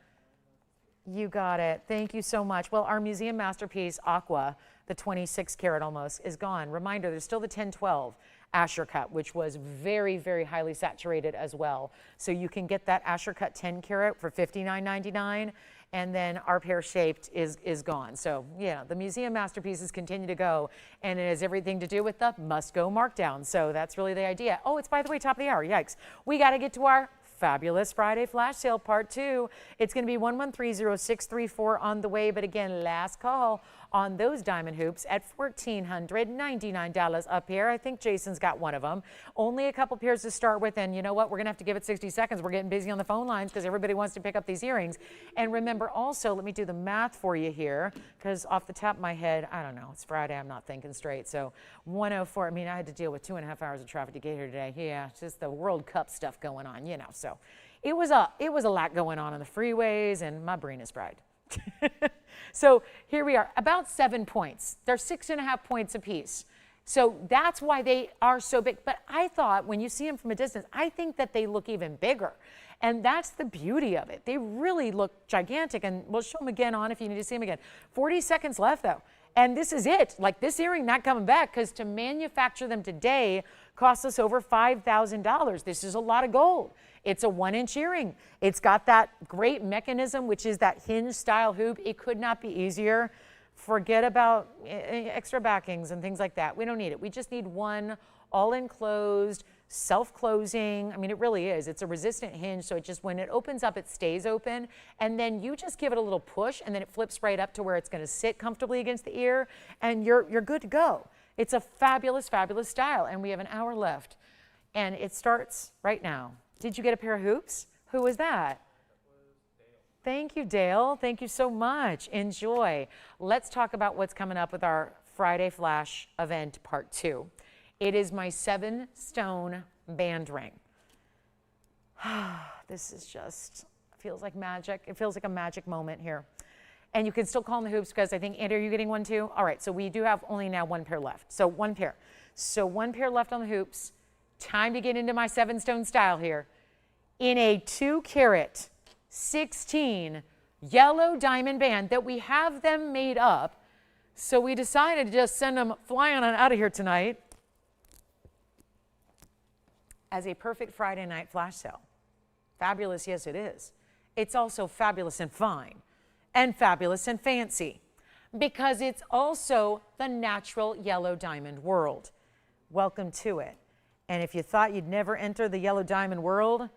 You got it. Thank you so much. Well, our museum masterpiece, Aqua, the 26 carat almost, is gone. Reminder, there's still the 1012 Asher cut, which was very, very highly saturated as well. So you can get that Asher cut 10 carat for $59.99, and then our pear shaped is gone. So yeah, the museum masterpieces continue to go, and it has everything to do with the must go markdown. So that's really the idea. Oh, it's by the way, top of the hour. Yikes. We got to get to our fabulous Friday flash sale part 2. It's going to be 1130634 on the way, but again, last call on those diamond hoops at $1,499 up here. I think Jason's got one of them. Only a couple pairs to start with, and you know what? We're going to have to give it 60 seconds. We're getting busy on the phone lines because everybody wants to pick up these earrings. And remember also, let me do the math for you here, because off the top of my head, I don't know. It's Friday. I'm not thinking straight. So 104. I mean, I had to deal with 2.5 hours of traffic to get here today. Yeah, just the World Cup stuff going on, you know. So it was a lot going on the freeways, and my brain is fried. So here we are, about 7 points. They're 6.5 points apiece. So that's why they are so big. But I thought when you see them from a distance, I think that they look even bigger. And that's the beauty of it. They really look gigantic. And we'll show them again on if you need to see them again. 40 seconds left though. And this is it. Like, this earring not coming back, because to manufacture them today costs us over $5,000. This is a lot of gold. It's a 1-inch earring. It's got that great mechanism, which is that hinge style hoop. It could not be easier. Forget about extra backings and things like that. We don't need it. We just need one all-enclosed, self-closing. I mean, it really is. It's a resistant hinge, so it just, when it opens up, it stays open. And then you just give it a little push, and then it flips right up to where it's going to sit comfortably against the ear, and you're good to go. It's a fabulous, fabulous style, and we have an hour left, and it starts right now. Did you get a pair of hoops? Who was that? Thank you, Dale. Thank you so much. Enjoy. Let's talk about what's coming up with our Friday Flash event part 2. It is my 7-stone band ring. This is just, feels like magic. It feels like a magic moment here. And you can still call them the hoops, because I think, Andy, are you getting one too? All right, so we do have only now 1 pair left. So 1 pair. So 1 pair left on the hoops. Time to get into my 7-stone style here. In a 2-carat 16 yellow diamond band that we have them made up. So we decided to just send them flying on out of here tonight as a perfect Friday night flash sale. Fabulous, yes it is. It's also fabulous and fine, and fabulous and fancy, because it's also the natural yellow diamond world. Welcome to it. And if you thought you'd never enter the yellow diamond world,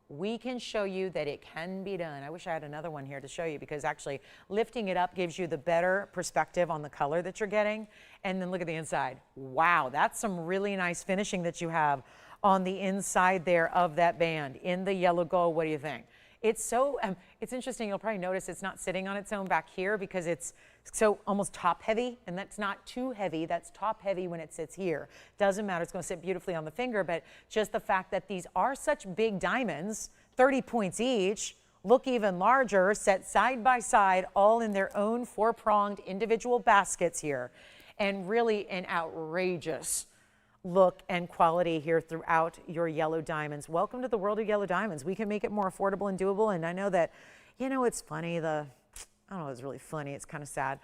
we can show you that it can be done. I wish I had another one here to show you, because actually lifting it up gives you the better perspective on the color that you're getting. And then look at the inside. Wow, that's some really nice finishing that you have on the inside there of that band in the yellow gold. What do you think? It's so, it's interesting. You'll probably notice it's not sitting on its own back here, because it's so almost top heavy, and that's not too heavy. That's top heavy when it sits here. Doesn't matter. It's going to sit beautifully on the finger, but just the fact that these are such big diamonds, 30 points each, look even larger, set side by side, all in their own 4-pronged individual baskets here, and really an outrageous look and quality here throughout your yellow diamonds. Welcome to the world of yellow diamonds. We can make it more affordable and doable. And I know that, you know, it's funny. I don't know, it's really funny. It's kind of sad,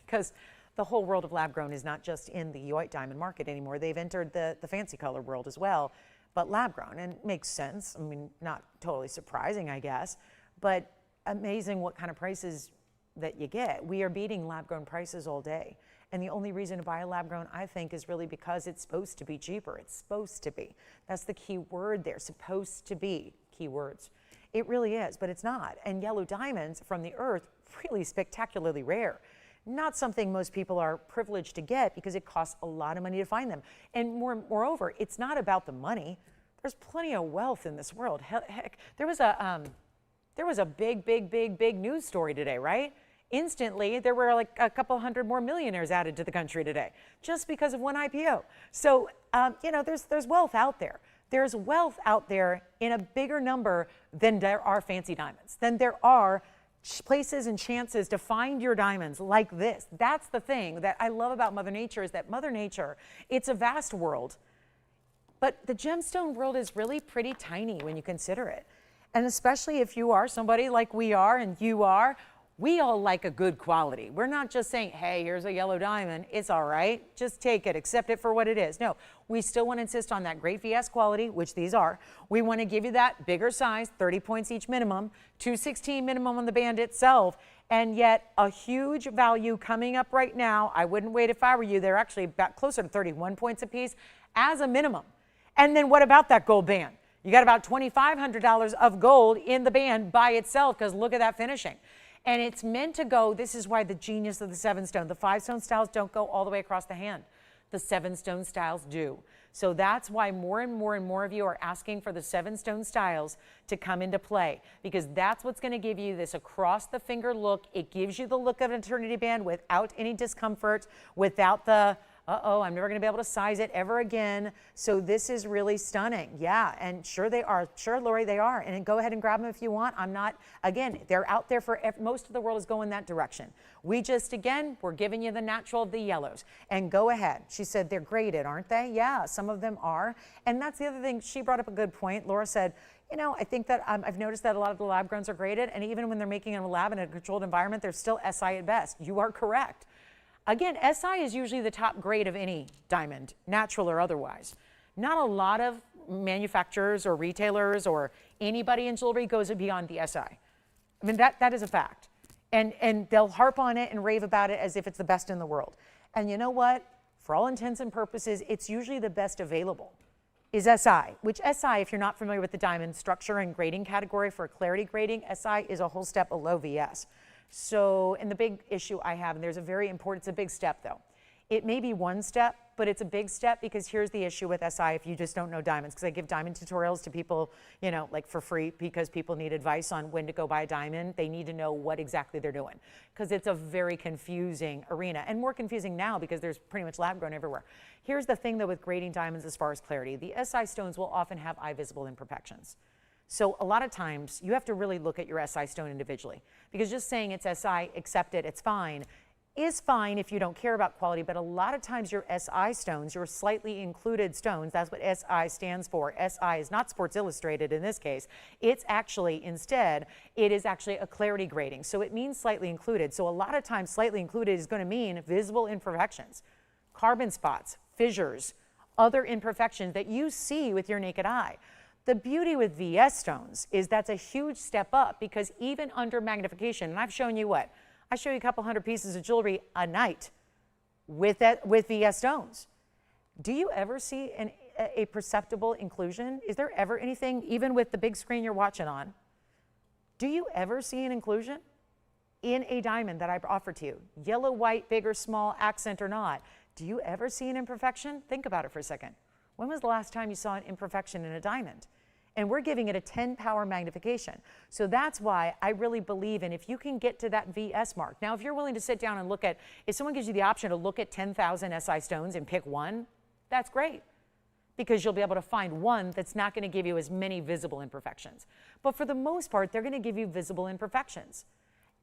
because the whole world of lab grown is not just in the white diamond market anymore. They've entered the fancy color world as well, but lab grown, and it makes sense. I mean, not totally surprising, I guess, but amazing what kind of prices that you get. We are beating lab grown prices all day. And the only reason to buy a lab grown, I think, is really because it's supposed to be cheaper. It's supposed to be. That's the key word there, supposed to be, keywords. It really is, but it's not. And yellow diamonds from the earth, really spectacularly rare. Not something most people are privileged to get, because it costs a lot of money to find them. And moreover, it's not about the money. There's plenty of wealth in this world. Heck, there was a big news story today, right? Instantly, there were like a couple hundred more millionaires added to the country today, just because of one IPO. So, you know, there's wealth out there. There's wealth out there in a bigger number than there are fancy diamonds, than there are places and chances to find your diamonds like this. That's the thing that I love about Mother Nature, is that Mother Nature, it's a vast world, but the gemstone world is really pretty tiny when you consider it. And especially if you are somebody like we are and you are, we all like a good quality. We're not just saying, hey, here's a yellow diamond. It's all right. Just take it. Accept it for what it is. No, we still want to insist on that great VS quality, which these are. We want to give you that bigger size, 30 points each minimum, 216 minimum on the band itself, and yet a huge value coming up right now. I wouldn't wait if I were you. They're actually about closer to 31 points a piece as a minimum. And then what about that gold band? You got about $2,500 of gold in the band by itself, because look at that finishing. And it's meant to go, this is why the genius of the 7-stone, the 5-stone styles don't go all the way across the hand. The 7-stone styles do. So that's why more and more of you are asking for the 7-stone styles to come into play, because that's what's going to give you this across the finger look. It gives you the look of an eternity band without any discomfort, without the, uh-oh, I'm never going to be able to size it ever again. So this is really stunning. Yeah, and sure they are. Sure, Lori, they are. And go ahead and grab them if you want. I'm not, again, they're out there for, most of the world is going that direction. We just, again, we're giving you the natural of the yellows. And go ahead. She said they're graded, aren't they? Yeah, some of them are. And that's the other thing. She brought up a good point. Laura said, you know, I think that I've noticed that a lot of the lab growns are graded. And even when they're making in a lab in a controlled environment, they're still SI at best. You are correct. Again, SI is usually the top grade of any diamond, natural or otherwise. Not a lot of manufacturers or retailers or anybody in jewelry goes beyond the SI. I mean, that is a fact. And they'll harp on it and rave about it as if it's the best in the world. And you know what? For all intents and purposes, it's usually the best available is SI, which SI, if you're not familiar with the diamond structure and grading category for clarity grading, SI is a whole step below VS. So, and the big issue I have, and there's a very important, it's a big step though. It may be one step, but it's a big step because here's the issue with SI if you just don't know diamonds, because I give diamond tutorials to people, you know, like for free because people need advice on when to go buy a diamond. They need to know what exactly they're doing because it's a very confusing arena and more confusing now because there's pretty much lab grown everywhere. Here's the thing though with grading diamonds as far as clarity. The SI stones will often have eye visible imperfections. So a lot of times you have to really look at your SI stone individually because just saying it's SI, accept it, it's fine, is fine if you don't care about quality, but a lot of times your SI stones, your slightly included stones, that's what SI stands for. SI is not Sports Illustrated in this case. It's actually, instead, it is actually a clarity grading. So it means slightly included. So a lot of times slightly included is going to mean visible imperfections, carbon spots, fissures, other imperfections that you see with your naked eye. The beauty with VS stones is that's a huge step up because even under magnification, and I've shown you what? I show you a couple hundred pieces of jewelry a night with VS stones. Do you ever see a perceptible inclusion? Is there ever anything, even with the big screen you're watching on, do you ever see an inclusion in a diamond that I've offered to you? Yellow, white, big or small, accent or not. Do you ever see an imperfection? Think about it for a second. When was the last time you saw an imperfection in a diamond? And we're giving it a 10 power magnification. So that's why I really believe in if you can get to that VS mark. Now, if you're willing to sit down and look at, if someone gives you the option to look at 10,000 SI stones and pick one, that's great. Because you'll be able to find one that's not going to give you as many visible imperfections. But for the most part, they're going to give you visible imperfections.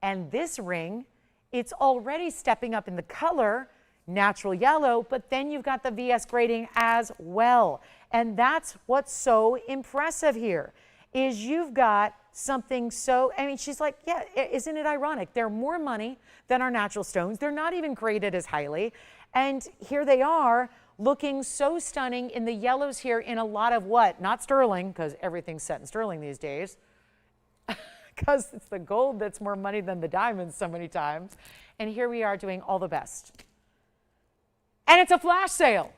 And this ring, it's already stepping up in the color, natural yellow, but then you've got the VS grading as well. And that's what's so impressive here, is you've got something so, I mean, she's like, yeah, isn't it ironic? They're more money than our natural stones. They're not even graded as highly. And here they are looking so stunning in the yellows here in a lot of what? Not sterling, because everything's set in sterling these days, because it's the gold that's more money than the diamonds so many times. And here we are doing all the best. And it's a flash sale.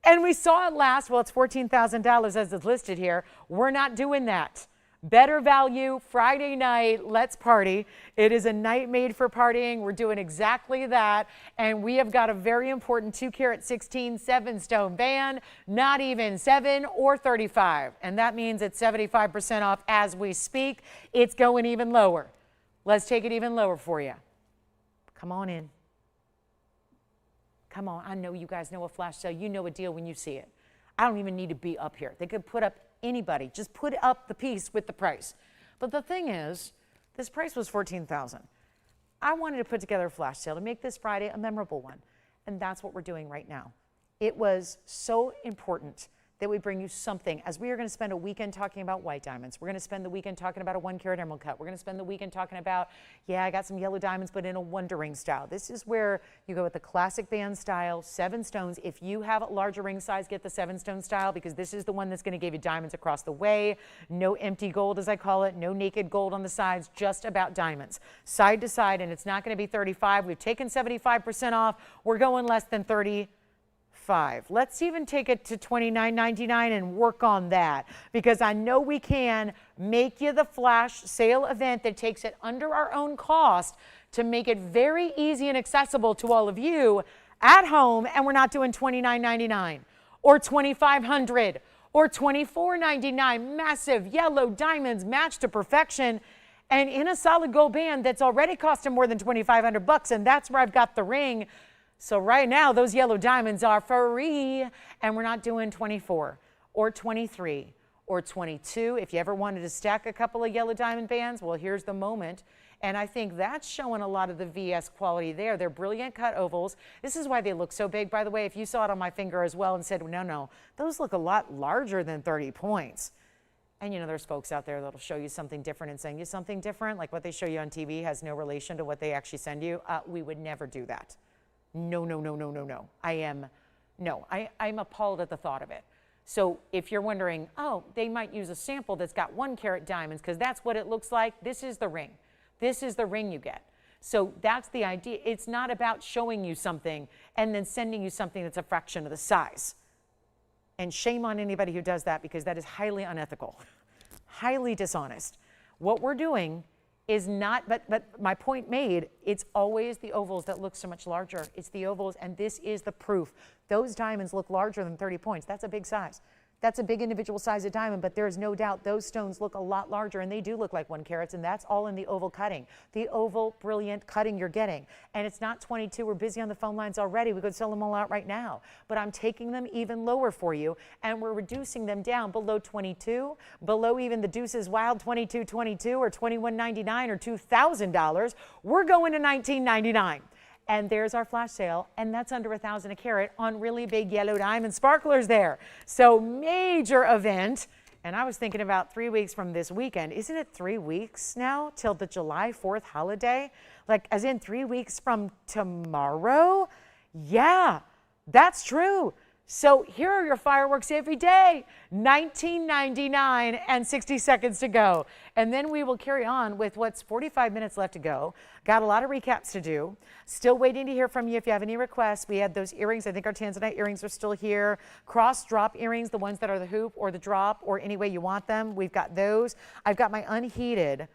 And we saw it last, well, it's $14,000 as it's listed here. We're not doing that. Better value, Friday night, let's party. It is a night made for partying. We're doing exactly that. And we have got a very important 2-carat 16 7-stone band, not even 7 or 35. And that means it's 75% off as we speak. It's going even lower. Let's take it even lower for you. Come on in. Come on, I know you guys know a flash sale. You know a deal when you see it. I don't even need to be up here. They could put up anybody. Just put up the piece with the price. But the thing is, this price was $14,000. I wanted to put together a flash sale to make this Friday a memorable one. And that's what we're doing right now. It was so important that we bring you something, as we are going to spend a weekend talking about white diamonds. We're going to spend the weekend talking about a 1-carat emerald cut. We're going to spend the weekend talking about, yeah, I got some yellow diamonds, but in a wonder ring style. This is where you go with the classic band style, 7 stones. If you have a larger ring size, get the 7-stone style, because this is the one that's going to give you diamonds across the way. No empty gold, as I call it. No naked gold on the sides, just about diamonds. Side to side, and it's not going to be 35. We've taken 75% off. We're going less than 35. Let's even take it to $29.99 and work on that, because I know we can make you the flash sale event that takes it under our own cost to make it very easy and accessible to all of you at home. And we're not doing $29.99 or $2,500 or $24.99. Massive yellow diamonds matched to perfection and in a solid gold band that's already costing more than $2,500, and that's where I've got the ring. So right now, those yellow diamonds are free, and we're not doing 24 or 23 or 22. If you ever wanted to stack a couple of yellow diamond bands, well, here's the moment. And I think that's showing a lot of the VS quality there. They're brilliant cut ovals. This is why they look so big, by the way. If you saw it on my finger as well and said, no, those look a lot larger than 30 points. And you know, there's folks out there that'll show you something different and send you something different, like what they show you on TV has no relation to what they actually send you. We would never do that. No, no, no, no, no, no. I'm appalled at the thought of it. So if you're wondering, oh, they might use a sample that's got 1 carat diamonds because that's what it looks like, this is the ring. This is the ring you get. So that's the idea. It's not about showing you something and then sending you something that's a fraction of the size. And shame on anybody who does that, because that is highly unethical, highly dishonest. What we're doing is not, but my point made, it's always the ovals that look so much larger. It's the ovals, and this is the proof. Those diamonds look larger than 30 points. That's a big size. That's a big individual size of diamond, but there is no doubt those stones look a lot larger, and they do look like 1 carat, and that's all in the oval cutting. The oval, brilliant cutting you're getting. And it's not 22. We're busy on the phone lines already. We could sell them all out right now. But I'm taking them even lower for you, and we're reducing them down below 22, below even the Deuce's Wild 22.22 or $21.99 or $2,000. We're going to $19.99. And there's our flash sale, and that's under $1,000 a carat on really big yellow diamond sparklers there. So major event. And I was thinking about 3 weeks from this weekend. Isn't it 3 weeks now till the July 4th holiday? Like, as in 3 weeks from tomorrow? Yeah, that's true. So here are your fireworks every day, $19.99 and 60 seconds to go. And then we will carry on with what's 45 minutes left to go. Got a lot of recaps to do. Still waiting to hear from you if you have any requests. We had those earrings. I think our Tanzanite earrings are still here. Cross drop earrings, the ones that are the hoop or the drop or any way you want them. We've got those. I've got my unheated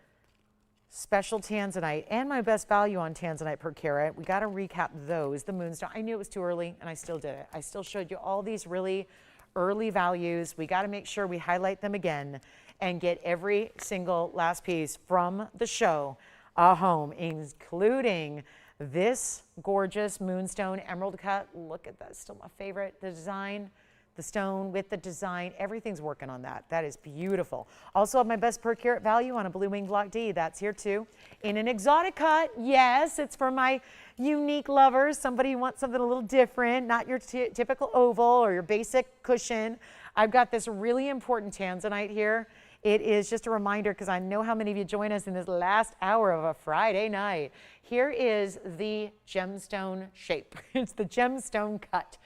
special Tanzanite and my best value on Tanzanite per carat. We got to recap those. The Moonstone. I knew it was too early, and I still did it. I still showed you all these really early values. We got to make sure we highlight them again and get every single last piece from the show home, including this gorgeous Moonstone emerald cut. Look at that. Still my favorite. The design. The stone with the design, everything's working on that. That is beautiful. Also have my best per carat value on a blue wing block D. That's here too. In an exotic cut, yes, it's for my unique lovers. Somebody who wants something a little different, not your typical oval or your basic cushion. I've got this really important Tanzanite here. It is just a reminder, because I know how many of you join us in this last hour of a Friday night. Here is the gemstone shape. It's the gemstone cut.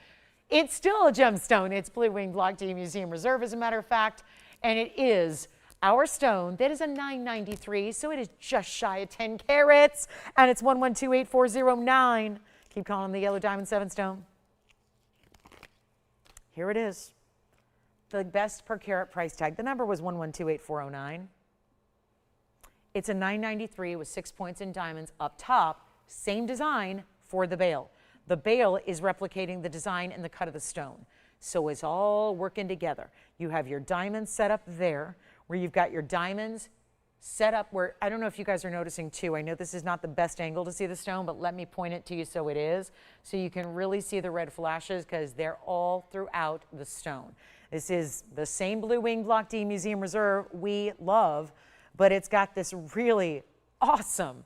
It's still a gemstone. It's Blue Wing Block D Museum Reserve, as a matter of fact, and it is our stone. That is a 993, so it is just shy of 10 carats, and it's 1128409. Keep calling the yellow diamond 7 stone. Here it is. The best per carat price tag. The number was 1128409. It's a 993 with 6 points in diamonds up top. Same design for the bail. The bail is replicating the design and the cut of the stone. So it's all working together. You have your diamonds set up there, where you've got your diamonds set up where, I don't know if you guys are noticing too, I know this is not the best angle to see the stone, but let me point it to you so it is. So you can really see the red flashes, because they're all throughout the stone. This is the same Blue Wing Block D Museum Reserve we love, but it's got this really awesome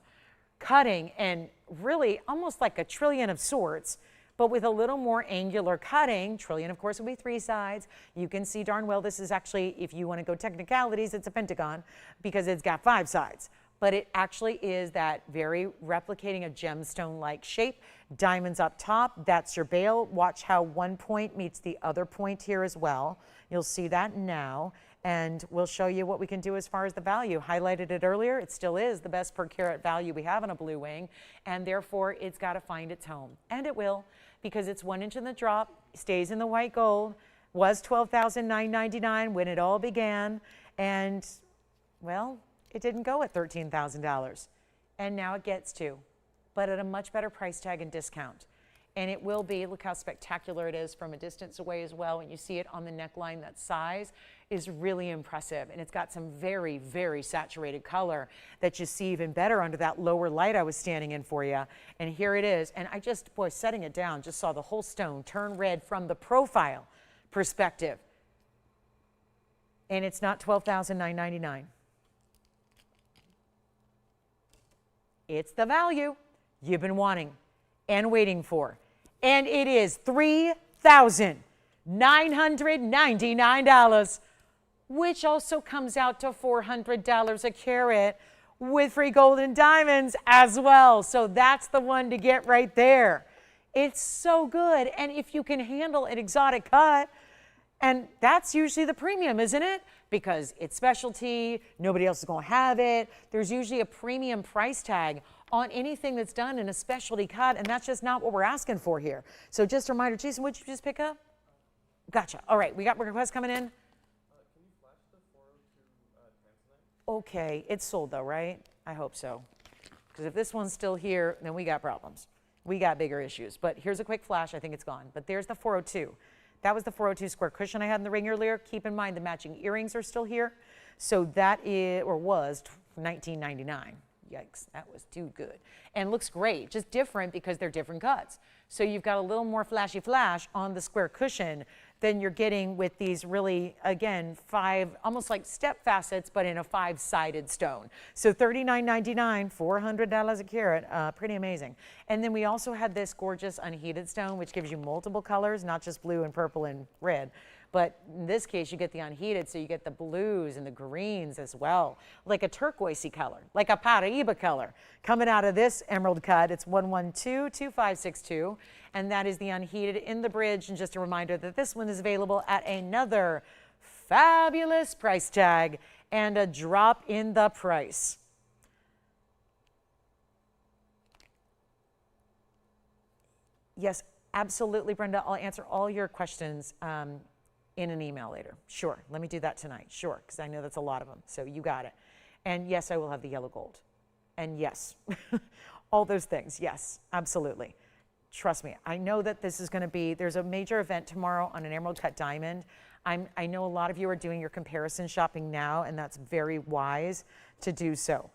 cutting and really almost like a trillion of sorts, but with a little more angular cutting. Trillion, of course, will be 3 sides. You can see darn well this is actually, if you want to go technicalities, it's a pentagon, because it's got 5 sides. But it actually is that very replicating a gemstone-like shape. Diamonds up top, that's your bail. Watch how one point meets the other point here as well. You'll see that now. And we'll show you what we can do as far as the value. Highlighted it earlier, it still is the best per carat value we have on a blue wing, and therefore it's got to find its home. And it will, because it's 1 inch in the drop, stays in the white gold, was $12,999 when it all began, and, well, it didn't go at $13,000. And now it gets to, but at a much better price tag and discount. And it will be, look how spectacular it is from a distance away as well. When you see it on the neckline, that size is really impressive. And it's got some very, very saturated color that you see even better under that lower light I was standing in for you. And here it is. And I just, boy, setting it down, just saw the whole stone turn red from the profile perspective. And it's not $12,999. It's the value you've been wanting and waiting for. And it is $3,999, which also comes out to $400 a carat with free gold and diamonds as well. So that's the one to get right there. It's so good. And if you can handle an exotic cut, and that's usually the premium, isn't it? Because it's specialty, nobody else is going to have it. There's usually a premium price tag on anything that's done in a specialty cut, and that's just not what we're asking for here. So just a reminder, Jason, what'd you just pick up? Gotcha. All right, we got requests coming in. Can you flash the 402 Tanzanite? Okay, it's sold though, right? I hope so. Because if this one's still here, then we got problems. We got bigger issues. But here's a quick flash. I think it's gone. But there's the 402. That was the 402 square cushion I had in the ring earlier. Keep in mind the matching earrings are still here. So that is, or was, $19.99. Yikes, that was too good. And looks great, just different because they're different cuts. So you've got a little more flashy flash on the square cushion than you're getting with these really, again, 5, almost like step facets, but in a 5-sided stone. So $39.99, $400 a carat, pretty amazing. And then we also had this gorgeous unheated stone, which gives you multiple colors, not just blue and purple and red. But in this case, you get the unheated, so you get the blues and the greens as well, like a turquoisey color, like a Paraiba color. Coming out of this emerald cut, it's 112-2562, and that is the unheated in the bridge. And just a reminder that this one is available at another fabulous price tag and a drop in the price. Yes, absolutely, Brenda. I'll answer all your questions in an email later. Sure, let me do that tonight. Sure, because I know that's a lot of them. So you got it. And yes, I will have the yellow gold. And yes, all those things. Yes, absolutely. Trust me. I know that this is going to be, there's a major event tomorrow on an emerald cut diamond. I know a lot of you are doing your comparison shopping now, and that's very wise to do so.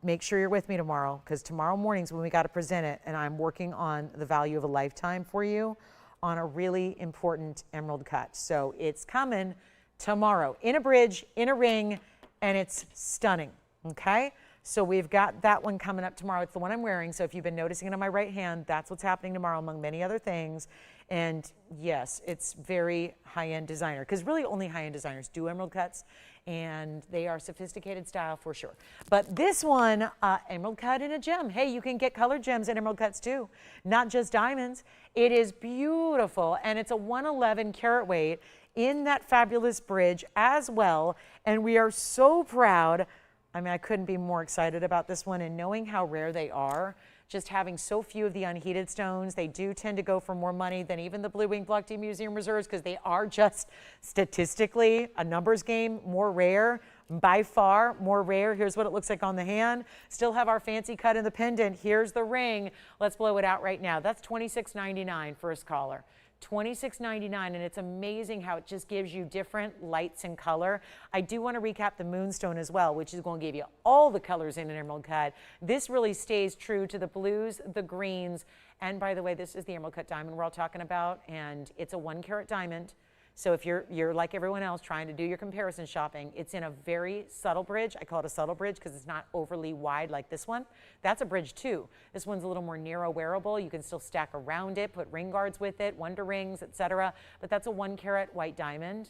Make sure you're with me tomorrow, because tomorrow morning's when we got to present it, and I'm working on the value of a lifetime for you on a really important emerald cut. So it's coming tomorrow in a bridge, in a ring, and it's stunning, okay? So we've got that one coming up tomorrow. It's the one I'm wearing. So if you've been noticing it on my right hand, that's what's happening tomorrow among many other things. And yes, it's very high-end designer, because really only high-end designers do emerald cuts, and they are sophisticated style for sure. But this one, emerald cut in a gem. Hey, you can get colored gems in emerald cuts too, not just diamonds. It is beautiful, and it's a 111 carat weight in that fabulous bridge as well. And we are so proud. I mean, I couldn't be more excited about this one, and knowing how rare they are, just having so few of the unheated stones. They do tend to go for more money than even the Blue Wing Block D Museum Reserves, because they are just statistically a numbers game, more rare, by far more rare. Here's what it looks like on the hand. Still have our fancy cut in the pendant. Here's the ring. Let's blow it out right now. That's $26.99 first caller. $26.99, and it's amazing how it just gives you different lights and color. I do want to recap the moonstone as well, which is going to give you all the colors in an emerald cut. This really stays true to the blues, the greens, and by the way, this is the emerald cut diamond we're all talking about, and it's a 1 carat diamond. So if you're like everyone else trying to do your comparison shopping, it's in a very subtle bridge. I call it a subtle bridge because it's not overly wide like this one. That's a bridge too. This one's a little more narrow wearable. You can still stack around it, put ring guards with it, wonder rings, etc. But that's a 1 carat white diamond.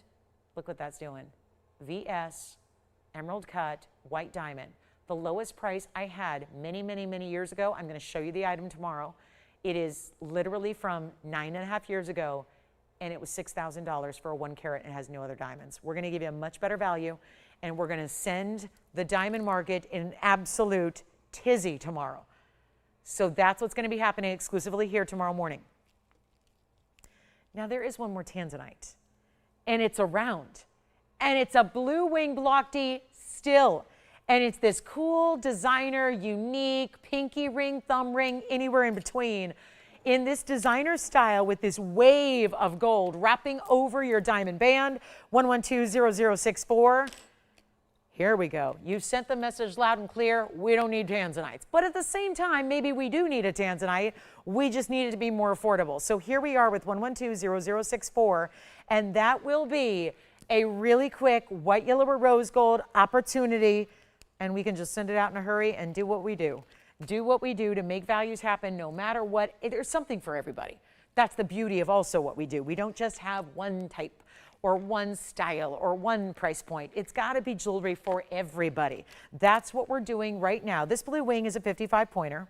Look what that's doing. VS, emerald cut, white diamond. The lowest price I had many, many, many years ago. I'm going to show you the item tomorrow. It is literally from 9.5 years ago, and it was $6,000 for a 1 carat, and it has no other diamonds. We're going to give you a much better value, and we're going to send the diamond market in an absolute tizzy tomorrow. So that's what's going to be happening exclusively here tomorrow morning. Now there is one more tanzanite, and it's a round, and it's a Blue Wing Block D still. And it's this cool, designer, unique, pinky ring, thumb ring, anywhere in between, in this designer style with this wave of gold wrapping over your diamond band. 112-0064. Here we go. You sent the message loud and clear. We don't need tanzanites. But at the same time, maybe we do need a tanzanite. We just need it to be more affordable. So here we are with 112-0064. And that will be a really quick white, yellow, or rose gold opportunity. And we can just send it out in a hurry and do what we do. Do what we do to make values happen no matter what. There's something for everybody. That's the beauty of also what we do. We don't just have one type or one style or one price point. It's got to be jewelry for everybody. That's what we're doing right now. This Blue Wing is a 55 pointer.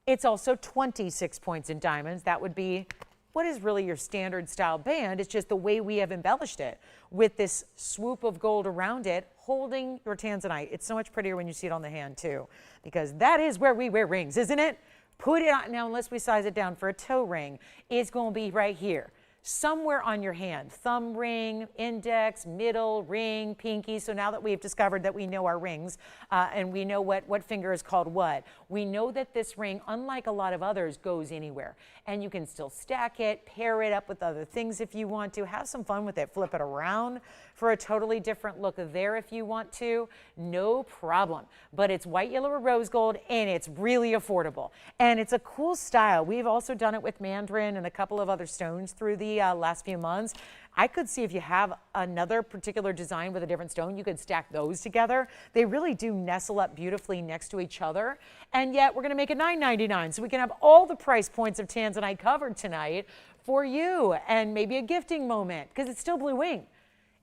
It's also 26 points in diamonds. That would be what is really your standard style band. It's just the way we have embellished it with this swoop of gold around it, holding your tanzanite. It's so much prettier when you see it on the hand too, because that is where we wear rings, isn't it? Put it on now, unless we size it down for a toe ring, it's going to be right here, somewhere on your hand, thumb ring, index, middle, ring, pinky. So now that we've discovered that we know our rings and we know what finger is called what, we know that this ring, unlike a lot of others, goes anywhere. And you can still stack it, pair it up with other things if you want to, have some fun with it, flip it around for a totally different look there if you want to, no problem. But it's white, yellow, or rose gold, and it's really affordable. And it's a cool style. We've also done it with mandarin and a couple of other stones through the last few months. I could see if you have another particular design with a different stone, you could stack those together. They really do nestle up beautifully next to each other. And yet we're going to make it $9.99, so we can have all the price points of tanzanite covered tonight for you, and maybe a gifting moment, because it's still blue wing.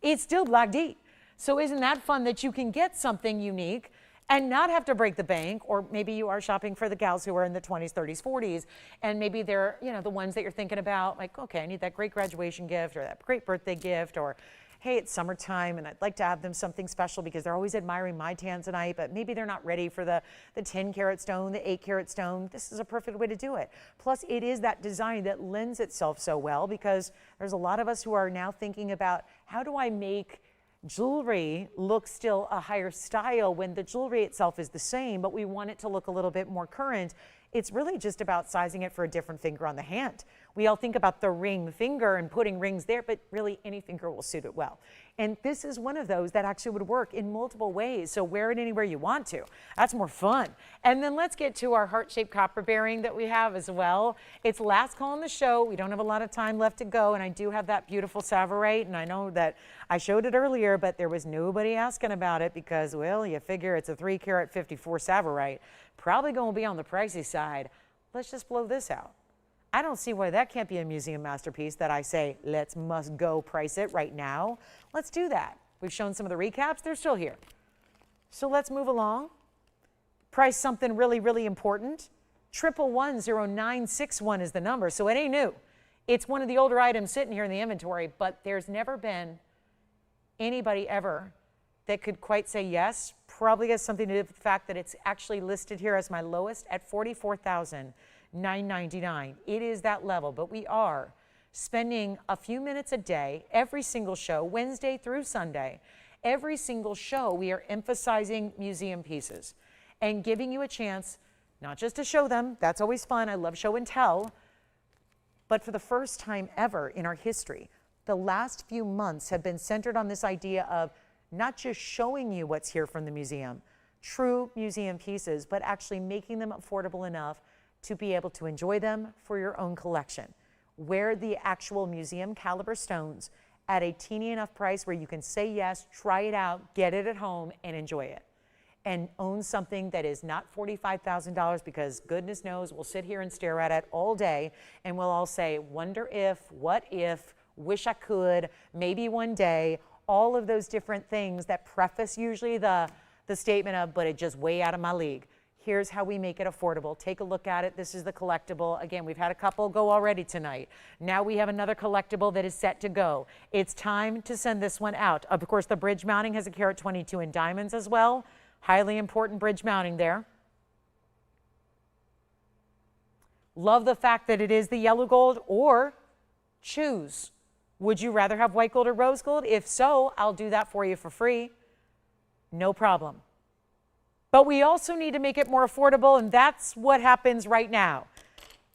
It's still black D. So isn't that fun that you can get something unique and not have to break the bank? Or maybe you are shopping for the gals who are in the 20s, 30s, 40s, and maybe they're, you know, the ones that you're thinking about, like, okay, I need that great graduation gift or that great birthday gift, or hey, it's summertime and I'd like to have them something special because they're always admiring my tanzanite, but maybe they're not ready for the 10 karat stone, the 8 karat stone. This is a perfect way to do it. Plus, it is that design that lends itself so well, because there's a lot of us who are now thinking about, how do I make jewelry look still a higher style when the jewelry itself is the same, but we want it to look a little bit more current? It's really just about sizing it for a different finger on the hand. We all think about the ring finger and putting rings there, but really any finger will suit it well. And this is one of those that actually would work in multiple ways. So wear it anywhere you want to. That's more fun. And then let's get to our heart-shaped copper bearing that we have as well. It's last call on the show. We don't have a lot of time left to go. And I do have that beautiful Savarite. And I know that I showed it earlier, but there was nobody asking about it because, well, you figure it's a 3 karat 54 Savarite. Probably going to be on the pricey side. Let's just blow this out. I don't see why that can't be a museum masterpiece that I say, must go price it right now. Let's do that. We've shown some of the recaps. They're still here. So let's move along. Price something really, really important. 1110961 is the number, so it ain't new. It's one of the older items sitting here in the inventory, but there's never been anybody ever that could quite say yes. Probably has something to do with the fact that it's actually listed here as my lowest at $44,999. It is that level, but we are spending a few minutes a day, every single show, Wednesday through Sunday. Every single show, we are emphasizing museum pieces and giving you a chance not just to show them. That's always fun. I love show and tell. But for the first time ever in our history, the last few months have been centered on this idea of not just showing you what's here from the museum, true museum pieces, but actually making them affordable enough to be able to enjoy them for your own collection. Wear the actual museum caliber stones at a teeny enough price where you can say yes, try it out, get it at home, and enjoy it. And own something that is not $45,000, because goodness knows we'll sit here and stare at it all day and we'll all say, wonder if, what if, wish I could, maybe one day, all of those different things that preface usually the statement of, but it's just way out of my league. Here's how we make it affordable. Take a look at it. This is the collectible. Again, we've had a couple go already tonight. Now we have another collectible that is set to go. It's time to send this one out. Of course, the bridge mounting has a carat 22 in diamonds as well. Highly important bridge mounting there. Love the fact that it is the yellow gold, or choose. Would you rather have white gold or rose gold? If so, I'll do that for you for free. No problem. But we also need to make it more affordable, and that's what happens right now.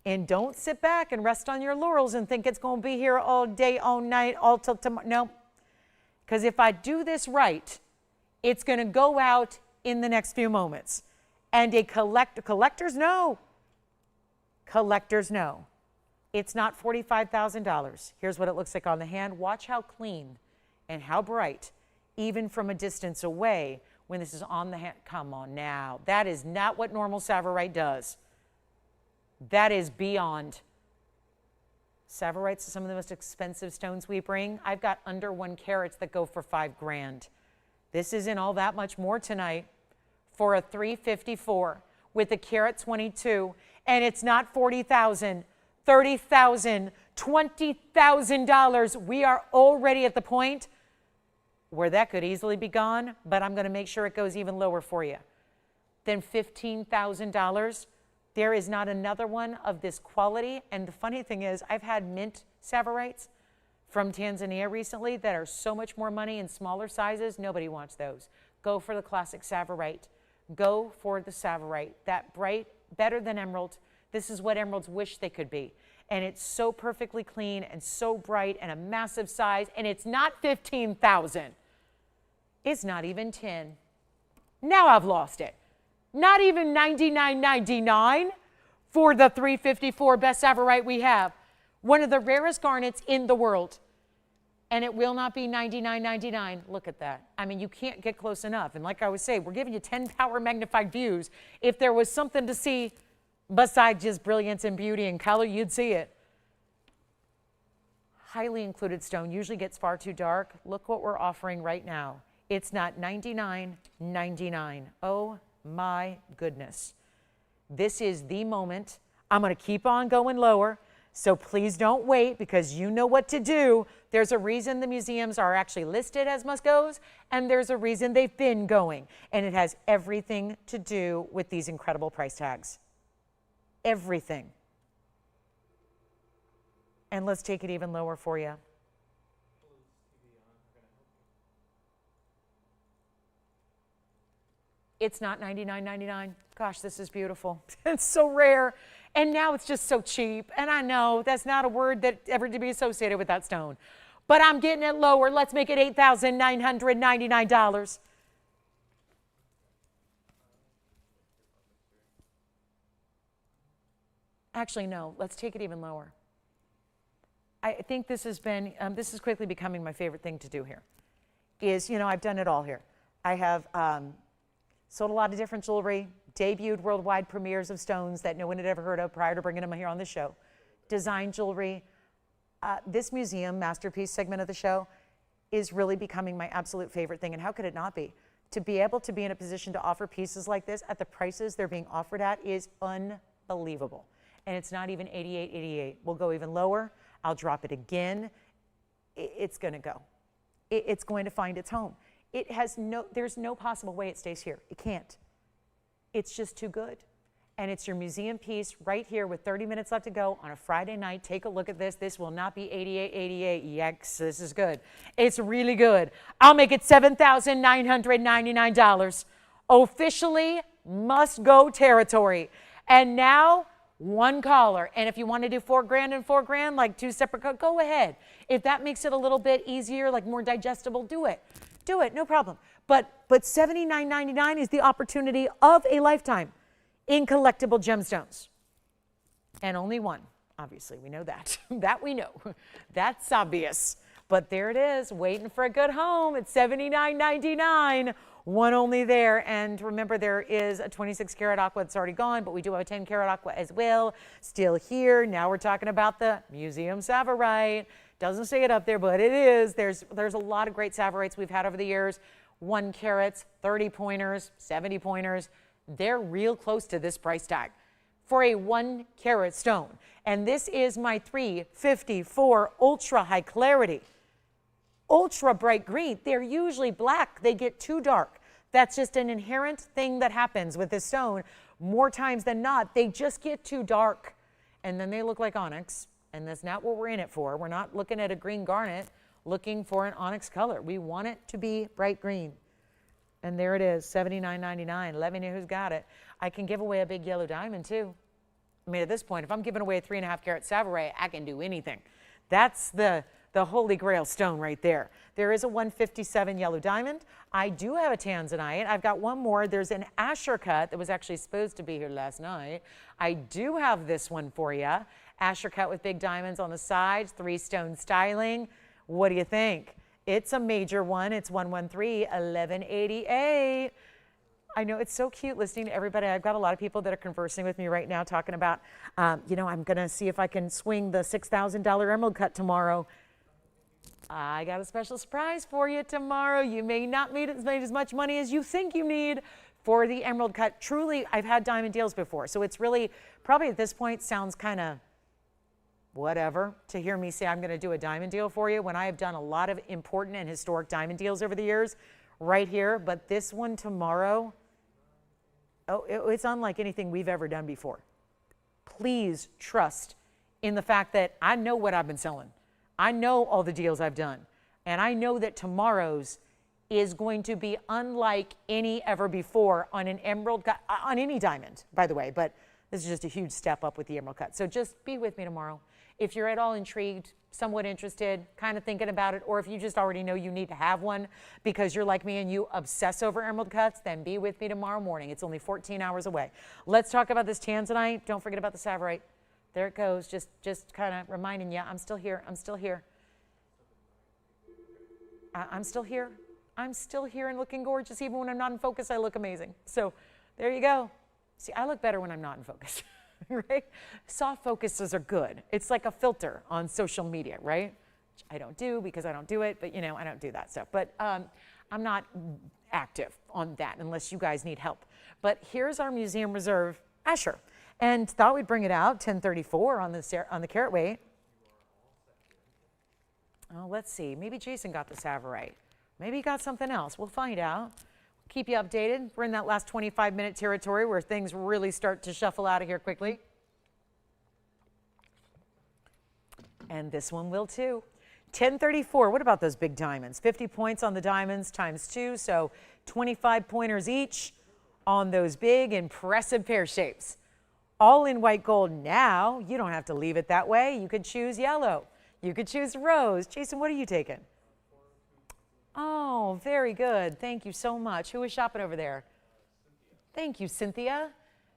And don't sit back and rest on your laurels and think it's going to be here all day, all night, all till tomorrow. No. Because if I do this right, it's going to go out in the next few moments. And collectors know. Collectors know. It's not $45,000. Here's what it looks like on the hand. Watch how clean and how bright, even from a distance away, when this is on the hand. Come on now. That is not what normal Savarite does. That is beyond. Savarites are some of the most expensive stones we bring. I've got under 1 carats that go for $5,000. This isn't all that much more tonight for a 354. with a carat 22, and it's not $40,000, $30,000, $20,000. We are already at the point where that could easily be gone, but I'm going to make sure it goes even lower for you than $15,000. There is not another one of this quality. And the funny thing is, I've had mint savorites from Tanzania recently that are so much more money in smaller sizes. Nobody wants those. Go for the classic savorite. Go for the savorite. That bright, better than emerald. This is what emeralds wish they could be. And it's so perfectly clean and so bright and a massive size. And it's not 15,000. It's not even 10. Now I've lost it. Not even $99.99 for the 354 best savorite we have. One of the rarest garnets in the world. And it will not be $99.99. Look at that. I mean, you can't get close enough. And like I was saying, we're giving you 10 power magnified views. If there was something to see besides just brilliance and beauty and color, you'd see it. Highly included stone usually gets far too dark. Look what we're offering right now. It's not $99.99. Oh my goodness. This is the moment. I'm going to keep on going lower. So please don't wait, because you know what to do. There's a reason the museums are actually listed as must-goes, and there's a reason they've been going. And it has everything to do with these incredible price tags. Everything. And let's take it even lower for you. It's not $99.99. Gosh, this is beautiful. It's so rare. And now it's just so cheap. And I know that's not a word that ever to be associated with that stone. But I'm getting it lower. Let's make it $8,999. Actually, no. Let's take it even lower. I think this has been, this is quickly becoming my favorite thing to do here. Is, you know, I've done it all here. I have sold a lot of different jewelry, debuted worldwide premieres of stones that no one had ever heard of prior to bringing them here on the show, designed jewelry. This museum masterpiece segment of the show is really becoming my absolute favorite thing. And how could it not be? To be able to be in a position to offer pieces like this at the prices they're being offered at is unbelievable. And it's not even $88.88. We'll go even lower. I'll drop it again. It's going to go. It's going to find its home. It has there's no possible way it stays here. It can't. It's just too good. And it's your museum piece right here with 30 minutes left to go on a Friday night. Take a look at this. This will not be $88.88. Yikes, this is good. It's really good. I'll make it $7,999. Officially must-go territory. And now, one caller. And if you want to do $4,000 and $4,000, like two separate, go ahead. If that makes it a little bit easier, like more digestible, do it. Do it, no problem. But $79.99 is the opportunity of a lifetime in collectible gemstones. And only one, obviously, we know that. That we know. That's obvious. But there it is, waiting for a good home at $79.99. One only there. And remember, there is a 26 karat aqua that's already gone, but we do have a 10 karat aqua as well, still here. Now we're talking about the museum savorite. Doesn't say it up there, but it is. There's a lot of great savorites we've had over the years. 1 carats, 30 pointers, 70 pointers. They're real close to this price tag for a 1 carat stone. And this is my 354 ultra high clarity. Ultra bright green. They're usually black. They get too dark. That's just an inherent thing that happens with this stone. More times than not, they just get too dark. And then they look like onyx. And that's not what we're in it for. We're not looking at a green garnet looking for an onyx color. We want it to be bright green. And there it is, $79.99. Let me know who's got it. I can give away a big yellow diamond too. I mean, at this point, if I'm giving away a 3.5 carat savorite, I can do anything. That's the holy grail stone right there. There is a 157 yellow diamond. I do have a tanzanite. I've got one more. There's an Asher cut that was actually supposed to be here last night. I do have this one for you. Asher cut with big diamonds on the sides, 3-stone styling. What do you think? It's a major one. It's 113, 1188. I know it's so cute listening to everybody. I've got a lot of people that are conversing with me right now talking about, you know, I'm going to see if I can swing the $6,000 emerald cut tomorrow. I got a special surprise for you tomorrow. You may not need as much money as you think you need. for the emerald cut. Truly, I've had diamond deals before, so it's really probably at this point sounds kind of whatever to hear me say I'm going to do a diamond deal for you when I have done a lot of important and historic diamond deals over the years right here. But this one tomorrow, it's unlike anything we've ever done before. Please trust in the fact that I know what I've been selling. I know all the deals I've done. And I know that tomorrow's is going to be unlike any ever before on an emerald cut, on any diamond, by the way. But this is just a huge step up with the emerald cut. So just be with me tomorrow. If you're at all intrigued, somewhat interested, kind of thinking about it, or if you just already know you need to have one because you're like me and you obsess over emerald cuts, then be with me tomorrow morning. It's only 14 hours away. Let's talk about this tanzanite. Don't forget about the savorite. There it goes. Just kind of reminding you, I'm still here. I'm still here. I'm still here. I'm still here and looking gorgeous. Even when I'm not in focus, I look amazing. So there you go. See, I look better when I'm not in focus. Right? Soft focuses are good. It's like a filter on social media, right? Which I don't do because I don't do it, but I don't do that stuff. But I'm not active on that unless you guys need help. But here's our Museum Reserve Asher. And thought we'd bring it out, 1034 on the carat weight. Oh, let's see. Maybe Jason got the savorite. Maybe he got something else. We'll find out. Keep you updated. We're in that last 25-minute territory where things really start to shuffle out of here quickly. And this one will too. 1034. What about those big diamonds? 50 points on the diamonds times 2, so 25 pointers each on those big, impressive pear shapes. All in white gold now. You don't have to leave it that way. You could choose yellow. You could choose rose. Jason, what are you taking? Oh, very good. Thank you so much. Who is shopping over there? Thank you, Cynthia.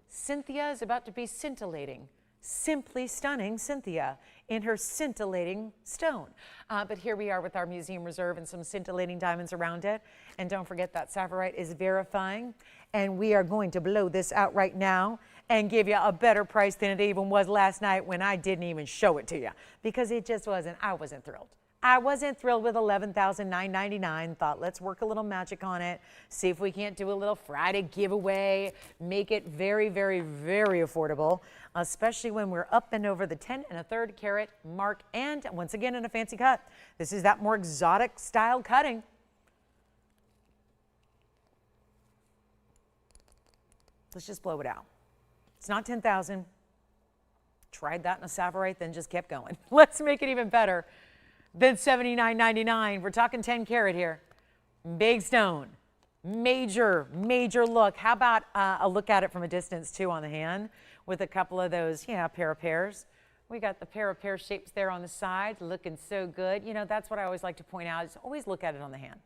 Cynthia is about to be scintillating. Simply stunning Cynthia in her scintillating stone. But here we are with our Museum Reserve and some scintillating diamonds around it. And don't forget that savorite is verifying. And we are going to blow this out right now and give you a better price than it even was last night when I didn't even show it to you. Because it just wasn't, I wasn't thrilled. I wasn't thrilled with $11,999. Thought, let's work a little magic on it. See if we can't do a little Friday giveaway. Make it very, very, very affordable, especially when we're up and over the 10 1/3 carat mark. And once again, in a fancy cut. This is that more exotic style cutting. Let's just blow it out. It's not 10,000. Tried that in a savorite, then just kept going. Let's make it even better. Then $79.99. We're talking 10 carat here. Big stone. Major, major look. How about a look at it from a distance too on the hand with a couple of those, pair of pears. We got the pair of pear shapes there on the side looking so good. That's what I always like to point out is always look at it on the hand.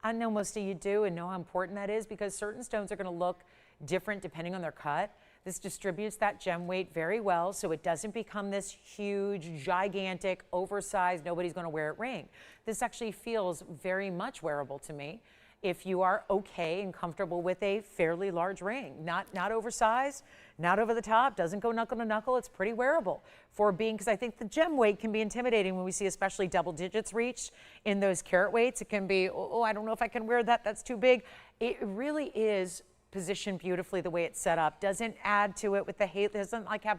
I know most of you do and know how important that is because certain stones are going to look different depending on their cut. This distributes that gem weight very well, so it doesn't become this huge, gigantic, oversized, nobody's going to wear it ring. This actually feels very much wearable to me if you are okay and comfortable with a fairly large ring. Not oversized, not over the top, doesn't go knuckle to knuckle. It's pretty wearable for being, because I think the gem weight can be intimidating when we see especially double digits reached in those carat weights. It can be, oh, I don't know if I can wear that, that's too big. It really is positioned beautifully the way it's set up. Doesn't add to it with the halo, doesn't like have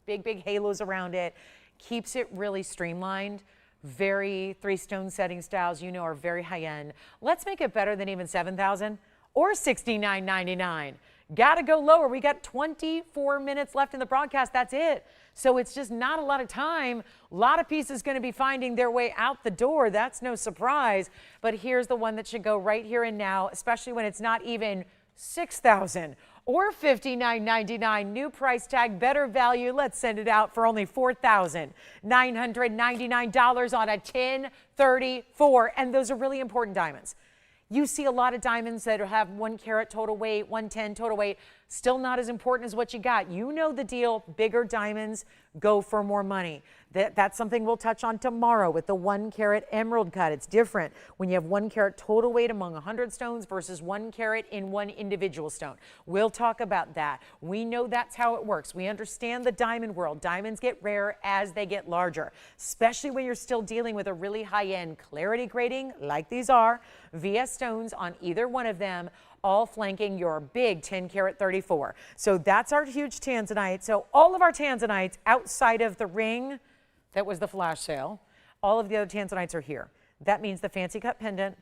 big halos around it. Keeps it really streamlined. Very 3-stone setting styles, are very high end. Let's make it better than even 7,000 or $69.99. Gotta go lower. We got 24 minutes left in the broadcast. That's it. So it's just not a lot of time. A lot of pieces going to be finding their way out the door. That's no surprise. But here's the one that should go right here and now, especially when it's not even 6,000 or $59.99. New price tag, better value. Let's send it out for only $4,999 on a 1034. And those are really important diamonds. You see a lot of diamonds that have 1 carat total weight, 110 total weight, still not as important as what you got. You know the deal. Bigger diamonds go for more money. That's something we'll touch on tomorrow with the 1 carat emerald cut. It's different when you have 1 carat total weight among 100 stones versus 1 carat in one individual stone. We'll talk about that. We know that's how it works. We understand the diamond world. Diamonds get rare as they get larger, especially when you're still dealing with a really high-end clarity grading like these are. VS stones on either one of them all flanking your big 10 karat 34. So that's our huge tanzanite. So all of our tanzanites outside of the ring, that was the flash sale, all of the other tanzanites are here. That means the fancy cut pendant,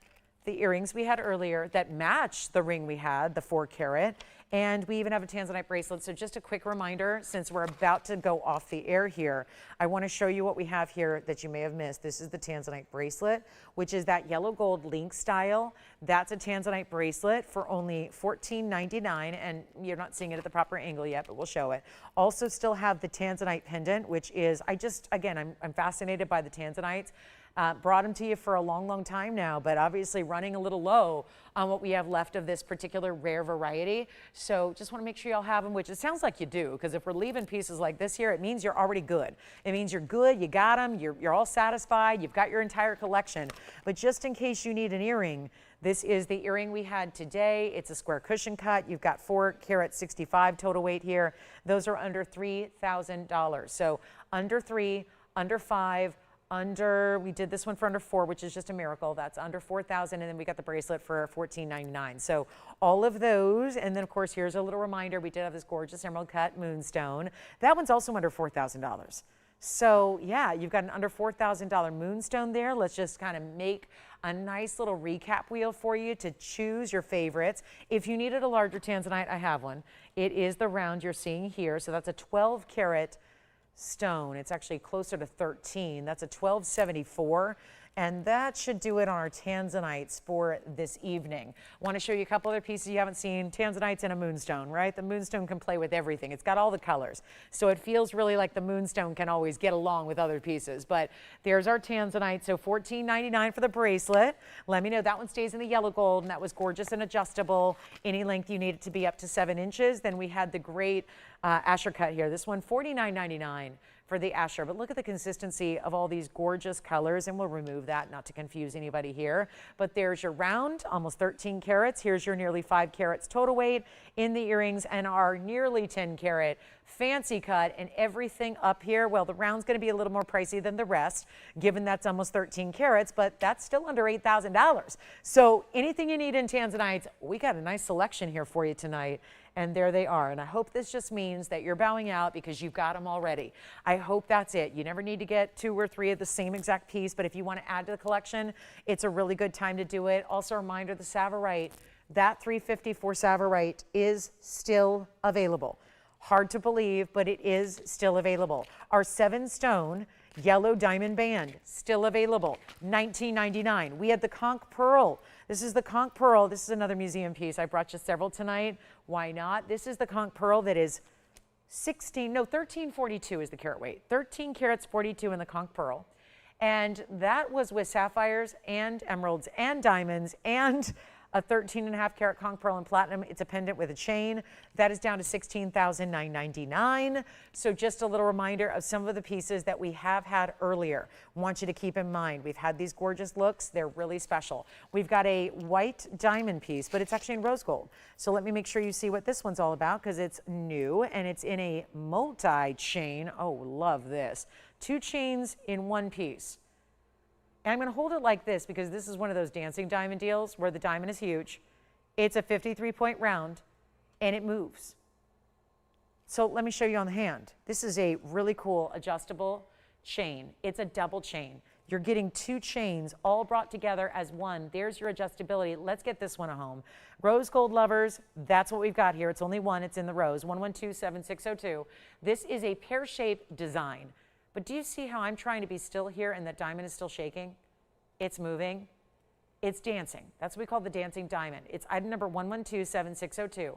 the earrings we had earlier that match the ring we had, the 4 carat, and we even have a tanzanite bracelet. So just a quick reminder, since we're about to go off the air here, I want to show you what we have here that you may have missed. This is the tanzanite bracelet, which is that yellow gold link style. That's a tanzanite bracelet for only $14.99, and you're not seeing it at the proper angle yet, but we'll show it. Also still have the tanzanite pendant, which is, again, I'm fascinated by the tanzanites. Brought them to you for a long, long time now, but obviously running a little low on what we have left of this particular rare variety. So just want to make sure y'all have them, which it sounds like you do, because if we're leaving pieces like this here, it means you're already good. It means you're good, you got them, you're all satisfied, you've got your entire collection. But just in case you need an earring, this is the earring we had today. It's a square cushion cut. You've got 4 carat 65 total weight here. Those are under $3,000. So under 3, under 5, we did this one for under 4, which is just a miracle. That's under 4,000, and then we got the bracelet for $14.99. So all of those, and then of course here's a little reminder, we did have this gorgeous emerald cut moonstone. That one's also under $4,000. So yeah, you've got an under $4,000 moonstone there. Let's just kind of make a nice little recap wheel for you to choose your favorites. If you needed a larger tanzanite, I have one. It is the round you're seeing here. So that's a 12 karat stone. It's actually closer to 13. That's a 1274, and that should do it on our tanzanites for this evening. Want to show you a couple other pieces you haven't seen. Tanzanites and a moonstone, right? The moonstone can play with everything. It's got all the colors, so it feels really like the moonstone can always get along with other pieces. But there's our tanzanite. So $14.99 for the bracelet. Let me know, that one stays in the yellow gold, and that was gorgeous and adjustable. Any length you need it to be up to 7 inches. Then we had the great Asher cut here. This one $49.99 for the Asher, but look at the consistency of all these gorgeous colors, and we'll remove that not to confuse anybody here. But there's your round, almost 13 carats. Here's your nearly 5 carats total weight in the earrings, and our nearly 10 carat fancy cut, and everything up here. Well, the round's going to be a little more pricey than the rest, given that's almost 13 carats, but that's still under $8,000. So anything you need in tanzanites, we got a nice selection here for you tonight. And there they are. And I hope this just means that you're bowing out because you've got them already. I hope that's it. You never need to get 2 or 3 of the same exact piece, but if you want to add to the collection, it's a really good time to do it. Also a reminder, the Savarite, that 354 Savarite is still available. Hard to believe, but it is still available. Our 7 stone yellow diamond band, still available, $19.99. We had the conch pearl. This is the conch pearl. This is another museum piece. I brought you several tonight. Why not? This is the conch pearl that is 1342 is the carat weight. 13 carats 42 in the conch pearl. And that was with sapphires and emeralds and diamonds and a 13.5 karat conch pearl and platinum. It's a pendant with a chain. That is down to $16,999. So just a little reminder of some of the pieces that we have had earlier. Want you to keep in mind, we've had these gorgeous looks. They're really special. We've got a white diamond piece, but it's actually in rose gold. So let me make sure you see what this one's all about, because it's new and it's in a multi-chain. Oh, love this. 2 chains in 1 piece. And I'm going to hold it like this because this is one of those dancing diamond deals where the diamond is huge. It's a 53-point round, and it moves. So let me show you on the hand. This is a really cool adjustable chain. It's a double chain. You're getting 2 chains all brought together as one. There's your adjustability. Let's get this one at home. Rose gold lovers, that's what we've got here. It's only one. It's in the rose, 1127602. This is a pear-shaped design. But do you see how I'm trying to be still here and that diamond is still shaking? It's moving. It's dancing. That's what we call the dancing diamond. It's item number 1127602.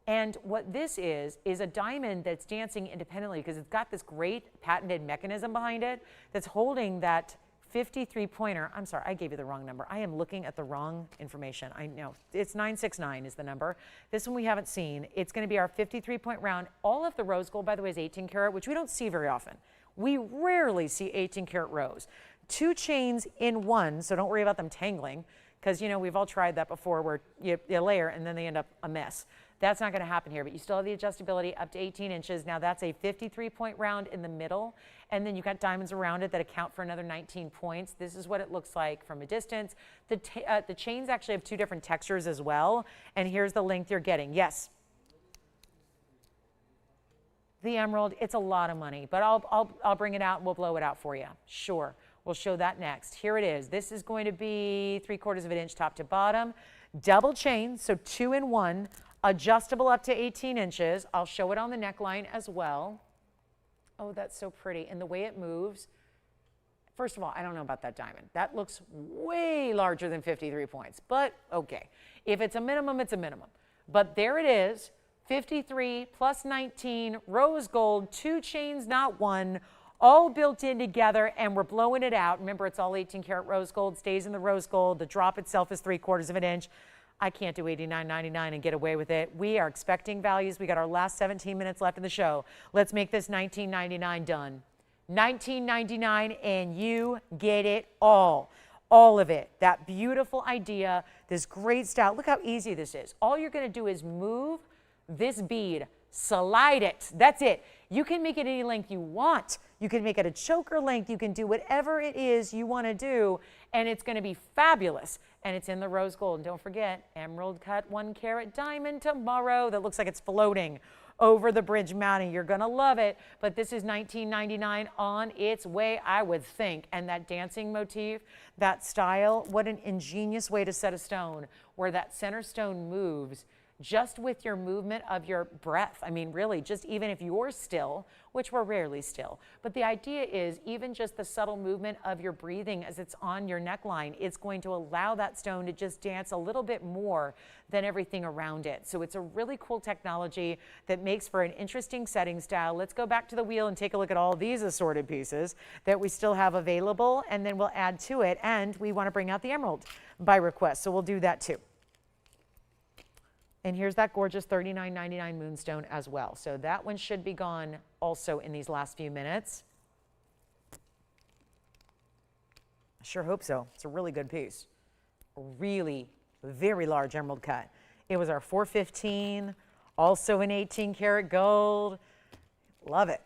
And what this is a diamond that's dancing independently because it's got this great patented mechanism behind it that's holding that 53-pointer. I'm sorry, I gave you the wrong number. I am looking at the wrong information. I know. It's 969 is the number. This one we haven't seen. It's going to be our 53-point round. All of the rose gold, by the way, is 18 karat, which we don't see very often. We rarely see 18 karat rose. 2 chains in 1, so don't worry about them tangling, because, you know, we've all tried that before where you layer and then they end up a mess. That's not going to happen here, but you still have the adjustability up to 18 inches. Now that's a 53-point round in the middle, and then you've got diamonds around it that account for another 19 points. This is what it looks like from a distance. The chains actually have 2 different textures as well, and here's the length you're getting. Yes? The emerald, it's a lot of money, but I'll bring it out and we'll blow it out for you. Sure, we'll show that next. Here it is. This is going to be 3/4 of an inch top to bottom. Double chain, so 2 in 1, adjustable up to 18 inches. I'll show it on the neckline as well. Oh, that's so pretty. And the way it moves, first of all, I don't know about that diamond. That looks way larger than 53 points, but okay. If it's a minimum, it's a minimum. But there it is. 53 plus 19, rose gold, 2 chains, not 1, all built in together, and we're blowing it out. Remember, it's all 18 karat rose gold, stays in the rose gold. The drop itself is 3/4 of an inch. I can't do $89.99 and get away with it. We are expecting values. We got our last 17 minutes left in the show. Let's make this $19.99 done. $19.99 and you get it all. All of it. That beautiful idea, this great style. Look how easy this is. All you're going to do is move this bead, slide it. That's it. You can make it any length you want. You can make it a choker length. You can do whatever it is you want to do, and it's going to be fabulous. And it's in the rose gold. And don't forget, emerald cut 1 carat diamond tomorrow that looks like it's floating over the bridge mounting. You're going to love it, but this is $19.99 on its way, I would think. And that dancing motif, that style, what an ingenious way to set a stone where that center stone moves just with your movement of your breath. I mean, really, just even if you're still, which we're rarely still, but the idea is even just the subtle movement of your breathing as it's on your neckline, it's going to allow that stone to just dance a little bit more than everything around it. So it's a really cool technology that makes for an interesting setting style. Let's go back to the wheel and take a look at all these assorted pieces that we still have available, and then we'll add to it. And we want to bring out the emerald by request, so we'll do that too. And here's that gorgeous $39.99 moonstone as well. So that one should be gone also in these last few minutes. I sure hope so. It's a really good piece. A really very large emerald cut. It was our 415, also in 18 karat gold. Love it.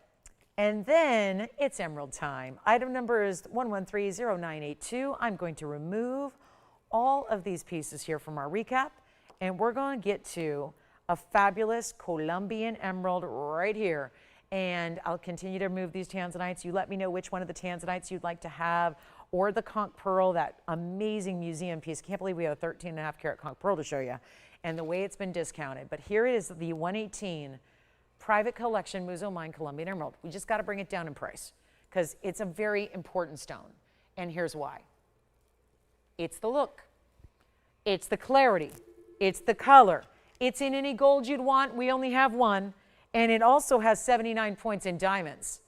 And then it's emerald time. Item number is 1130982. I'm going to remove all of these pieces here from our recap. And we're going to get to a fabulous Colombian emerald right here. And I'll continue to remove these tanzanites. You let me know which one of the tanzanites you'd like to have, or the conch pearl, that amazing museum piece. Can't believe we have a 13.5 karat conch pearl to show you, and the way it's been discounted. But here is the 118 private collection Muzo Mine Colombian emerald. We just got to bring it down in price because it's a very important stone. And here's why. It's the look. It's the clarity. It's the color. It's in any gold you'd want. We only have one. And it also has 79 points in diamonds.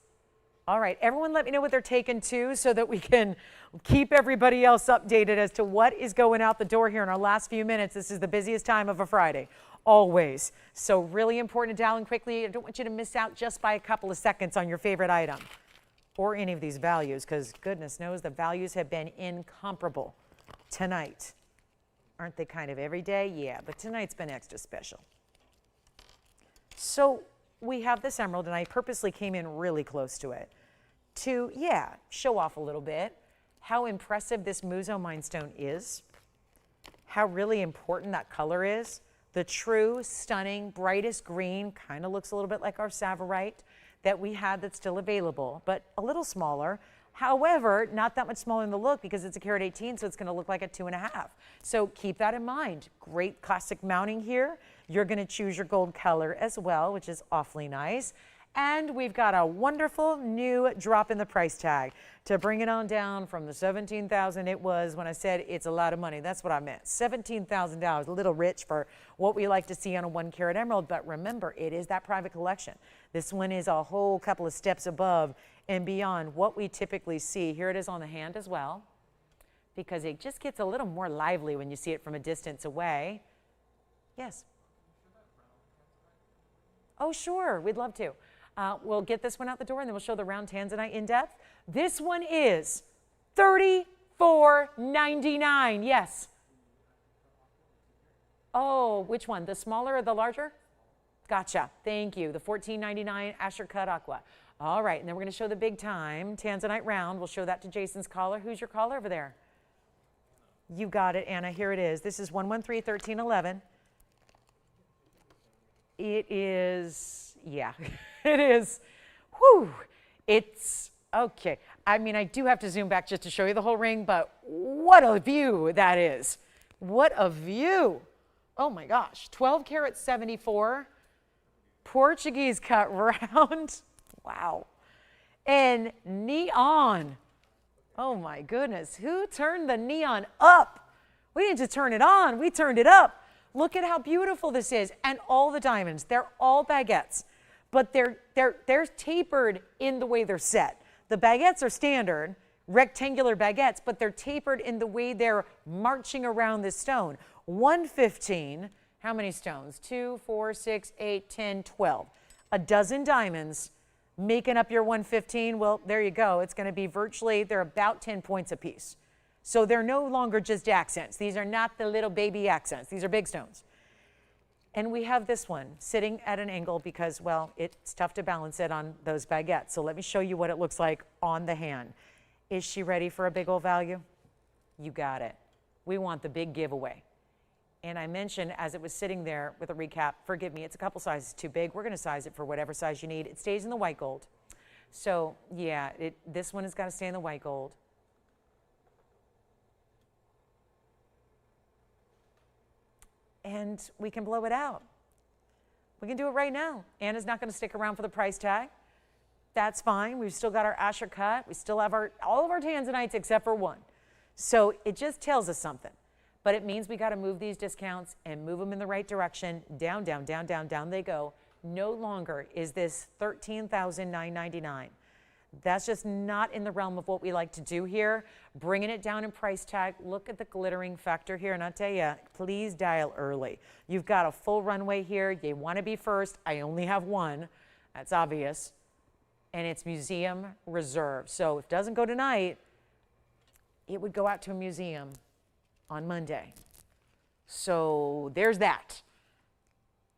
All right, everyone let me know what they're taking too so that we can keep everybody else updated as to what is going out the door here in our last few minutes. This is the busiest time of a Friday, always. So really important to dial in quickly. I don't want you to miss out just by a couple of seconds on your favorite item or any of these values, because goodness knows the values have been incomparable tonight. Aren't they kind of every day? Yeah, but tonight's been extra special. So we have this emerald, and I purposely came in really close to it to, show off a little bit how impressive this Muzo Mine stone is, how really important that color is. The true, stunning, brightest green, kind of looks a little bit like our Savarite that we had that's still available, but a little smaller. However, not that much smaller in the look because it's a carat 18, so it's going to look like a 2.5. So keep that in mind. Great classic mounting here. You're going to choose your gold color as well, which is awfully nice. And we've got a wonderful new drop in the price tag to bring it on down from the $17,000 it was when I said it's a lot of money. That's what I meant. $17,000, a little rich for what we like to see on a 1 carat emerald. But remember, it is that private collection. This one is a whole couple of steps above and beyond what we typically see. Here it is on the hand as well, because it just gets a little more lively when you see it from a distance away. Yes? Oh, sure, we'd love to. We'll get this one out the door, and then we'll show the round tanzanite in depth. This one is $34.99. Yes. Oh, which one? The smaller or the larger? Gotcha. Thank you. The $14.99 Asher Cut Aqua. All right, and then we're going to show the big time Tanzanite round. We'll show that to Jason's caller. Who's your caller over there? You got it, Anna. Here it is. This is 113-1311. It is, yeah, it is. Whew. It's, okay. I mean, I do have to zoom back just to show you the whole ring, but what a view that is. What a view. Oh my gosh. 12 karat 74. Portuguese cut round. Wow. And neon. Oh my goodness. Who turned the neon up? We didn't just turn it on, we turned it up. Look at how beautiful this is. And all the diamonds, they're all baguettes, but they're tapered in the way they're set. The baguettes are standard, rectangular baguettes, but they're tapered in the way they're marching around this stone. 115, how many stones? 2, 4, 6, 8, 10, 12. A dozen diamonds making up your 115. Well, there you go. It's going to be virtually, they're about 10 points apiece. So they're no longer just accents. These are not the little baby accents. These are big stones. And we have this one sitting at an angle because, well, it's tough to balance it on those baguettes. So let me show you what it looks like on the hand. Is she ready for a big old value? You got it. We want the big giveaway. And I mentioned as it was sitting there with a recap, forgive me, it's a couple sizes too big. We're going to size it for whatever size you need. It stays in the white gold. So yeah, this one has got to stay in the white gold. And we can blow it out. We can do it right now. Anna's not going to stick around for the price tag. That's fine. We've still got our Asher cut. We still have all of our tanzanites except for one. So it just tells us something. But it means we got to move these discounts and move them in the right direction. Down, down, down, down, down they go. No longer is this $13,999. That's just not in the realm of what we like to do here. Bringing it down in price tag. Look at the glittering factor here. And I'll tell you, please dial early. You've got a full runway here. You want to be first. I only have one. That's obvious. And it's museum reserve. So if it doesn't go tonight, it would go out to a museum on Monday. So there's that.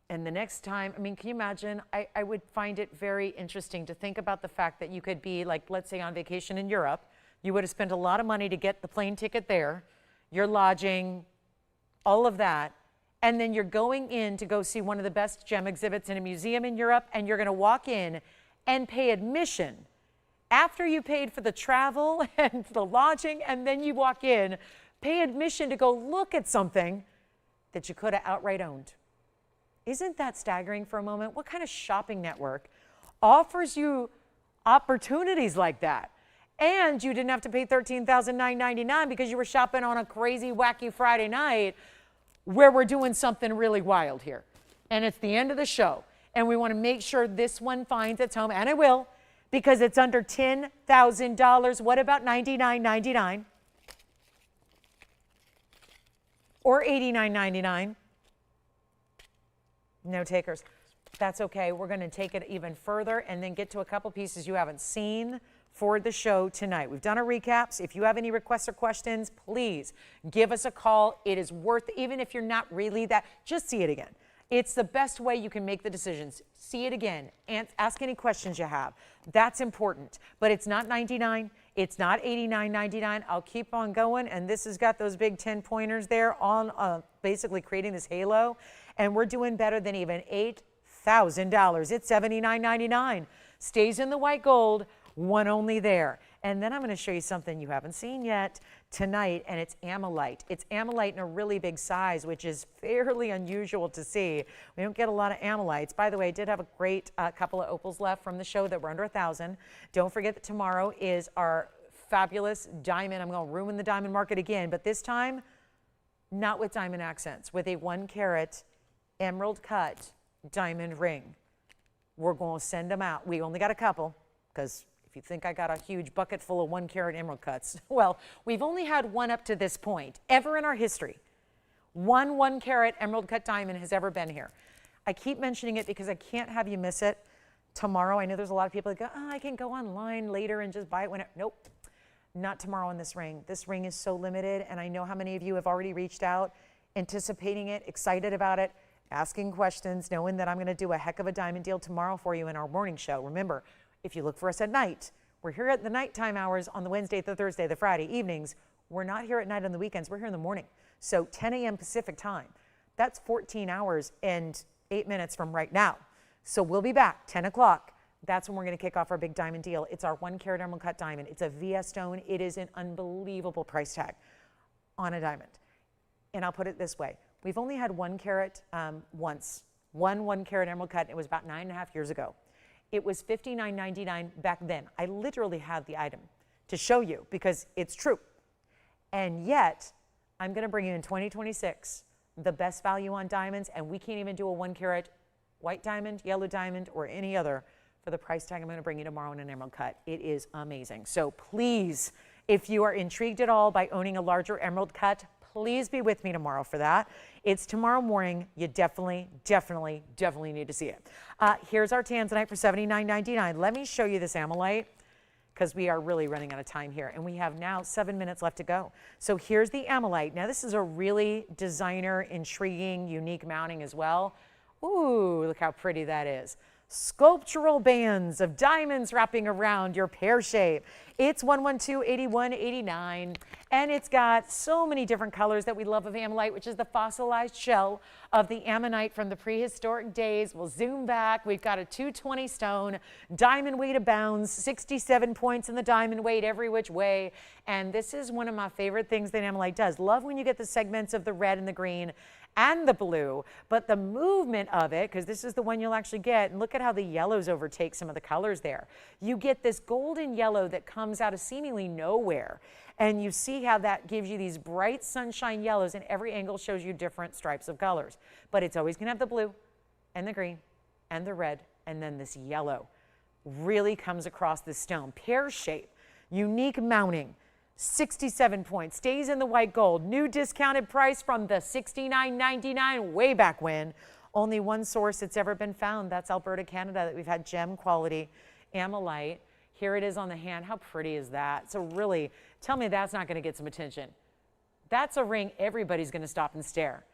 And the next time, I mean, can you imagine? I would find it very interesting to think about the fact that you could be, like, let's say on vacation in Europe. You would have spent a lot of money to get the plane ticket there, your lodging, all of that. And then you're going in to go see one of the best gem exhibits in a museum in Europe, and you're going to walk in and pay admission after you paid for the travel and the lodging, and then you walk in, pay admission to go look at something that you could have outright owned. Isn't that staggering for a moment? What kind of shopping network offers you opportunities like that? And you didn't have to pay $13,999 because you were shopping on a crazy, wacky Friday night where we're doing something really wild here. And it's the end of the show. And we want to make sure this one finds its home, and it will, because it's under $10,000. What about $99.99? Or $89.99? No takers. That's okay. We're going to take it even further and then get to a couple pieces you haven't seen for the show tonight. We've done our recaps. If you have any requests or questions, please give us a call. It is worth, even if you're not really that, just see it again. It's the best way you can make the decisions. See it again and ask any questions you have. That's important. But it's not $99. It's not $89.99. I'll keep on going. And this has got those big 10 pointers there on basically creating this halo. And we're doing better than even $8,000. It's $79.99. Stays in the white gold, one only there. And then I'm going to show you something you haven't seen yet tonight, and it's amylite. It's amylite in a really big size, which is fairly unusual to see. We don't get a lot of amylites. By the way, I did have a great couple of opals left from the show that were under 1,000. Don't forget that tomorrow is our fabulous diamond. I'm going to ruin the diamond market again, but this time, not with diamond accents, with a 1 carat emerald cut diamond ring. We're going to send them out. We only got a couple, because if you think I got a huge bucket full of 1 carat emerald cuts, well, we've only had one up to this point, ever in our history. One 1 carat emerald cut diamond has ever been here. I keep mentioning it because I can't have you miss it. Tomorrow, I know there's a lot of people that go, oh, I can go online later and just buy it whenever. Nope, not tomorrow on this ring. This ring is so limited, and I know how many of you have already reached out. anticipating it, excited about it, asking questions, knowing that I'm going to do a heck of a diamond deal tomorrow for you in our morning show. Remember, if you look for us at night, we're here at the nighttime hours on the Wednesday, the Thursday, the Friday evenings. We're not here at night on the weekends. We're here in the morning. So 10 a.m. Pacific time. That's 14 hours and 8 minutes from right now. So we'll be back 10 o'clock. That's when we're going to kick off our big diamond deal. It's our 1 carat emerald cut diamond. It's a VS stone. It is an unbelievable price tag on a diamond. And I'll put it this way. We've only had 1 carat once. 1 carat emerald cut. It was about 9.5 years ago. It was $59.99 back then. I literally have the item to show you because it's true. And yet, I'm going to bring you in 2026 the best value on diamonds, and we can't even do a 1 carat white diamond, yellow diamond, or any other for the price tag I'm going to bring you tomorrow in an emerald cut. It is amazing. So please, if you are intrigued at all by owning a larger emerald cut, please be with me tomorrow for that. It's tomorrow morning. You definitely need to see it. Here's our tanzanite for $79.99. Let me show you this amylite because we are really running out of time here. And we have now 7 minutes left to go. So here's the amylite. Now this is a really designer, intriguing, unique mounting as well. Ooh, look how pretty that is. Sculptural bands of diamonds wrapping around your pear shape. It's 112-8189, and it's got so many different colors that we love of amylite, which is the fossilized shell of the ammonite from the prehistoric days. We'll zoom back. We've got a 220 stone, diamond weight abounds, 67 points in the diamond weight every which way, and this is one of my favorite things that amylite does. Love when you get the segments of the red and the green and the blue, but the movement of it, because this is the one you'll actually get, and look at how the yellows overtake some of the colors there. You get this golden yellow that comes out of seemingly nowhere, and you see how that gives you these bright sunshine yellows, and every angle shows you different stripes of colors. But it's always going to have the blue and the green and the red, and then this yellow really comes across the stone. Pear shape, unique mounting. 67 points, stays in the white gold. New discounted price from the $69.99 way back when. Only one source it's ever been found. That's Alberta, Canada, that we've had gem quality amylite. Here it is on the hand. How pretty is that? So really, tell me that's not going to get some attention. That's a ring everybody's going to stop and stare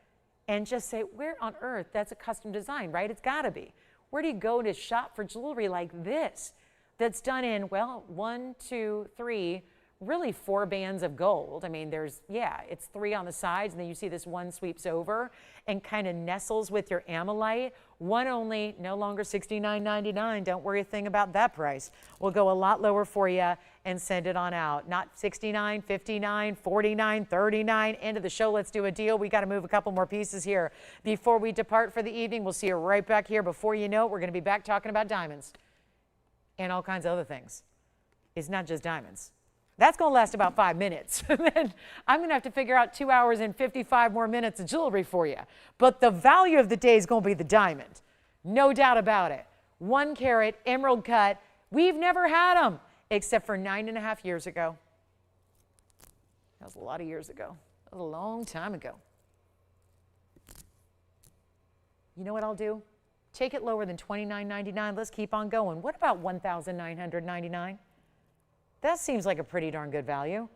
and just say, where on earth? That's a custom design, right? It's got to be. Where do you go to shop for jewelry like this that's done in, well, 1, 2, 3, really 4 bands of gold. I mean, it's 3 on the sides, and then you see this one sweeps over and kind of nestles with your amylite. One only, no longer $69.99. Don't worry a thing about that price. We'll go a lot lower for you and send it on out. Not $69, $59, $49, $39. End of the show. Let's do a deal. We got to move a couple more pieces here before we depart for the evening. We'll see you right back here. Before you know it, we're going to be back talking about diamonds and all kinds of other things. It's not just diamonds. That's going to last about 5 minutes. Then I'm going to have to figure out 2 hours and 55 more minutes of jewelry for you. But the value of the day is going to be the diamond. No doubt about it. 1 carat, emerald cut. We've never had them except for 9.5 years ago. That was a lot of years ago. That was a long time ago. You know what I'll do? Take it lower than $29.99. Let's keep on going. What about $1,999? That seems like a pretty darn good value.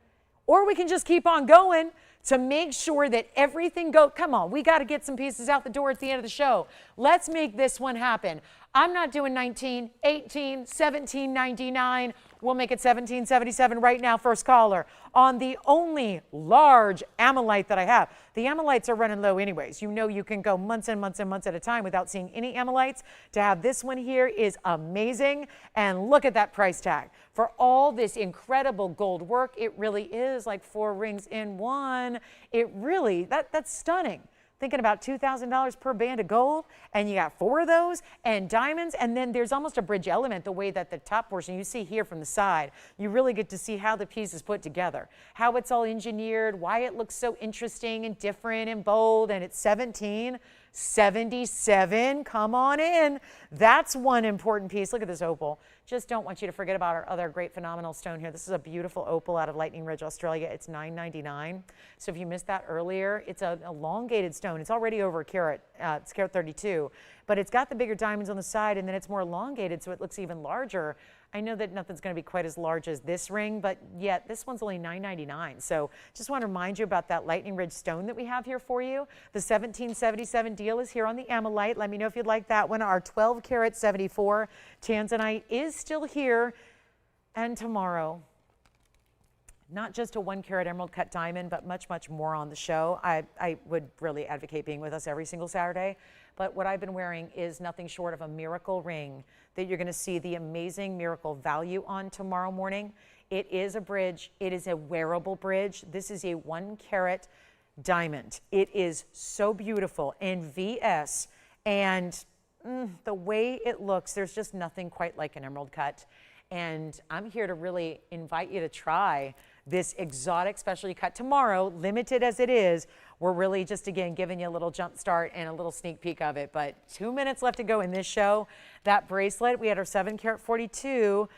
Or we can just keep on going to make sure that everything goes. Come on, we got to get some pieces out the door at the end of the show. Let's make this one happen. I'm not doing 19, 18, 17.99. We'll make it 17.77 right now, first caller, on the only large amylite that I have. The amylites are running low anyways. You know you can go months and months and months at a time without seeing any amylites. To have this one here is amazing. And look at that price tag. For all this incredible gold work, it really is like 4 rings in one. It really, that's stunning. Thinking about $2,000 per band of gold, and you got 4 of those, and diamonds, and then there's almost a bridge element, the way that the top portion you see here from the side, you really get to see how the piece is put together, how it's all engineered, why it looks so interesting and different and bold, and it's $17.77. Come on in. That's one important piece. Look at this opal. Just don't want you to forget about our other great phenomenal stone here. This is a beautiful opal out of Lightning Ridge, Australia. It's $9.99. So if you missed that earlier, it's an elongated stone. It's already over a carat. It's carat 32. but it's got the bigger diamonds on the side, and then it's more elongated, so it looks even larger. I know that nothing's going to be quite as large as this ring, but yet this one's only $9.99. So just want to remind you about that lightning ridge stone that we have here for you. The 1777 deal is here on the Amylite. Let me know if you'd like that one. Our 12 karat 74 tanzanite is still here. And tomorrow, not just a 1 karat emerald cut diamond, but much, much more on the show. I would really advocate being with us every single Saturday. But what I've been wearing is nothing short of a miracle ring that you're going to see the amazing miracle value on tomorrow morning. It is a bridge. It is a wearable bridge. This is a 1 karat diamond. It is so beautiful in VS, and the way it looks, there's just nothing quite like an emerald cut. And I'm here to really invite you to try this exotic specialty cut tomorrow, limited as it is. We're really just, again, giving you a little jump start and a little sneak peek of it. But 2 minutes left to go in this show. That bracelet, we had our 7 karat 42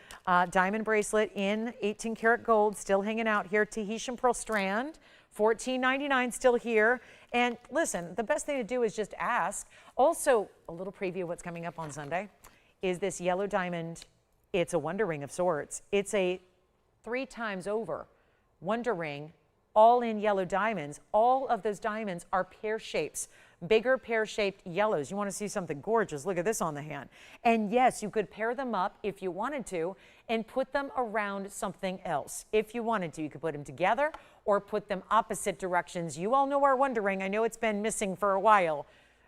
diamond bracelet in 18 karat gold, still hanging out here. Tahitian pearl strand, $14.99, still here. And listen, the best thing to do is just ask. Also, a little preview of what's coming up on Sunday is this yellow diamond. It's a wonder ring of sorts. It's a 3 times over wonder ring, all in yellow diamonds. All of those diamonds are pear shapes, bigger pear-shaped yellows. You want to see something gorgeous? Look at this on the hand. And yes, you could pair them up if you wanted to and put them around something else. If you wanted to, you could put them together or put them opposite directions. You all know our wonder ring. I know it's been missing for a while.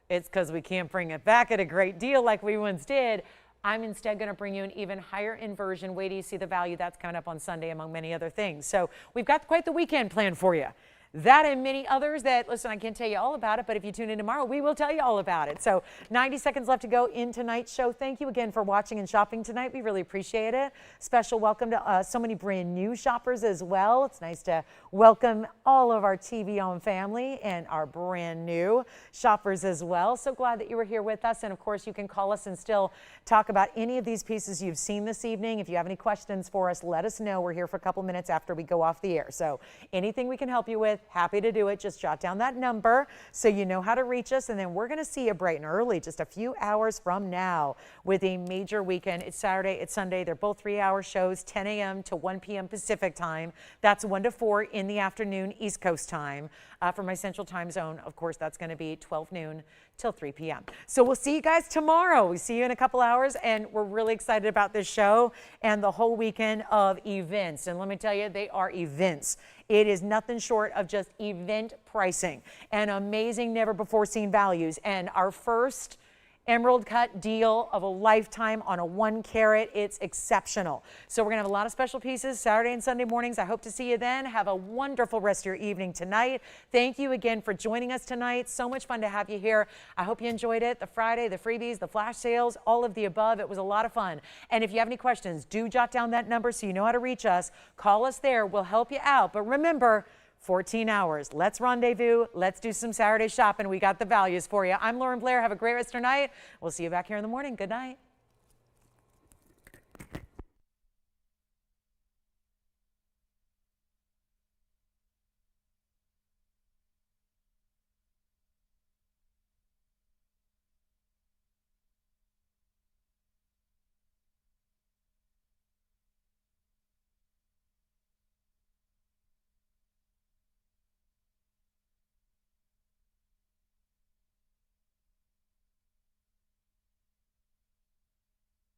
It's because we can't bring it back at a great deal like we once did. I'm instead going to bring you an even higher inversion. Wait till you see the value. That's coming up on Sunday, among many other things. So we've got quite the weekend planned for you. That and many others that, listen, I can't tell you all about it, but if you tune in tomorrow, we will tell you all about it. So 90 seconds left to go in tonight's show. Thank you again for watching and shopping tonight. We really appreciate it. Special welcome to so many brand new shoppers as well. It's nice to welcome all of our TVON family and our brand new shoppers as well. So glad that you were here with us. And of course, you can call us and still talk about any of these pieces you've seen this evening. If you have any questions for us, let us know. We're here for a couple minutes after we go off the air. So anything we can help you with, happy to do it. Just jot down that number so you know how to reach us. And then we're going to see you bright and early just a few hours from now with a major weekend. It's Saturday, it's Sunday. They're both 3-hour shows, 10 a.m. to 1 p.m. Pacific time. That's 1 to 4 in the afternoon, East Coast time. For my central time zone, of course, that's going to be 12 noon till 3 p.m. So we'll see you guys tomorrow. We see you in a couple hours, and we're really excited about this show and the whole weekend of events. And let me tell you, they are events. It is nothing short of just event pricing and amazing, never before seen values. And our first emerald cut deal of a lifetime on a 1 karat. It's exceptional. So we're going to have a lot of special pieces Saturday and Sunday mornings. I hope to see you then. Have a wonderful rest of your evening tonight. Thank you again for joining us tonight. So much fun to have you here. I hope you enjoyed it. The Friday, the freebies, the flash sales, all of the above. It was a lot of fun. And if you have any questions, do jot down that number so you know how to reach us. Call us there. We'll help you out. But remember, 14 hours. Let's rendezvous. Let's do some Saturday shopping. We got the values for you. I'm Lauren Blair. Have a great rest of your night. We'll see you back here in the morning. Good night.